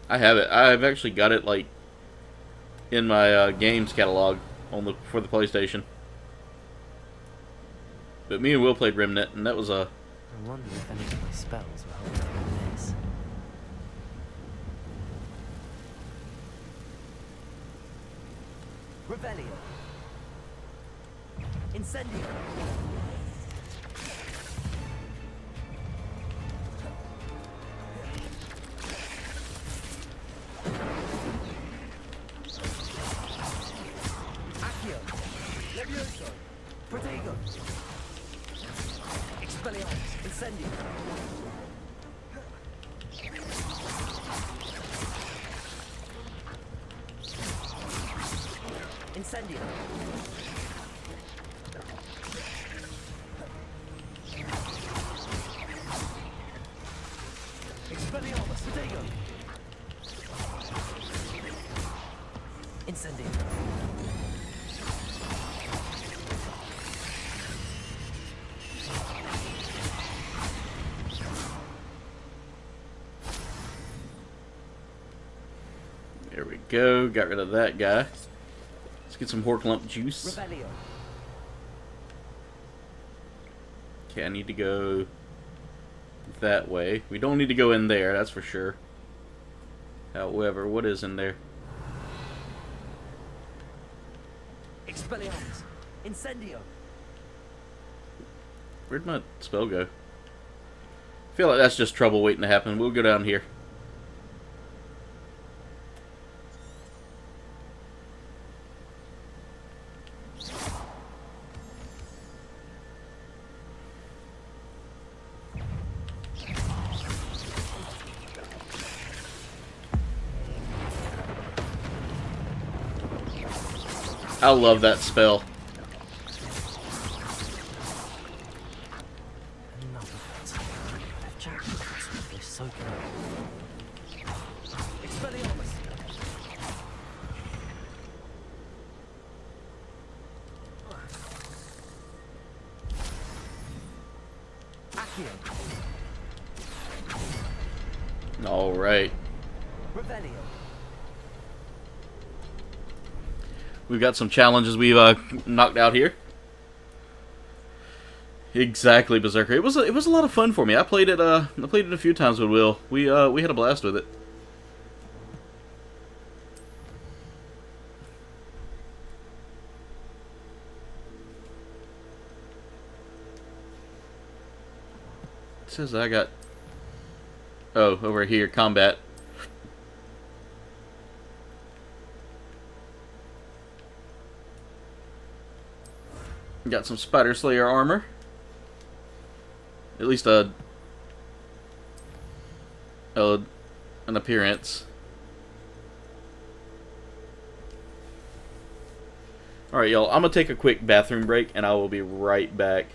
I have it. I've actually got it, like, in my games catalog on for the PlayStation. But me and Will played Remnant, and that was a... I wonder if any of my spells will help me with this. Revelio. Incendio. Accio. Levioso. Protego. Expelliarmus. Incendio. Incendio. Expelliarmus. Protego. Incendio. There we go. Got rid of that guy. Let's get some Horklump juice. Revelio. Okay, I need to go that way. We don't need to go in there, that's for sure. However, what is in there? Expelliarmus. Incendio. Where'd my spell go? I feel like that's just trouble waiting to happen. We'll go down here. I love that spell. So good. Expelliarmus. Accio. All right. Revelio. We've got some challenges we've knocked out here. Exactly, Berserker. It was a lot of fun for me. I played it a few times with Will. We had a blast with it. It says I got over here, combat. Got some Spider Slayer armor. At least an appearance. Alright, y'all. I'm going to take a quick bathroom break, and I will be right back.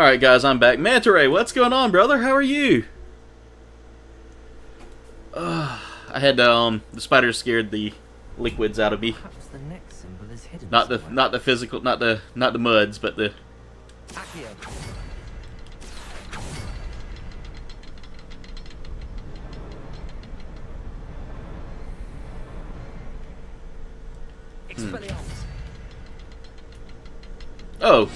Alright guys, I'm back. Manta Ray, what's going on, brother? How are you? I had the spiders scared the liquids out of me. Perhaps the next symbol is hidden Not somewhere. the physical, not the muds, but the Accio. Expelliarmus. Oh.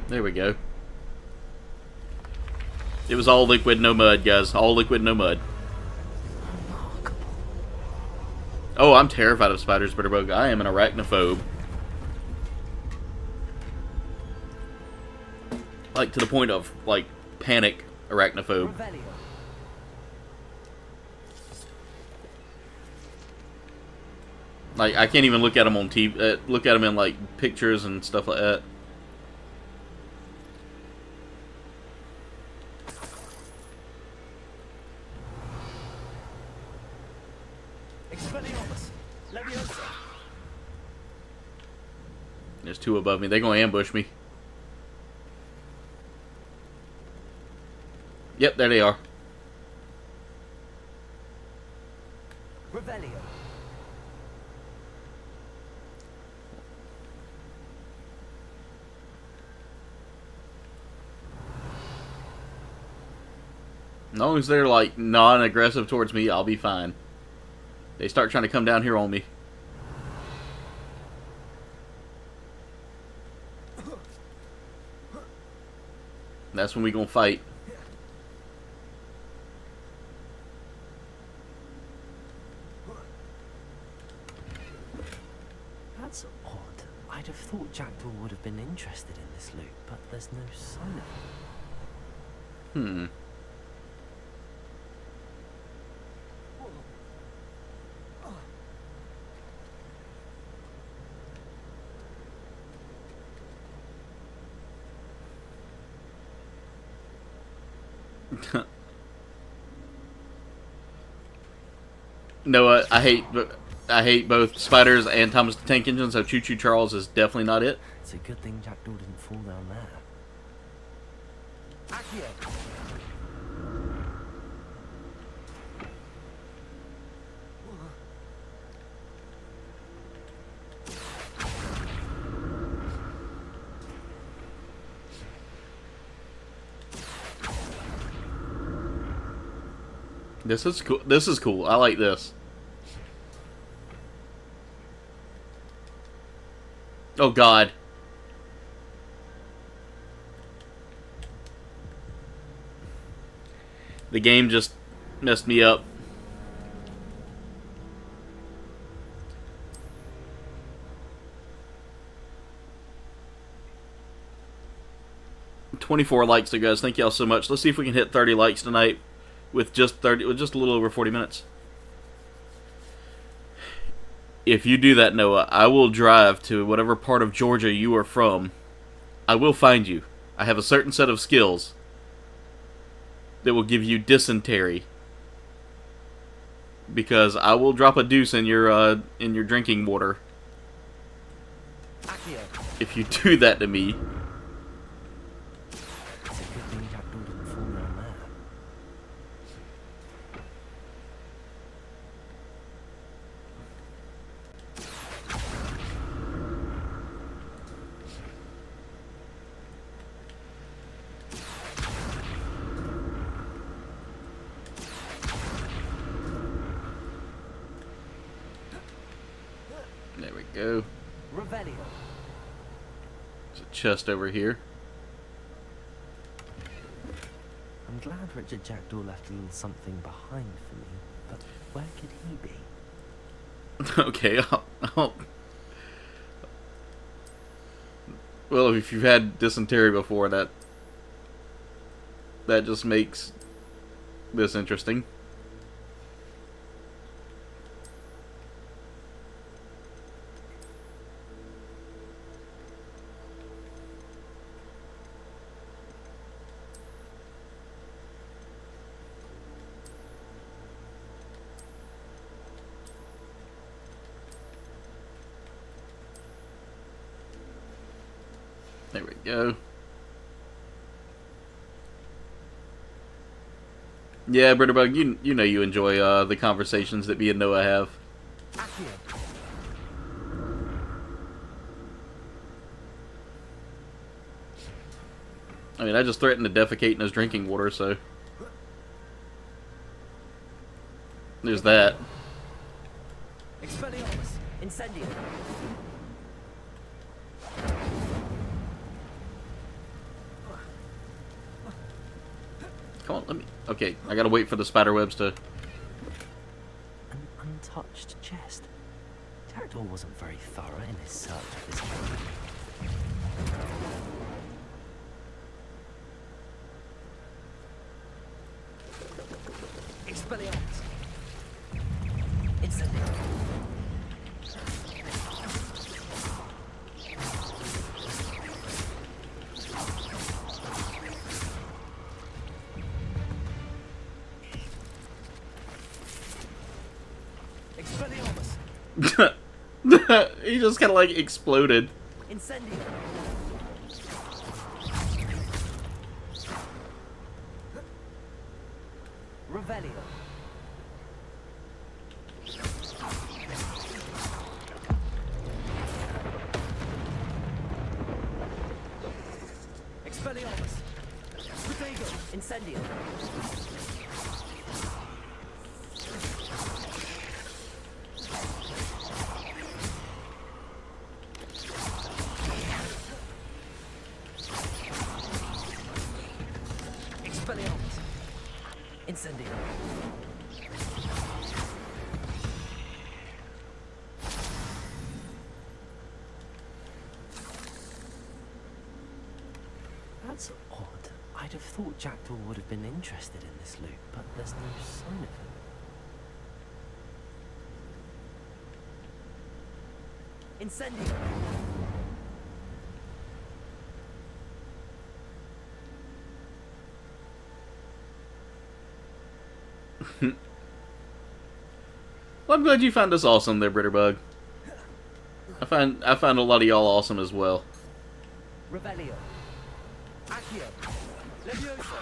There we go. It was all liquid, no mud, guys. All liquid, no mud. Oh, I'm terrified of spiders, Bitterbug. I am an arachnophobe. Like, to the point of, like, panic arachnophobe. Like, I can't even look at them on TV, look at them in, like, pictures and stuff like that. There's two above me. They're going to ambush me. Yep, there they are. Revelio. As long as they're, like, non-aggressive towards me, I'll be fine. They start trying to come down here on me. That's when we gonna fight. That's odd. I'd have thought Jackdaw would have been interested in this loot, but there's no sign of it. No, I hate both spiders and Thomas the Tank Engine, so Choo Choo Charles is definitely not it. It's a good thing Jackdaw didn't fall down there. Accio. This is cool. This is cool. I like this. Oh God. The game just messed me up. $24 likes, there, guys. Thank y'all so much. Let's see if we can hit 30 likes tonight. With just a little over 40 minutes. If you do that, Noah, I will drive to whatever part of Georgia you are from. I will find you. I have a certain set of skills that will give you dysentery. Because I will drop a deuce in your drinking water. If you do that to me. Go. Revelio. There's a chest over here. I'm glad Richard Jackdaw left a little something behind for me, but where could he be? Okay, well, if you've had dysentery before, that just makes this interesting. go. Yeah, Britterbug, you know you enjoy the conversations that me and Noah have. I mean, I just threatened to defecate in his drinking water, so... There's that. Expelliarmus, incendio. Come on, let me... Okay, I gotta wait for the spiderwebs to... An untouched chest. Jackdaw wasn't very thorough in his search of this one. Expelliarmus. Incendio. He just kind of like exploded. Incendio. Revelio. Expelliarmus. Protego. Incendio. Expelliarmus. Incendio. That's odd. I'd have thought Jackdaw would have been interested in this loot, but there's no sign of him. Incendio. Well, I'm glad you found us awesome there, Britterbug. I found a lot of y'all awesome as well. Revelio. Accio. Levioso.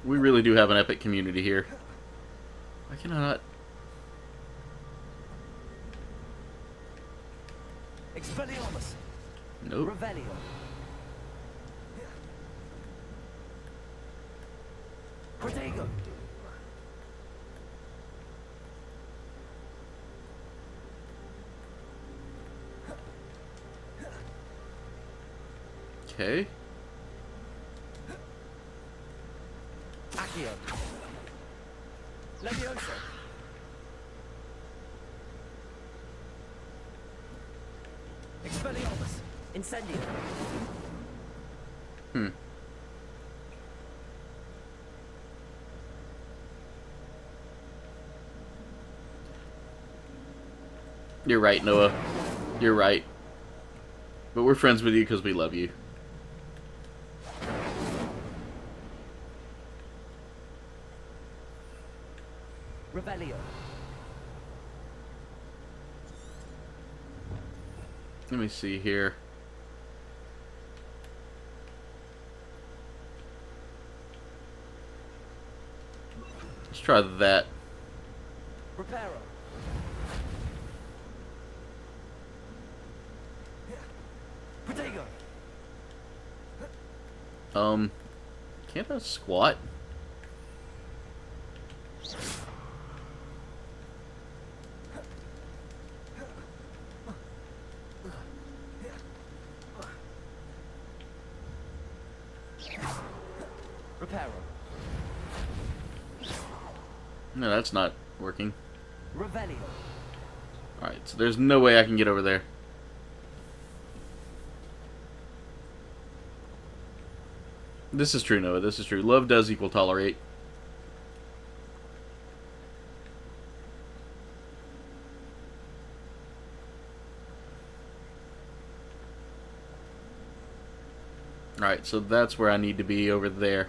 We really do have an epic community here. Why can I not? Expelliarmus. Nope. Revelio. Protego. Okay. Accio. Levioso. Expelliarmus. Incendio. You're right, Noah. You're right. But we're friends with you because we love you. Revelio. Let me see here. Let's try that. Reparo. Protego. Can't I squat? Reparo. No, that's not working. Revelio. Alright, so there's no way I can get over there. This is true, Noah. This is true. Love does equal tolerate. Alright, so that's where I need to be, over there.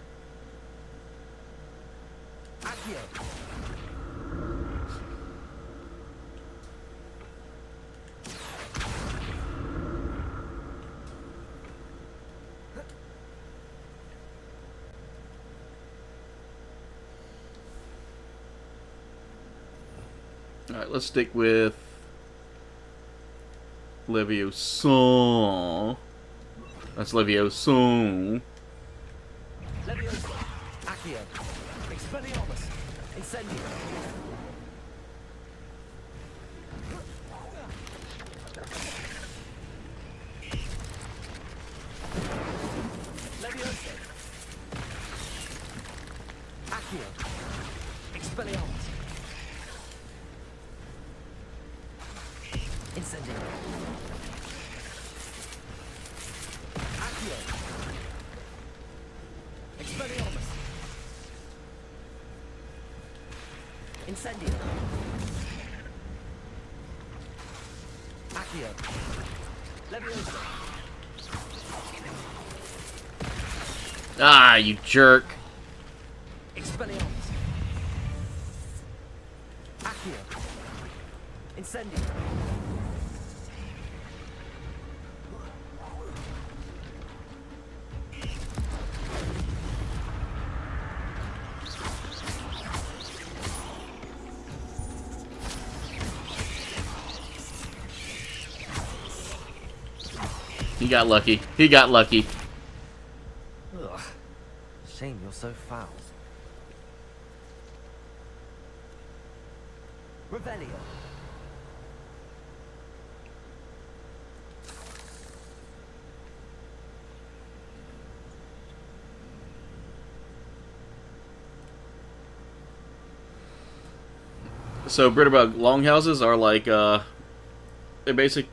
Alright, let's stick with Leviosa. That's Leviosa. Leviosa. Accio. Expelliarmus. Incendio. Leviosa. Accio. Expelliarmus. Incendio. Accio. Expelliarmus. Incendio. Accio. Leviosa. Ah, you jerk. Expelliarmus. Accio. Incendio. He got lucky. He got lucky. Ugh. Shame you're so foul. Revelio. So Britterbug longhouses are like they're basic.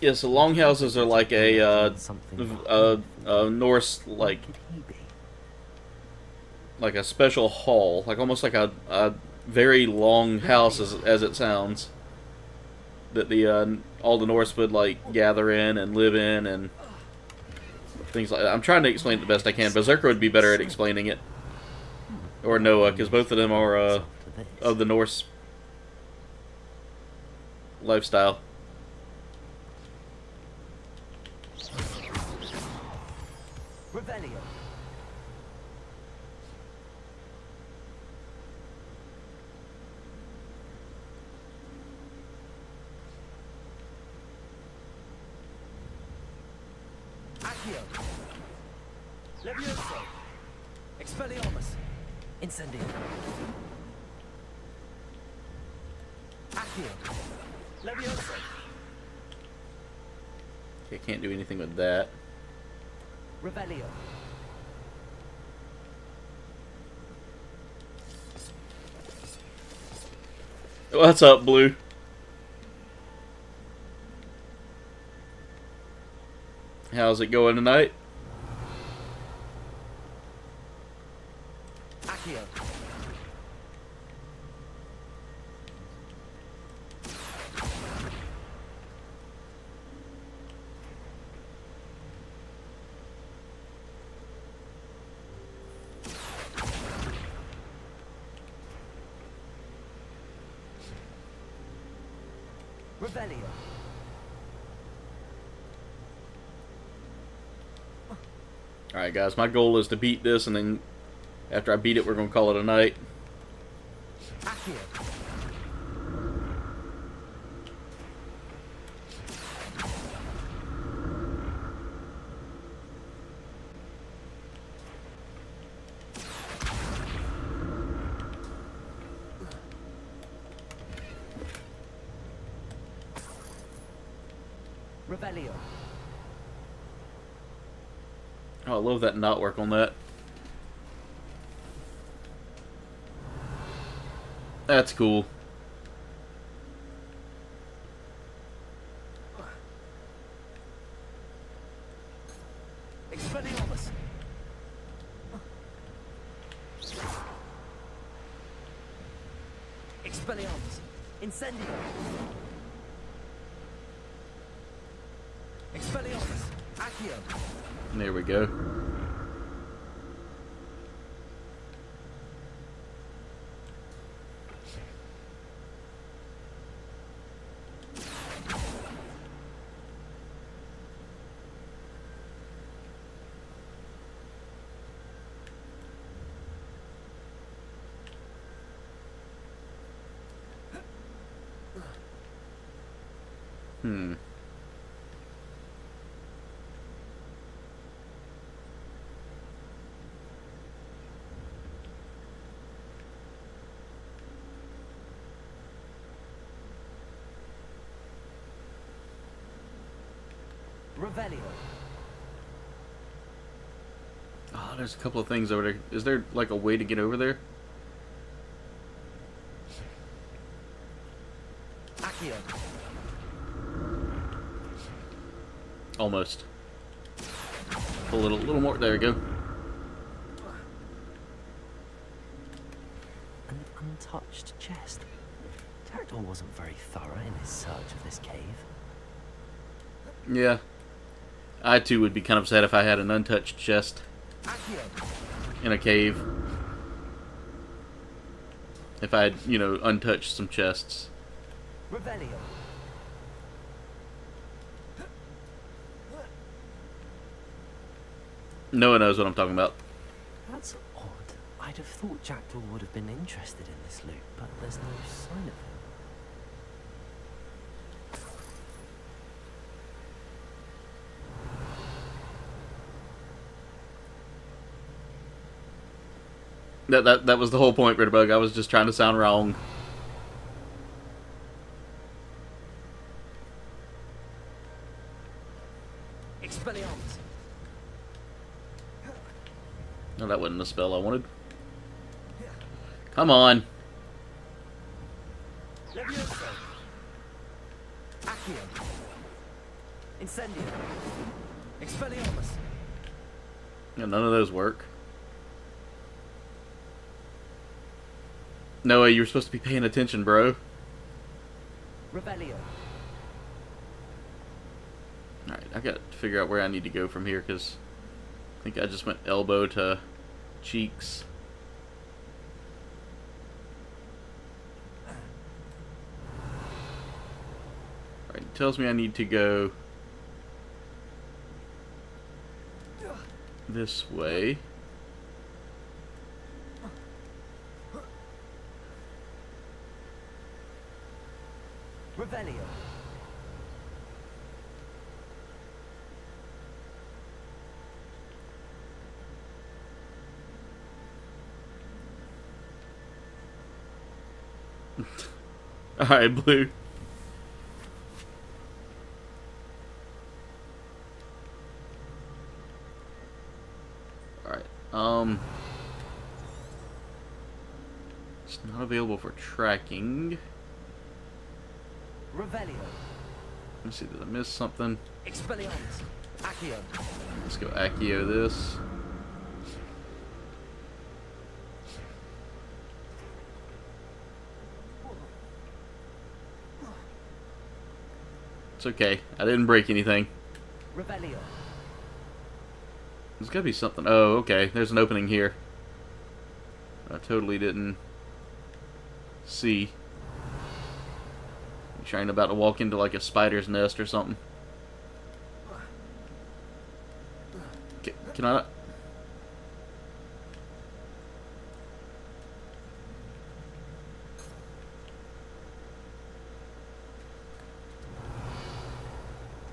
Yeah, so longhouses are like a Norse like a special hall, like almost like a very long house as it sounds. That the all the Norse would like gather in and live in and things like that. I'm trying to explain it the best I can. Berserker would be better at explaining it. Or Noah, because both of them are of the Norse lifestyle. Revelio. Accio. Levioso. Expelliarmus. Incendio. Accio. Levioso. Okay, can't do anything with that. Revelio. What's up, Blue? How's it going tonight? Accio. Revelio. Alright guys, my goal is to beat this, and then after I beat it, we're going to call it a night. Accio. Revelio. Oh, I love that knot work on that. That's cool. Expelliarmus. Expelliarmus. Incendio. Expelliarmus. Accio. There we go. Revelio. Oh, there's a couple of things over there. Is there like a way to get over there? Accio. Almost. A little more. There we go. An untouched chest. Pterodor wasn't very thorough in his search of this cave. Yeah. I too would be kind of sad if I had an untouched chest in a cave. If I had, you know, untouched some chests. Revelio. No one knows what I'm talking about. That's odd. I'd have thought Jackdaw would have been interested in this loot, but there's no sign of him. That was the whole point, Ritterbug. I was just trying to sound wrong. Expelliarmus. No, that wasn't the spell I wanted. Come on. Levioso. Accio. Incendio. Expelliarmus. Yeah, none of those work. No way, you were supposed to be paying attention, bro. Revelio. Alright, I got to figure out where I need to go from here, because I think I just went elbow to cheeks. Alright, it tells me I need to go this way. Revelio. Alright, blue. Alright, it's not available for tracking. Revelio. Let's see, did I miss something? Expelliarmus. Accio. Let's go Accio this. It's okay. I didn't break anything. Revelio. There's gotta be something. Oh, okay. There's an opening here. I totally didn't see. I'm trying about to walk into like a spider's nest or something. Can I?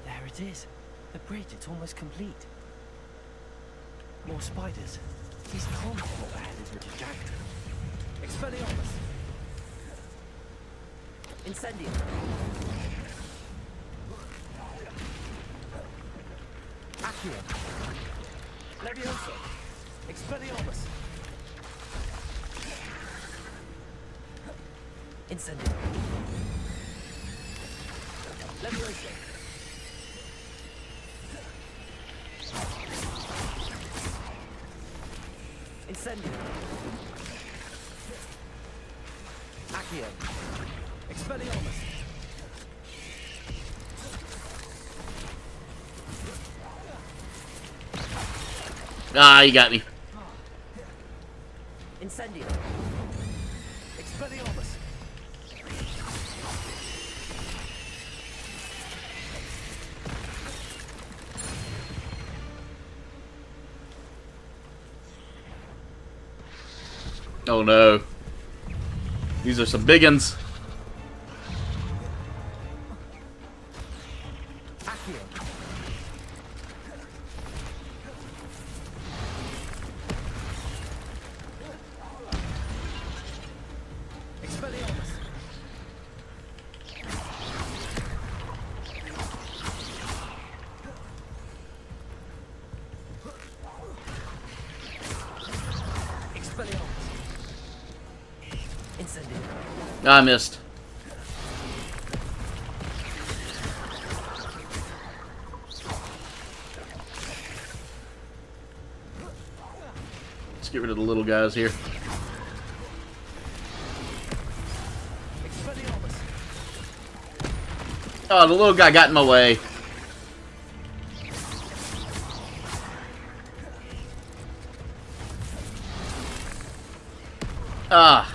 There it is. The bridge, it's almost complete. More spiders. These can't be what the hell is with the jacket. Expelliarmus. Incendio. Accio. Levioso. Expelliarmus. Incendio. Levioso. Incendio. Accio. Expelliarmus. Ah, you got me. Incendio. Expelliarmus. Oh no. These are some big uns. I missed. Let's get rid of the little guys here. Oh, the little guy got in my way. Ah.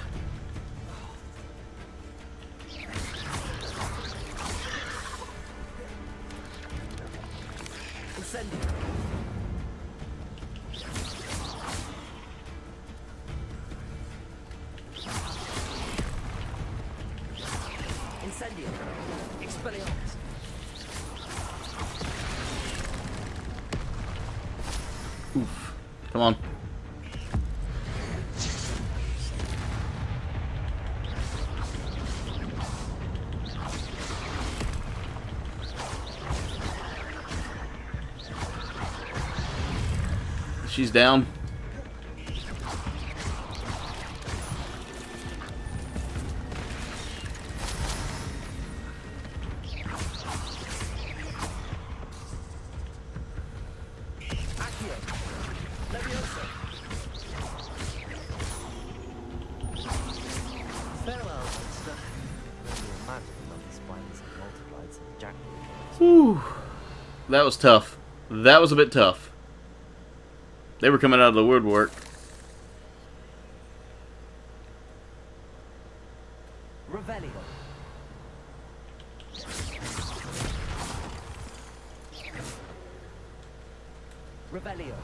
Oof. Come on. She's down. Whew. That was tough. That was a bit tough. They were coming out of the woodwork. Revelio. Revelio.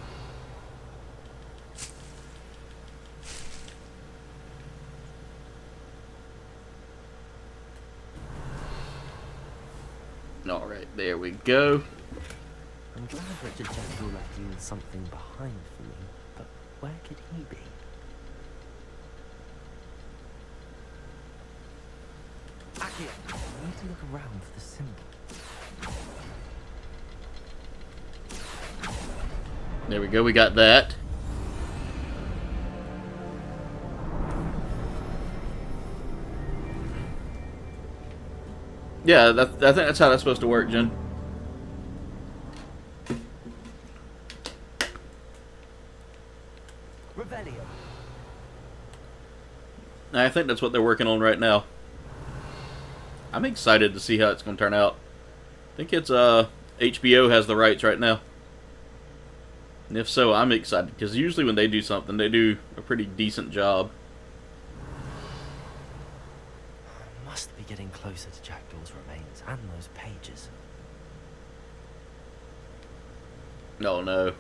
Alright, there we go. I'm glad Richard Jackal left you with something behind for me, but where could he be? Accio, I need to look around for the symbol. There we go, we got that. Yeah, I think that's how that's supposed to work, Jen. Revelio. I think that's what they're working on right now. I'm excited to see how it's going to turn out. I think it's HBO has the rights right now. And if so, I'm excited because usually when they do something, they do a pretty decent job. Must be getting closer to Jackdaw's remains and those pages. No, no.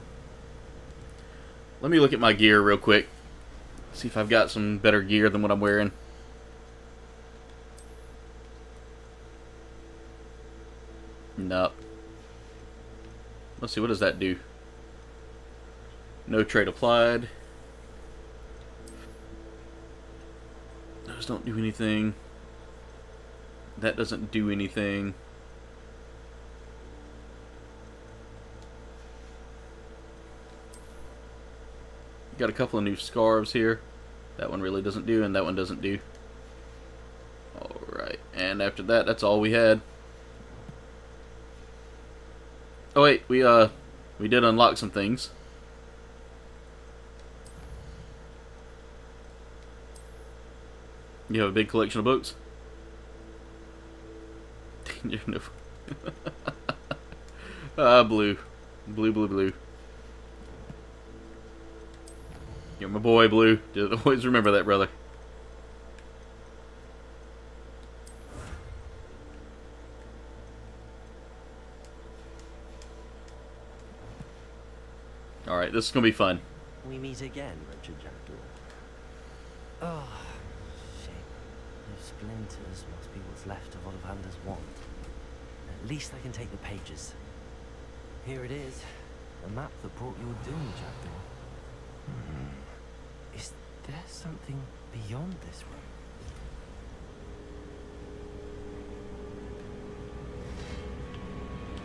Let me look at my gear real quick. See if I've got some better gear than what I'm wearing. Nope. Let's see, what does that do? No trade applied. Those don't do anything. That doesn't do anything. Got a couple of new scarves here. That one really doesn't do, and that one doesn't do. Alright, and after that, that's all we had. Oh wait, we did unlock some things. You have a big collection of books? Danger no. Blue. Blue, blue, blue. You're my boy, Blue. Just always remember that, brother. Alright, this is going to be fun. We meet again, Richard Jackdaw. Oh, shame. Those splinters must be what's left of Ollivander's wand. At least I can take the pages. Here it is. The map that brought your doom, Jackdaw. Is there something beyond this room?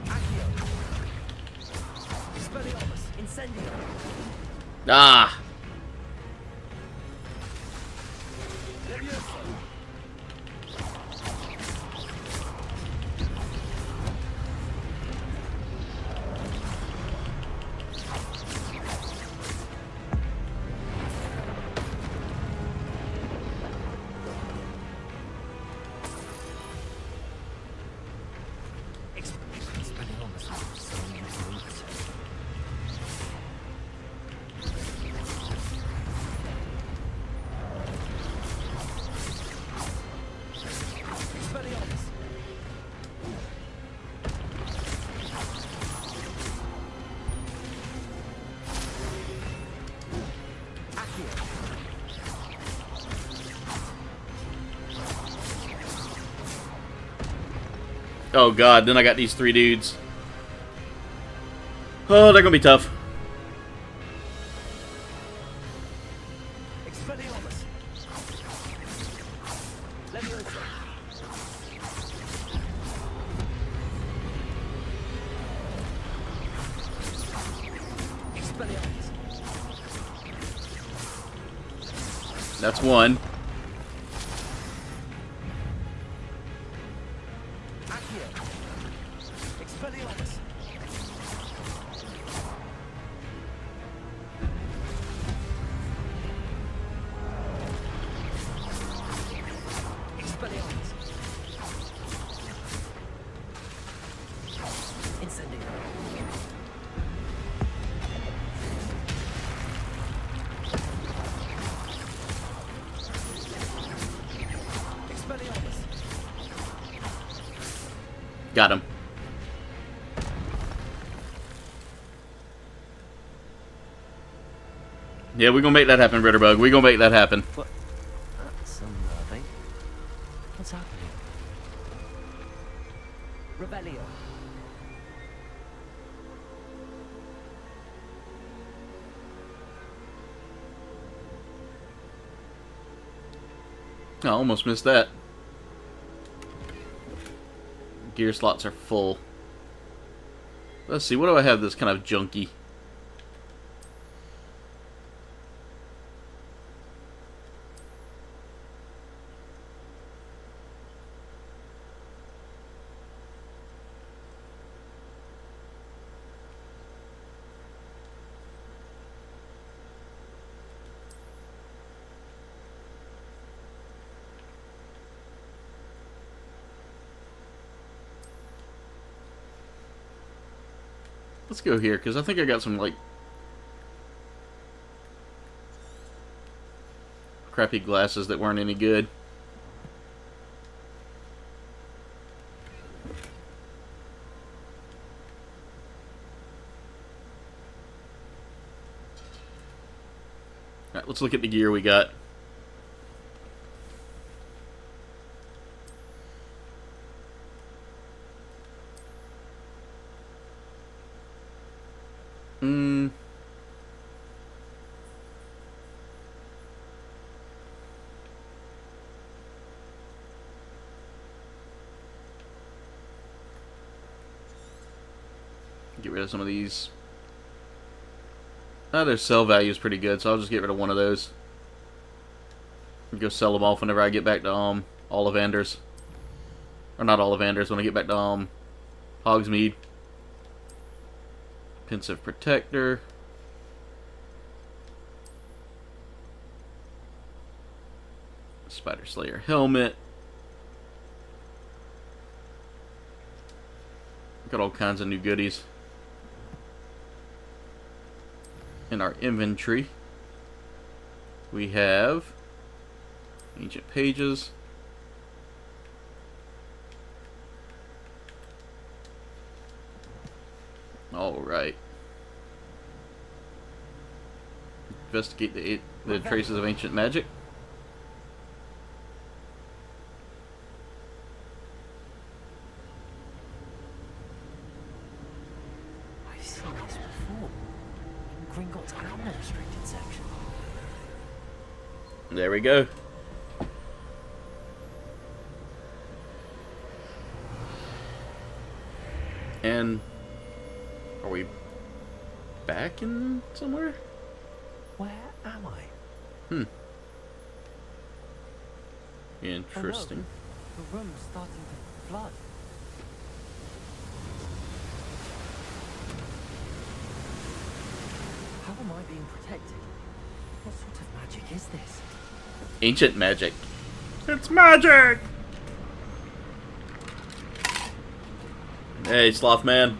Accio! Expelliarmus! Incendio! Ah! Levioso! Oh god, then I got these 3 dudes. Oh, they're gonna be tough. Expelliarmus. Leviosa. Expelliarmus. That's one. Accio. Expelliarmus. Expelliarmus. Incendio. Expelliarmus. Got him. Yeah, we're gonna make that happen, Ritterbug. We're gonna make that happen. What? That's unnerving. What's happening? Revelio. I almost missed that. Gear slots are full. Let's see, what do I have that's kind of junky? Let's go here, because I think I got some, like, crappy glasses that weren't any good. Alright, let's look at the gear we got. Get rid of some of these. Their sell value is pretty good, so I'll just get rid of one of those. Go sell them off whenever I get back to Ollivander's. Or not Ollivander's, when I get back to Hogsmeade. Pensive Protector. Spider Slayer helmet. Got all kinds of new goodies in our inventory. We have ancient pages. All right. Investigate the traces of ancient magic. I've seen this before. In Gringotts unrestricted section. There we go. And are we back in somewhere? Where am I? Interesting. Oh no, the room's starting to flood. How am I being protected? What sort of magic is this? Ancient magic. It's magic! Hey, Slothman.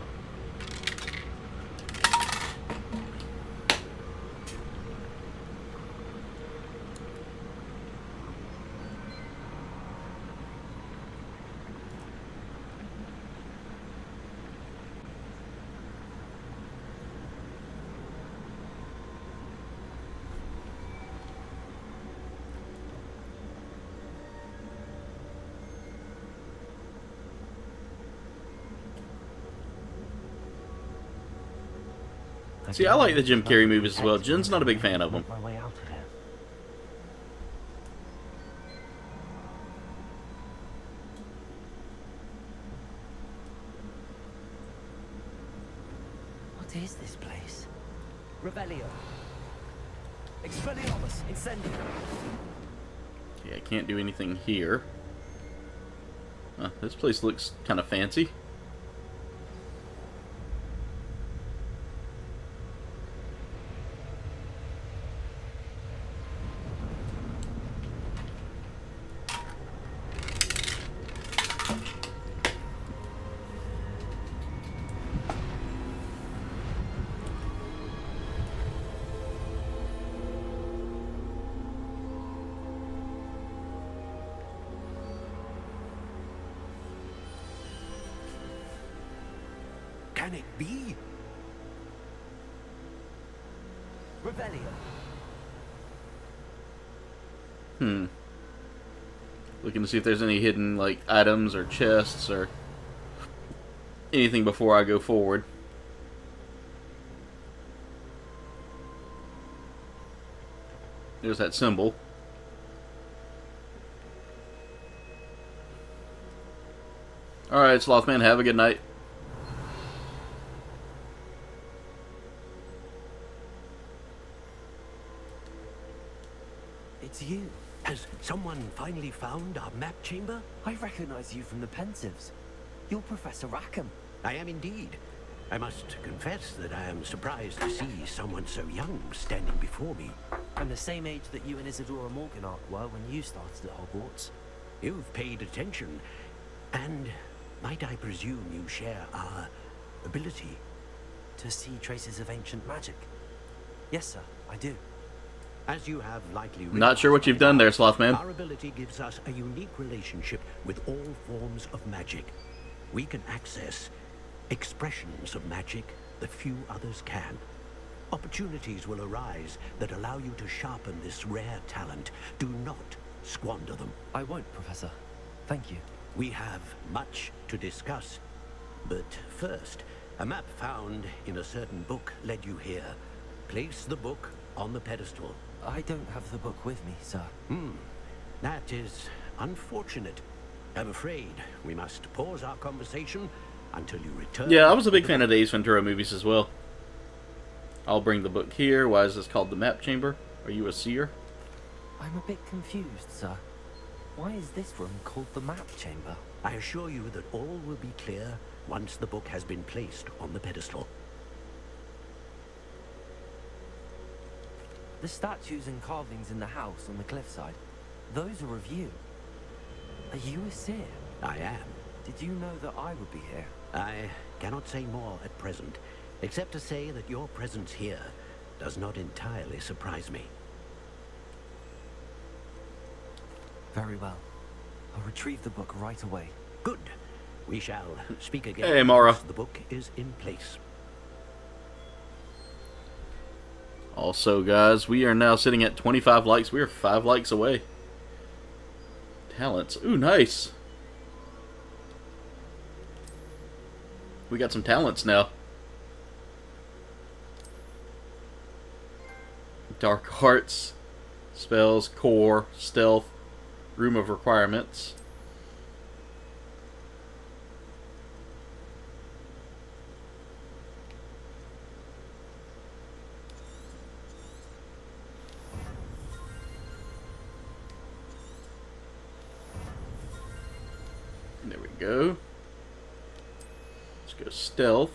See, I like the Jim Carrey movies as well. Jen's not a big fan of them. My way out of here. What is this place? Revelio. Expelliarmus, Incendio. Okay, I can't do anything here. This place looks kind of fancy. Can it be? Revelio. Looking to see if there's any hidden, like, items or chests or anything before I go forward. There's that symbol. Alright, Slothman, have a good night. It's you. Has someone finally found our map chamber? I recognize you from the Pensives. You're Professor Rackham. I am indeed. I must confess that I am surprised to see someone so young standing before me. I'm the same age that you and Isadora Morganach were when you started at Hogwarts. You've paid attention, and might I presume you share our ability? To see traces of ancient magic? Yes, sir, I do. As you have likely Not sure what you've done there, Slothman. Our ability gives us a unique relationship with all forms of magic. We can access expressions of magic that few others can. Opportunities will arise that allow you to sharpen this rare talent. Do not squander them. I won't, Professor. Thank you. We have much to discuss. But first, a map found in a certain book led you here. Place the book on the pedestal. I don't have the book with me, sir. That is unfortunate. I'm afraid we must pause our conversation until you return. Yeah, I was a big fan of the Ace Ventura movies as well. I'll bring the book here. Why is this called the map chamber? Are you a seer? I'm a bit confused, sir. Why is this room called the map chamber? I assure you that all will be clear once the book has been placed on the pedestal. The statues and carvings in the house on the cliffside, those are of you. Are you a seer? I am. Did you know that I would be here? I cannot say more at present, except to say that your presence here does not entirely surprise me. Very well. I'll retrieve the book right away. Good. We shall speak again Hey, Mara. once the book is in place. Also, guys, we are now sitting at 25 likes. We are 5 likes away. Talents. Ooh, nice. We got some talents now. Dark Arts, Spells, Core, Stealth, Room of Requirements. There we go. Let's go Stealth.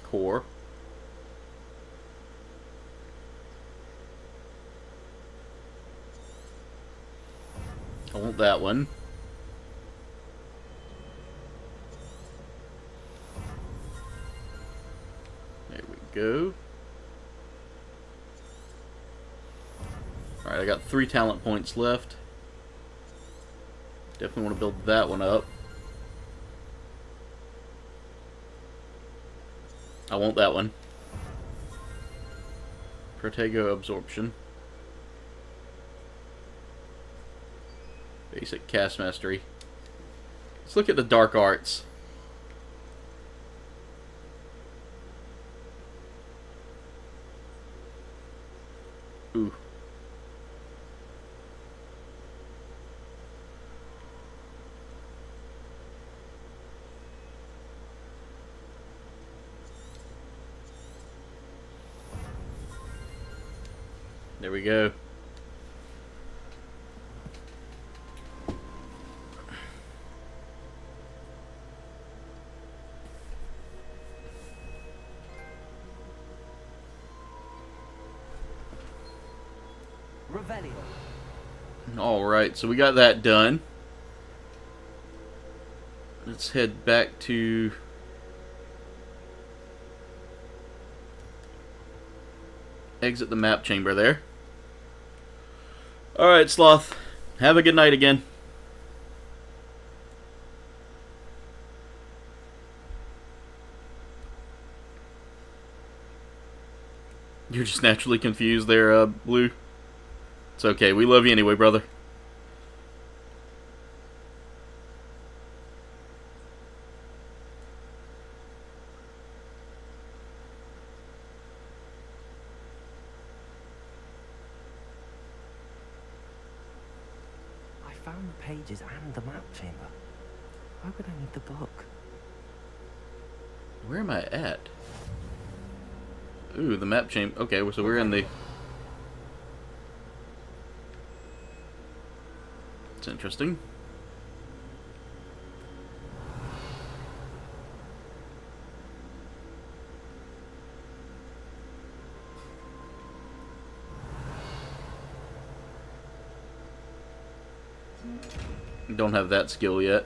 Core. I want that one. There we go. Alright, I got 3 talent points left. Definitely want to build that one up. I want that one. Protego Absorption. Basic cast mastery. Let's look at the dark arts. Ooh. There we go. Alright, so we got that done. Let's head back to... exit the map chamber there. Alright, Sloth. Have a good night again. You're just naturally confused there, Blue. It's okay. We love you anyway, brother. I found the pages and the map chamber. Why would I need the book? Where am I at? Ooh, the map chamber. Okay, so we're in the... It's interesting. Don't have that skill yet.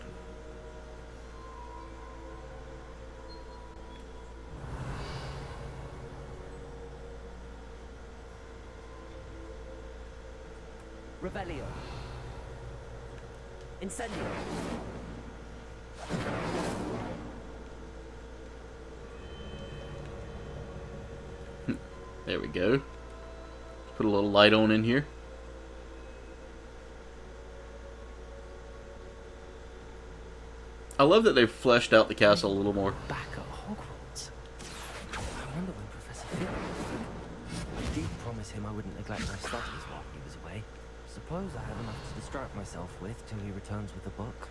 Revelio. Incendio. There we go. Put a little light on in here. I love that they've fleshed out the castle a little more. Back at Hogwarts. I wonder when Professor Field will be. I did promise him I wouldn't neglect my studies while he was away. Suppose I have enough to distract myself with till he returns with the book.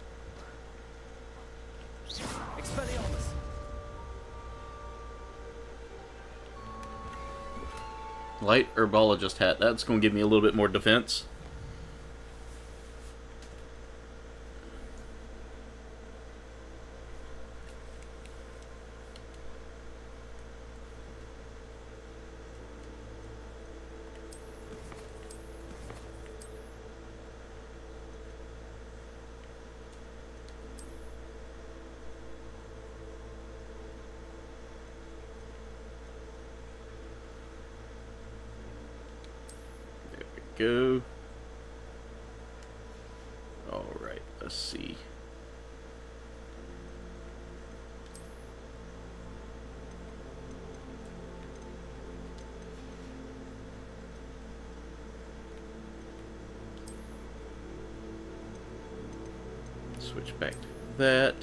Expelliarmus! Light herbologist hat. That's going to give me a little bit more defense. Go. Alright, let's see. Switch back to that.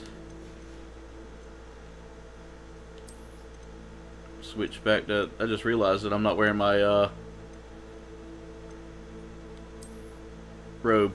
Switch back to... I just realized that I'm not wearing my, robe.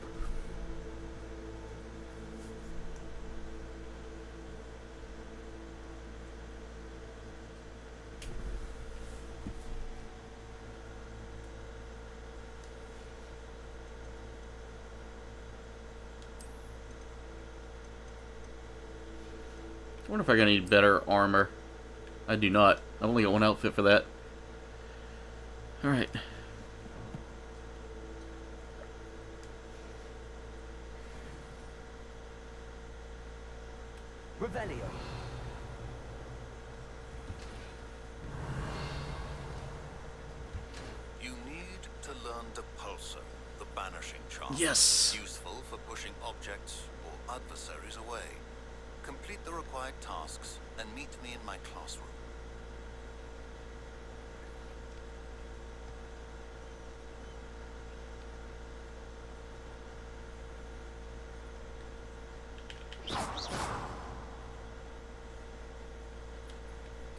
I wonder if I need better armor. I do not. I've only got one outfit for that. Alright. Revelio. You need to learn Depulsor, the banishing charm. Yes. Useful for pushing objects or adversaries away. Complete the required tasks and meet me in my classroom.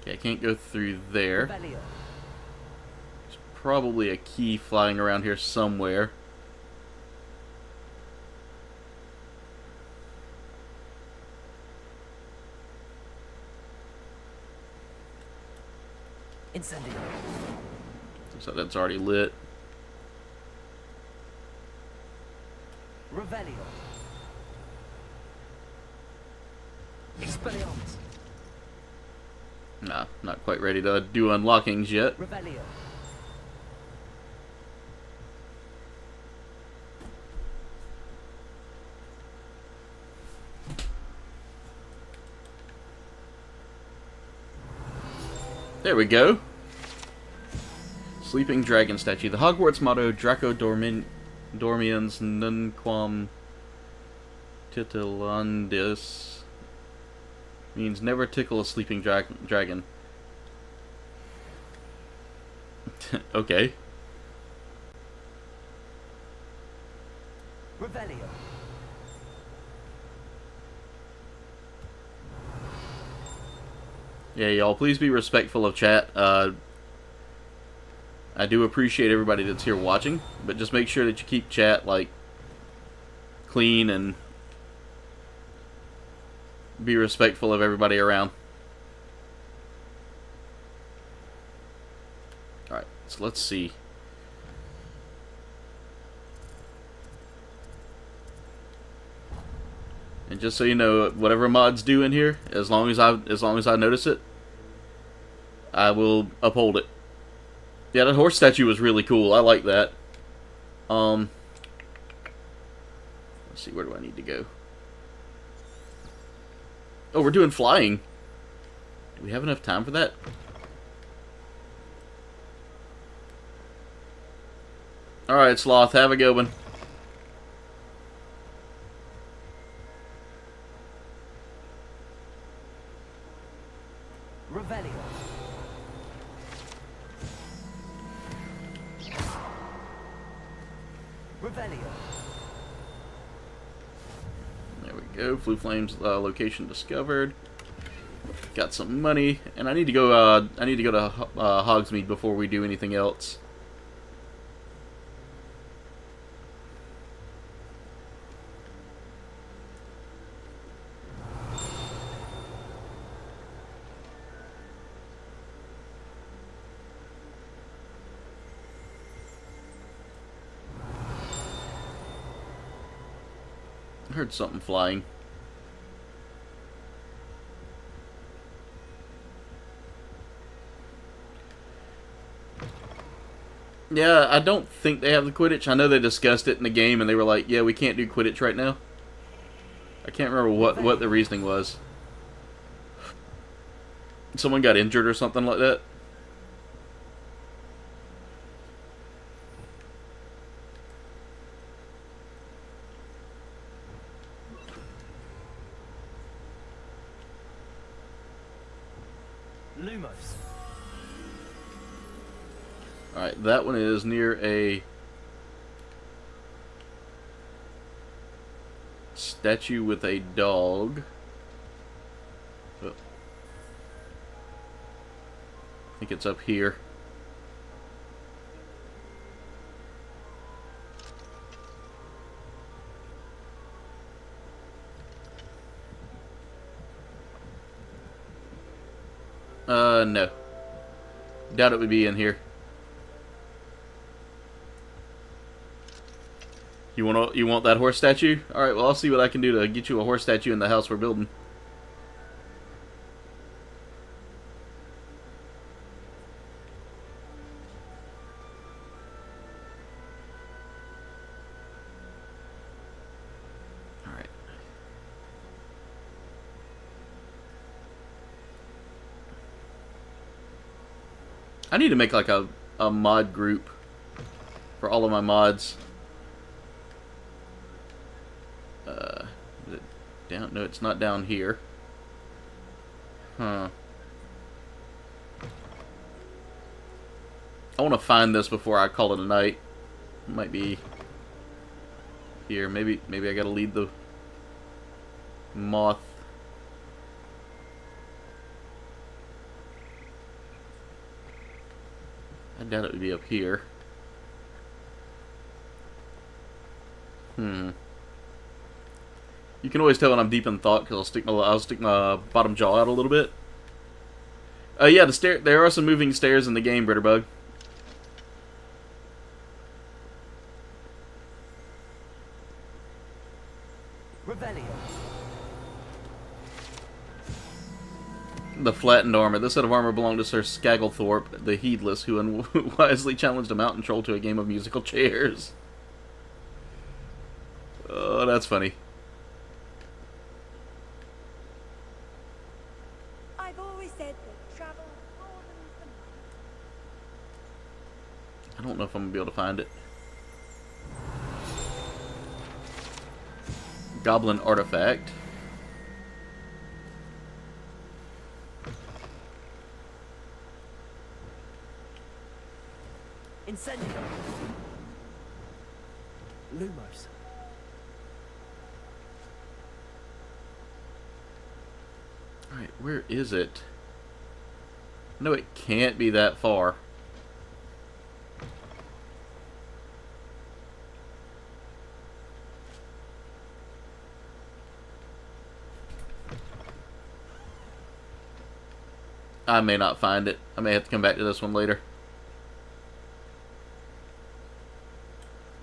Okay, I can't go through there. Revelio. There's probably a key flying around here somewhere. Incendio. So that's already lit. Revelio. Expelliarmus. Nah, not quite ready to do unlockings yet. Revelio. There we go. Sleeping Dragon Statue. The Hogwarts motto, Draco Dormiens Nunquam Titilandis, means never tickle a sleeping dragon. Okay. Revelio. Yeah, y'all, please be respectful of chat. I do appreciate everybody that's here watching, but just make sure that you keep chat, like, clean and be respectful of everybody around. Alright, so let's see. And just so you know, whatever mods do in here, as long as I notice it, I will uphold it. Yeah, that horse statue was really cool. I like that. Let's see, where do I need to go? Oh, we're doing flying. Do we have enough time for that? Alright, Sloth, have a good one. Revelio. Revelio. There we go. Blue Flames location discovered. Got some money, and I need to go. I need to go to Hogsmeade before we do anything else. I heard something flying. Yeah, I don't think they have the Quidditch. I know they discussed it in the game, and they were like, yeah, we can't do Quidditch right now. I can't remember what the reasoning was. Someone got injured or something like that. Lumos. Alright, that one is near a statue with a dog. Oh. I think it's up here. No. Doubt it would be in here. You want that horse statue? Alright, well, I'll see what I can do to get you a horse statue in the house we're building. Alright. I need to make like a mod group for all of my mods. Is it down? No, it's not down here. Huh. I want to find this before I call it a night. It might be here. Maybe I gotta lead the moth. I doubt it would be up here. You can always tell when I'm deep in thought because I'll stick my bottom jaw out a little bit. Yeah, there are some moving stairs in the game, Britterbug. Revelio. The flattened armor. This set of armor belonged to Sir Skagglethorpe, the Heedless, who unwisely challenged a mountain troll to a game of musical chairs. Oh, that's funny. I've always said that travel broadens the mind. I don't know if I'm going to be able to find it. Goblin artifact. Incendio. Lumos. Alright, where is it? No, it can't be that far. I may not find it. I may have to come back to this one later.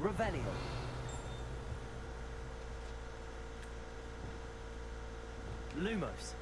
Revelio. Lumos.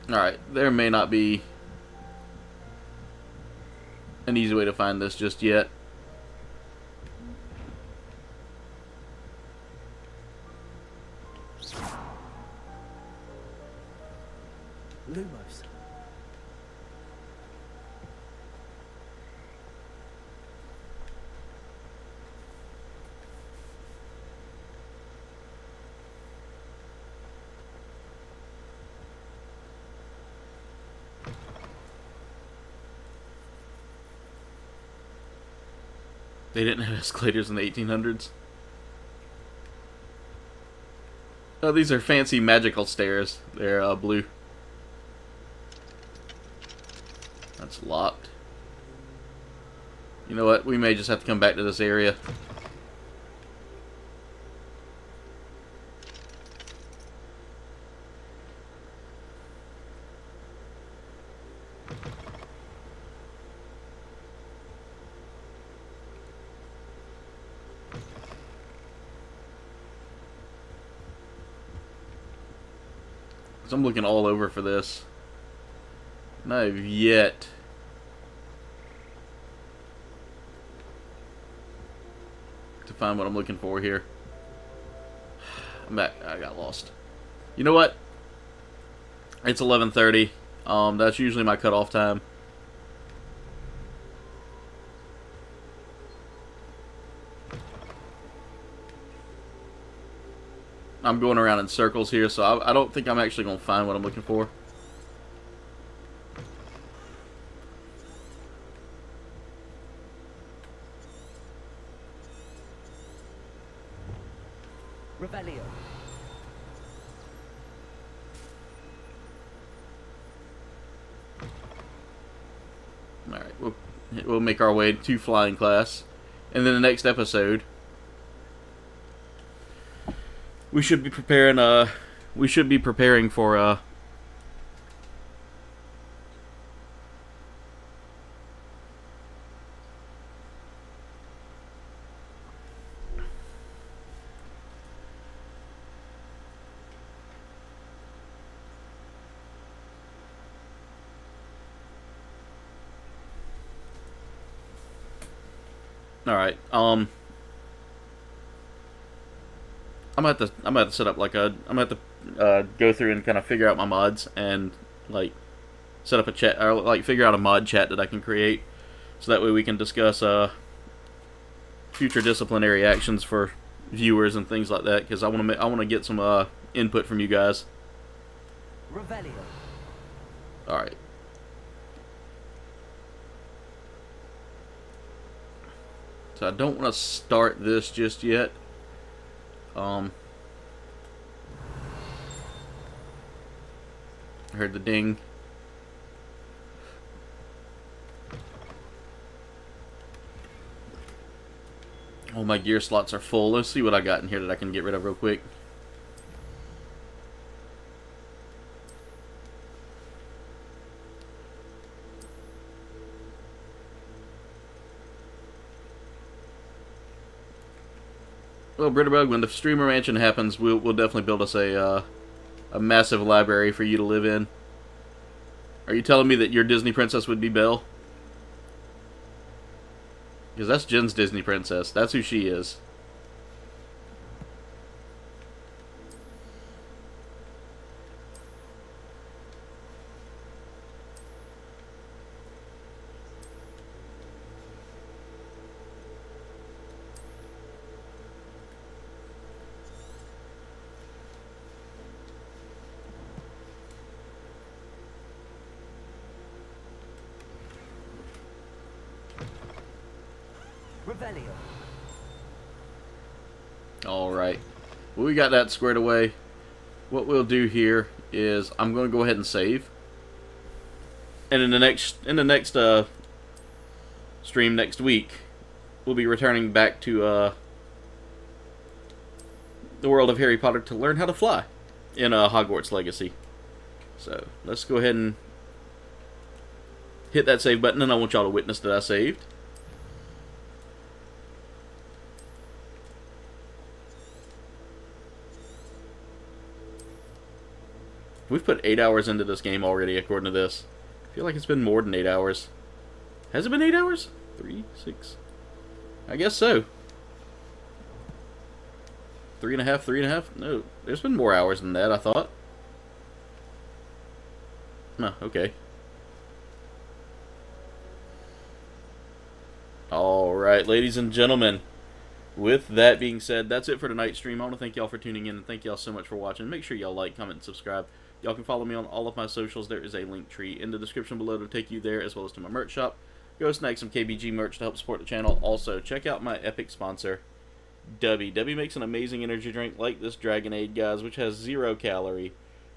Alright, there may not be an easy way to find this just yet. Lumos. They didn't have escalators in the 1800s. Oh, these are fancy magical stairs. They're blue. That's locked. You know what? We may just have to come back to this area. So I'm looking all over for this. And I have yet to find what I'm looking for here. I'm back. I got lost. You know what? It's 11:30. That's usually my cutoff time. I'm going around in circles here, so I don't think I'm actually going to find what I'm looking for. Revelio. Alright, we'll make our way to flying class. And then the next episode, we should be preparing for Alright, I'm gonna have to set up like I'm gonna have to go through and kind of figure out my mods and like set up a chat or like figure out a mod chat that I can create, so that way we can discuss future disciplinary actions for viewers and things like that. Because I want to get some input from you guys. Revelio. Alright. So I don't want to start this just yet. I heard the ding. All my gear slots are full. Let's see what I got in here that I can get rid of real quick. Well, Britterbug, when the streamer mansion happens, we'll definitely build us a massive library for you to live in. Are you telling me that your Disney princess would be Belle? Because that's Jen's Disney princess. That's who she is. Revelio. Alright. Well, we got that squared away. What we'll do here is I'm going to go ahead and save. And in the next stream next week, we'll be returning back to the world of Harry Potter to learn how to fly in Hogwarts Legacy. So, let's go ahead and hit that save button, and I want y'all to witness that I saved. We've put 8 hours into this game already, according to this. I feel like it's been more than 8 hours. Has it been 8 hours? 3, 6... I guess so. 3.5, 3.5? No, there's been more hours than that, I thought. No, okay. Alright, ladies and gentlemen. With that being said, that's it for tonight's stream. I want to thank y'all for tuning in, and thank y'all so much for watching. Make sure y'all like, comment, and subscribe. Y'all can follow me on all of my socials. There is a link tree in the description below to take you there, as well as to my merch shop. Go snag some KBG merch to help support the channel. Also, check out my epic sponsor, Dubby. Dubby makes an amazing energy drink like this Dragonade, guys, which has 0 calorie,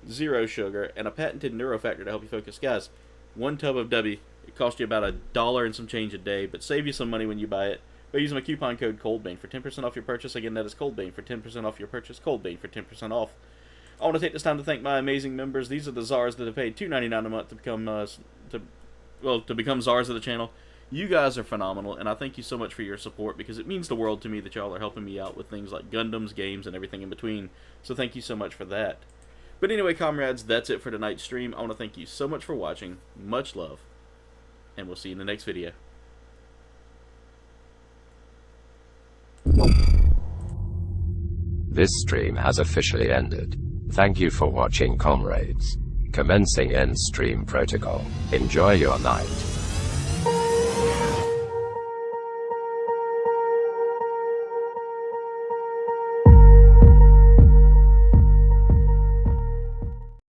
0 sugar, and a patented neurofactor to help you focus. Guys, one tub of Dubby, it costs you about $1 and some change a day, but save you some money when you buy it by using my coupon code Kouldbayne for 10% off your purchase. Again, that is Kouldbayne for 10% off your purchase. Kouldbayne for 10% off. I want to take this time to thank my amazing members. These are the czars that have paid $2.99 a month to become to become czars of the channel. You guys are phenomenal, and I thank you so much for your support, because it means the world to me that y'all are helping me out with things like Gundams, games, and everything in between. So thank you so much for that. But anyway, comrades, that's it for tonight's stream. I want to thank you so much for watching. Much love, and we'll see you in the next video. This stream has officially ended. Thank you for watching, comrades. Commencing end stream protocol. Enjoy your night.